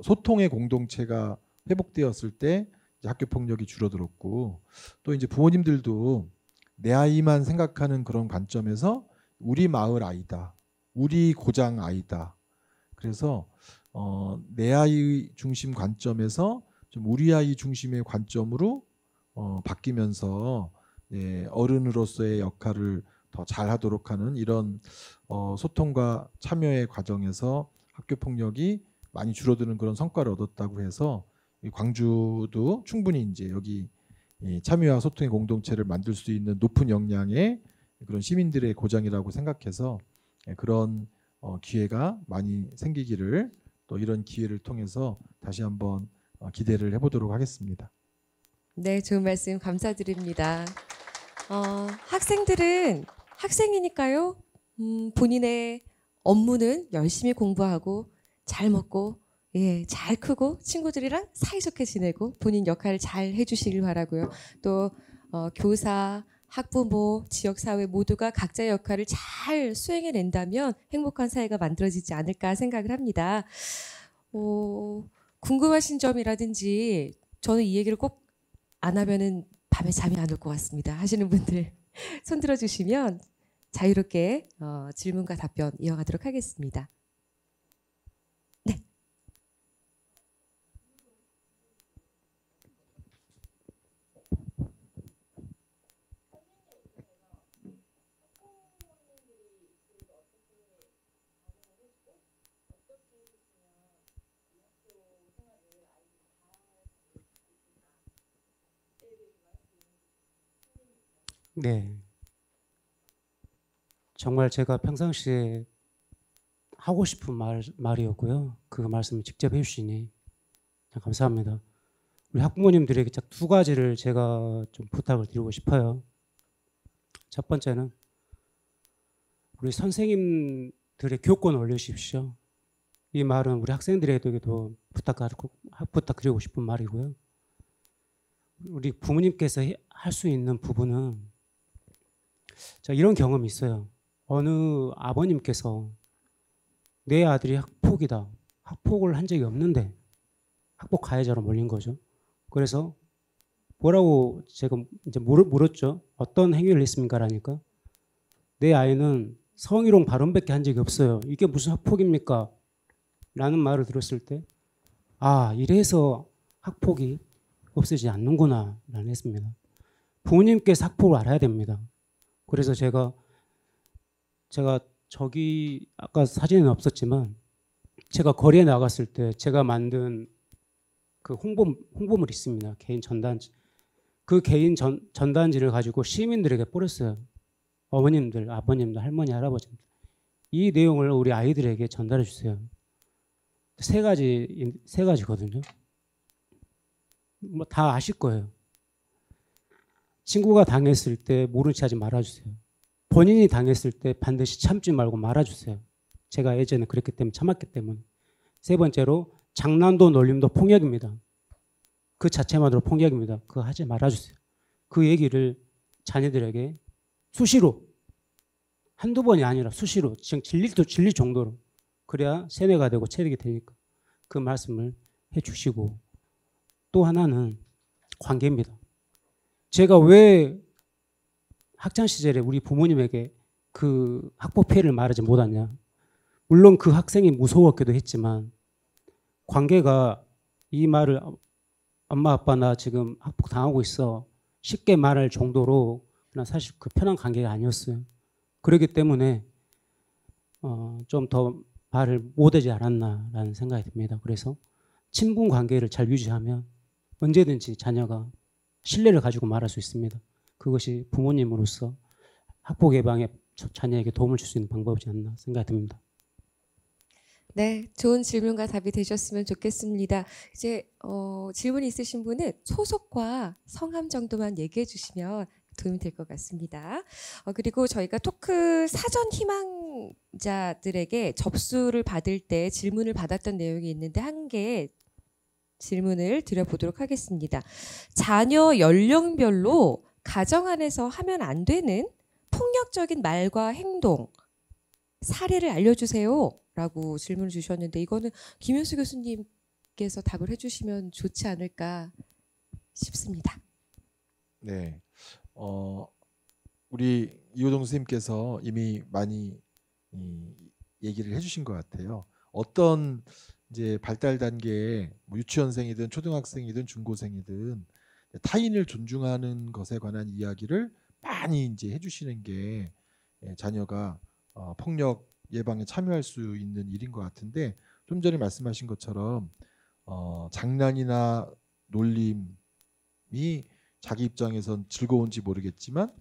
소통의 공동체가 회복되었을 때 이제 학교 폭력이 줄어들었고 또 이제 부모님들도 내 아이만 생각하는 그런 관점에서 우리 마을 아이다, 우리 고장 아이다. 그래서 내 아이 중심 관점에서 좀 우리 아이 중심의 관점으로 바뀌면서 어른으로서의 역할을 더 잘하도록 하는 이런 소통과 참여의 과정에서 학교 폭력이 많이 줄어드는 그런 성과를 얻었다고 해서 광주도 충분히 이제 여기 참여와 소통의 공동체를 만들 수 있는 높은 역량의 그런 시민들의 고장이라고 생각해서 그런 기회가 많이 생기기를 또 이런 기회를 통해서 다시 한번 기대를 해보도록 하겠습니다. 네, 좋은 말씀 감사드립니다. 학생들은 학생이니까요. 본인의 업무는 열심히 공부하고 잘 먹고 잘 크고 친구들이랑 사이좋게 지내고 본인 역할을 잘 해주시길 바라고요. 또 교사, 학부모, 지역사회 모두가 각자의 역할을 잘 수행해낸다면 행복한 사회가 만들어지지 않을까 생각을 합니다. 궁금하신 점이라든지 저는 이 얘기를 꼭 안 하면은 밤에 잠이 안 올 것 같습니다 하시는 분들 손 들어주시면 자유롭게 질문과 답변 이어가도록 하겠습니다. 네. 네. 정말 제가 평상시에 하고 싶은 말이었고요. 그 말씀을 직접 해주시니 감사합니다. 우리 학부모님들에게 딱 두 가지를 제가 좀 부탁을 드리고 싶어요. 첫 번째는 우리 선생님들의 교권을 올려주십시오. 이 말은 우리 학생들에게도 부탁드리고 싶은 말이고요. 우리 부모님께서 할 수 있는 부분은 자, 이런 경험이 있어요. 어느 아버님께서 내 아들이 학폭이다. 학폭을 한 적이 없는데 학폭 가해자로 몰린 거죠. 그래서 뭐라고 제가 이제 물었죠. 어떤 행위를 했습니까? 라니까 내 아이는 성희롱 발언밖에 한 적이 없어요. 이게 무슨 학폭입니까? 라는 말을 들었을 때 아, 이래서 학폭이 없어지지 않는구나 라는 했습니다. 부모님께서 학폭을 알아야 됩니다. 그래서 제가 저기 아까 사진에는 없었지만 제가 거리에 나갔을 때 제가 만든 그 홍보물 있습니다. 개인 전단지. 그 개인 전단지를 가지고 시민들에게 뿌렸어요. 어머님들, 아버님들, 할머니, 할아버지들. 이 내용을 우리 아이들에게 전달해 주세요. 세 가지거든요. 뭐 다 아실 거예요. 친구가 당했을 때 모른 체 하지 말아주세요. 본인이 당했을 때 반드시 참지 말고 말아주세요. 제가 예전에 그랬기 때문에 참았기 때문에. 세 번째로 장난도 놀림도 폭력입니다. 그 자체만으로 폭력입니다. 그거 하지 말아주세요. 그 얘기를 자녀들에게 수시로 한두 번이 아니라 수시로 지금 질릴 정도로 그래야 세뇌가 되고 체득이 되니까 그 말씀을 해주시고 또 하나는 관계입니다. 제가 왜 학창시절에 우리 부모님에게 그 학폭 피해를 말하지 못하냐. 물론 그 학생이 무서웠기도 했지만 관계가 이 말을 엄마 아빠 나 지금 학폭 당하고 있어 쉽게 말할 정도로 그냥 사실 그 편한 관계가 아니었어요. 그렇기 때문에 좀 더 말을 못하지 않았나라는 생각이 듭니다. 그래서 친분 관계를 잘 유지하면 언제든지 자녀가 신뢰를 가지고 말할 수 있습니다. 그것이 부모님으로서 학폭 예방에 자녀에게 도움을 줄 수 있는 방법이지 않나 생각이 듭니다. 네, 좋은 질문과 답이 되셨으면 좋겠습니다. 이제 질문이 있으신 분은 소속과 성함 정도만 얘기해 주시면 도움이 될 것 같습니다. 그리고 저희가 토크 사전 희망자들에게 접수를 받을 때 질문을 받았던 내용이 있는데 한 개 질문을 드려보도록 하겠습니다. 자녀 연령별로 가정 안에서 하면 안 되는 폭력적인 말과 행동, 사례를 알려주세요 라고 질문을 주셨는데 이거는 김현수 교수님께서 답을 해주시면 좋지 않을까 싶습니다. 네, 우리 이호동 선생님께서 이미 많이 얘기를 해주신 것 같아요. 어떤 이제 발달 단계에 뭐 유치원생이든 초등학생이든 중고생이든 타인을 존중하는 것에 관한 이야기를 많이 이제 해주시는 게 자녀가 폭력 예방에 참여할 수 있는 일인 것 같은데 좀 전에 말씀하신 것처럼 장난이나 놀림이 자기 입장에선 즐거운지 모르겠지만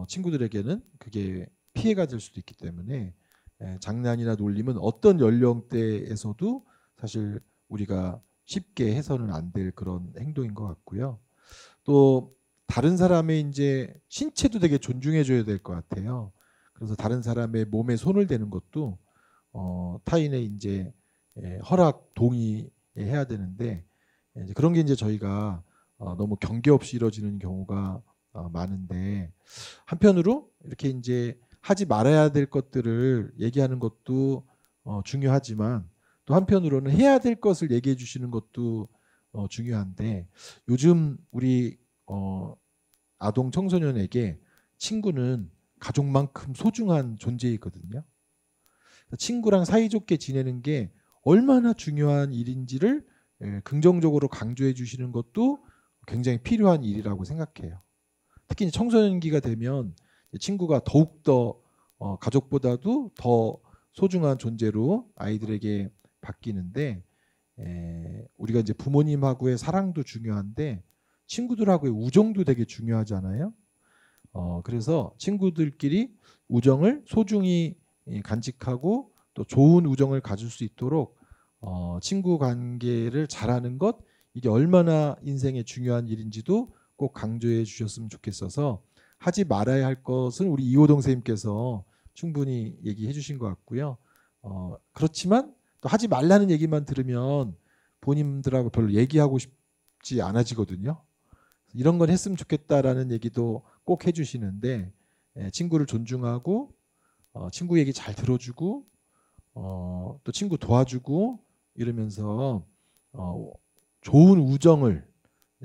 친구들에게는 그게 피해가 될 수도 있기 때문에 장난이나 놀림은 어떤 연령대에서도 사실 우리가 쉽게 해서는 안 될 그런 행동인 것 같고요. 또 다른 사람의 이제 신체도 되게 존중해 줘야 될 것 같아요. 그래서 다른 사람의 몸에 손을 대는 것도 타인의 이제 허락 동의해야 되는데 이제 그런 게 이제 저희가 너무 경계 없이 이루어지는 경우가 많은데 한편으로 이렇게 이제 하지 말아야 될 것들을 얘기하는 것도 중요하지만 또 한편으로는 해야 될 것을 얘기해 주시는 것도 중요한데 요즘 우리 아동 청소년에게 친구는 가족만큼 소중한 존재이거든요. 친구랑 사이좋게 지내는 게 얼마나 중요한 일인지를 긍정적으로 강조해 주시는 것도 굉장히 필요한 일이라고 생각해요. 특히 청소년기가 되면 친구가 더욱더 가족보다도 더 소중한 존재로 아이들에게 바뀌는데 우리가 이제 부모님하고의 사랑도 중요한데 친구들하고의 우정도 되게 중요하잖아요. 그래서 친구들끼리 우정을 소중히 간직하고 또 좋은 우정을 가질 수 있도록 친구 관계를 잘하는 것 이게 얼마나 인생에 중요한 일인지도 꼭 강조해 주셨으면 좋겠어서 하지 말아야 할 것은 우리 이호동 선생님께서 충분히 얘기해 주신 것 같고요. 그렇지만 또 하지 말라는 얘기만 들으면 본인들하고 별로 얘기하고 싶지 않아지거든요. 이런 건 했으면 좋겠다라는 얘기도 꼭 해주시는데 친구를 존중하고 친구 얘기 잘 들어주고 또 친구 도와주고 이러면서 좋은 우정을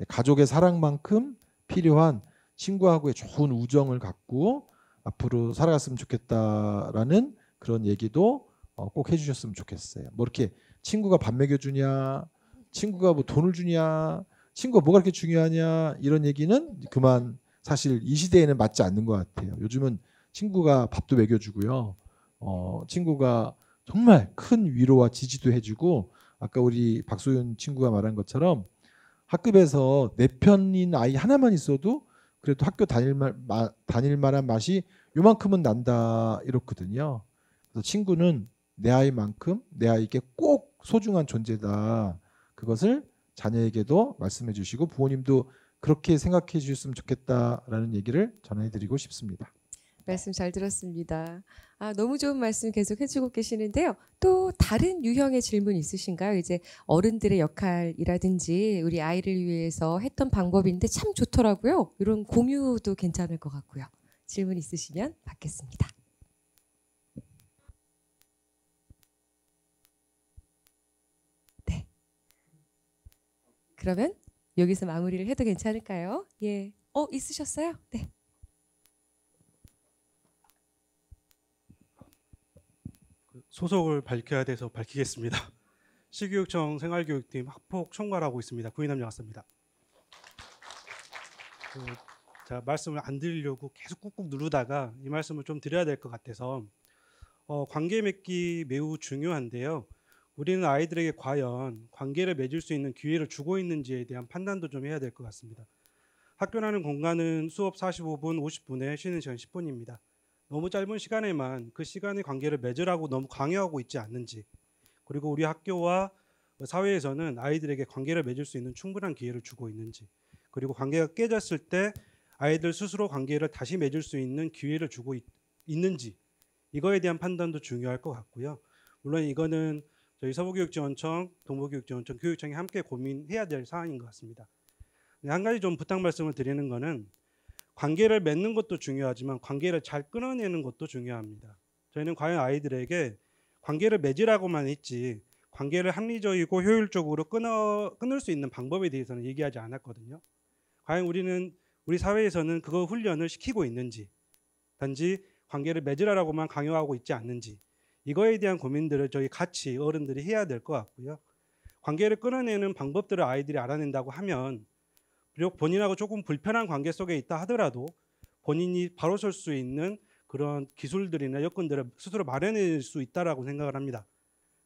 가족의 사랑만큼 필요한 친구하고의 좋은 우정을 갖고 앞으로 살아갔으면 좋겠다라는 그런 얘기도 꼭 해주셨으면 좋겠어요. 뭐 이렇게 친구가 밥 먹여주냐, 친구가 뭐 돈을 주냐, 친구가 뭐가 그렇게 중요하냐 이런 얘기는 그만 사실 이 시대에는 맞지 않는 것 같아요. 요즘은 친구가 밥도 먹여주고요. 친구가 정말 큰 위로와 지지도 해주고 아까 우리 박소윤 친구가 말한 것처럼 학급에서 내 편인 아이 하나만 있어도 그래도 학교 다닐 만한 맛이 요만큼은 난다 이렇거든요. 그래서 친구는 내 아이만큼 내 아이에게 꼭 소중한 존재다. 그것을 자녀에게도 말씀해 주시고 부모님도 그렇게 생각해 주셨으면 좋겠다라는 얘기를 전해드리고 싶습니다. 말씀 잘 들었습니다. 너무 좋은 말씀 계속 해주고 계시는데요. 또 다른 유형의 질문 있으신가요? 이제 어른들의 역할이라든지 우리 아이를 위해서 했던 방법인데 참 좋더라고요. 이런 공유도 괜찮을 것 같고요. 질문 있으시면 받겠습니다. 네. 그러면 여기서 마무리를 해도 괜찮을까요? 예. 있으셨어요? 네. 소속을 밝혀야 돼서 밝히겠습니다. 시교육청 생활교육팀 학폭 총괄하고 있습니다. 구인함 여학사입니다. 자, 말씀을 안 드리려고 계속 꾹꾹 누르다가 이 말씀을 좀 드려야 될 것 같아서 관계 맺기 매우 중요한데요. 우리는 아이들에게 과연 관계를 맺을 수 있는 기회를 주고 있는지에 대한 판단도 좀 해야 될 것 같습니다. 학교라는 공간은 수업 45분, 50분에 쉬는 시간 10분입니다. 너무 짧은 시간에만 그 시간의 관계를 맺으라고 너무 강요하고 있지 않는지, 그리고 우리 학교와 사회에서는 아이들에게 관계를 맺을 수 있는 충분한 기회를 주고 있는지, 그리고 관계가 깨졌을 때 아이들 스스로 관계를 다시 맺을 수 있는 기회를 주고 있는지, 이거에 대한 판단도 중요할 것 같고요. 물론 이거는 저희 서부교육지원청, 동부교육지원청, 교육청이 함께 고민해야 될 사안인 것 같습니다. 한 가지 좀 부탁 말씀을 드리는 거는 관계를 맺는 것도 중요하지만 관계를 잘 끊어내는 것도 중요합니다. 저희는 과연 아이들에게 관계를 맺으라고만 했지 관계를 합리적이고 효율적으로 끊을 수 있는 방법에 대해서는 얘기하지 않았거든요. 과연 우리 사회에서는 그거 훈련을 시키고 있는지, 단지 관계를 맺으라고만 강요하고 있지 않는지, 이거에 대한 고민들을 저희 같이 어른들이 해야 될 것 같고요. 관계를 끊어내는 방법들을 아이들이 알아낸다고 하면 비록 본인하고 조금 불편한 관계 속에 있다 하더라도 본인이 바로 설 수 있는 그런 기술들이나 여건들을 스스로 마련할 수 있다라고 생각을 합니다.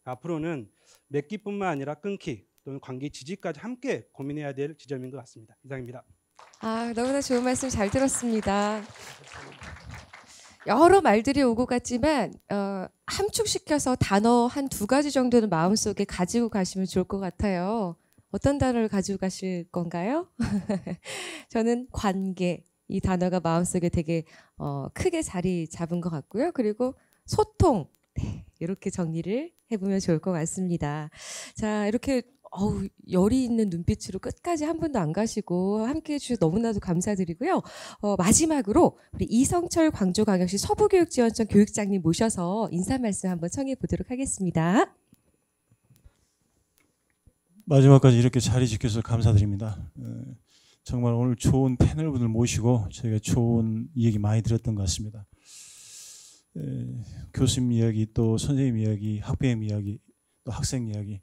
앞으로는 맺기뿐만 아니라 끊기 또는 관계 지지까지 함께 고민해야 될 지점인 것 같습니다. 이상입니다. 너무나 좋은 말씀 잘 들었습니다. 여러 말들이 오고 갔지만 함축시켜서 단어 한 2가지 정도는 마음속에 가지고 가시면 좋을 것 같아요. 어떤 단어를 가지고 가실 건가요? 저는 관계, 이 단어가 마음속에 되게 크게 자리 잡은 것 같고요. 그리고 소통, 네, 이렇게 정리를 해보면 좋을 것 같습니다. 자, 이렇게 열이 있는 눈빛으로 끝까지 한 분도 안 가시고 함께해 주셔서 너무나도 감사드리고요. 마지막으로 우리 이성철 광주광역시 서부교육지원청 교육장님 모셔서 인사 말씀 한번 청해 보도록 하겠습니다. 마지막까지 이렇게 자리 지켜서 감사드립니다. 정말 오늘 좋은 패널분을 모시고 저희가 좋은 이야기 많이 들었던 것 같습니다. 교수님 이야기, 또 선생님 이야기, 학부모 이야기, 또 학생 이야기,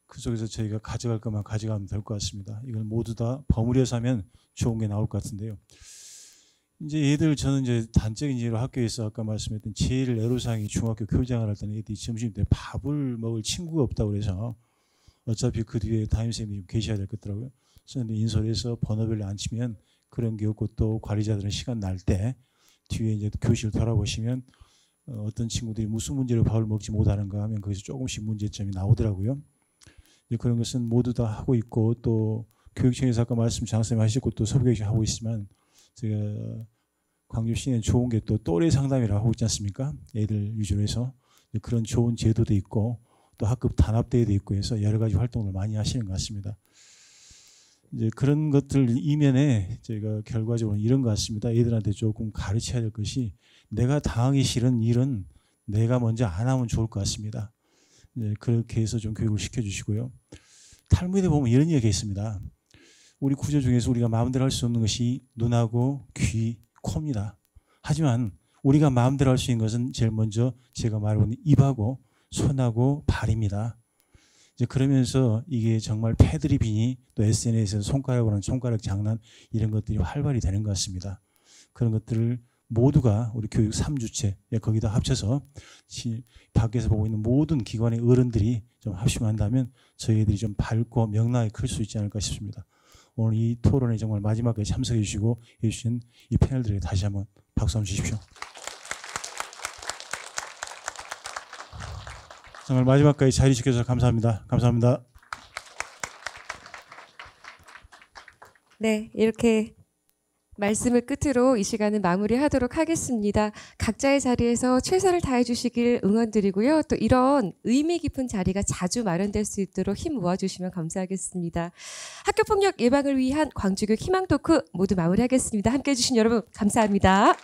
그 속에서 저희가 가져갈 것만 가져가면 될 것 같습니다. 이걸 모두 다 버무려서 하면 좋은 게 나올 것 같은데요. 이제 얘들, 저는 이제 단적인 예로 학교에서 아까 말씀했던 제일 애로사항이 중학교 교장을 할 때는 애들이 점심 때 밥을 먹을 친구가 없다고 그래서 어차피 그 뒤에 담임선생님이 계셔야 될 것 같더라고요. 선생님 인솔해서 번호별로 앉히면 그런 게 없고, 또 관리자들은 시간 날 때 뒤에 이제 교실 돌아보시면 어떤 친구들이 무슨 문제로 밥을 먹지 못하는가 하면 거기서 조금씩 문제점이 나오더라고요. 그런 것은 모두 다 하고 있고, 또 교육청에서 아까 말씀 장선생님 하셨고 또 서부교육청 하고 있지만, 제가 광주시는 좋은 게 또 또래 상담이라고 하고 있지 않습니까? 애들 위주로 해서 그런 좋은 제도도 있고, 또 학급 단합대회도 있고 해서 여러 가지 활동을 많이 하시는 것 같습니다. 이제 그런 것들 이면에 저희가 결과적으로 이런 것 같습니다. 애들한테 조금 가르쳐야 될 것이, 내가 당하기 싫은 일은 내가 먼저 안 하면 좋을 것 같습니다. 네, 그렇게 해서 좀 교육을 시켜주시고요. 탈무드에 보면 이런 얘기가 있습니다. 우리 구조 중에서 우리가 마음대로 할 수 없는 것이 눈하고 귀, 코입니다. 하지만 우리가 마음대로 할 수 있는 것은 제일 먼저 제가 말해본 입하고 손하고 발입니다. 이제 그러면서 이게 정말 패드립이니 또 SNS에서 손가락으로 하는 손가락 장난, 이런 것들이 활발히 되는 것 같습니다. 그런 것들을 모두가 우리 교육 3주체 거기다 합쳐서 밖에서 보고 있는 모든 기관의 어른들이 좀 합심한다면 저희들이 좀 밝고 명랑하게 클 수 있지 않을까 싶습니다. 오늘 이 토론에 정말 마지막까지 참석해 주시고 해주신 이 패널들에게 다시 한번 박수 한번 주십시오. 정말 마지막까지 자리 지켜주셔서 감사합니다. 감사합니다. 네, 이렇게 말씀을 끝으로 이 시간은 마무리하도록 하겠습니다. 각자의 자리에서 최선을 다해 주시길 응원드리고요. 또 이런 의미 깊은 자리가 자주 마련될 수 있도록 힘 모아주시면 감사하겠습니다. 학교폭력 예방을 위한 광주교육 희망 토크 모두 마무리하겠습니다. 함께해 주신 여러분 감사합니다.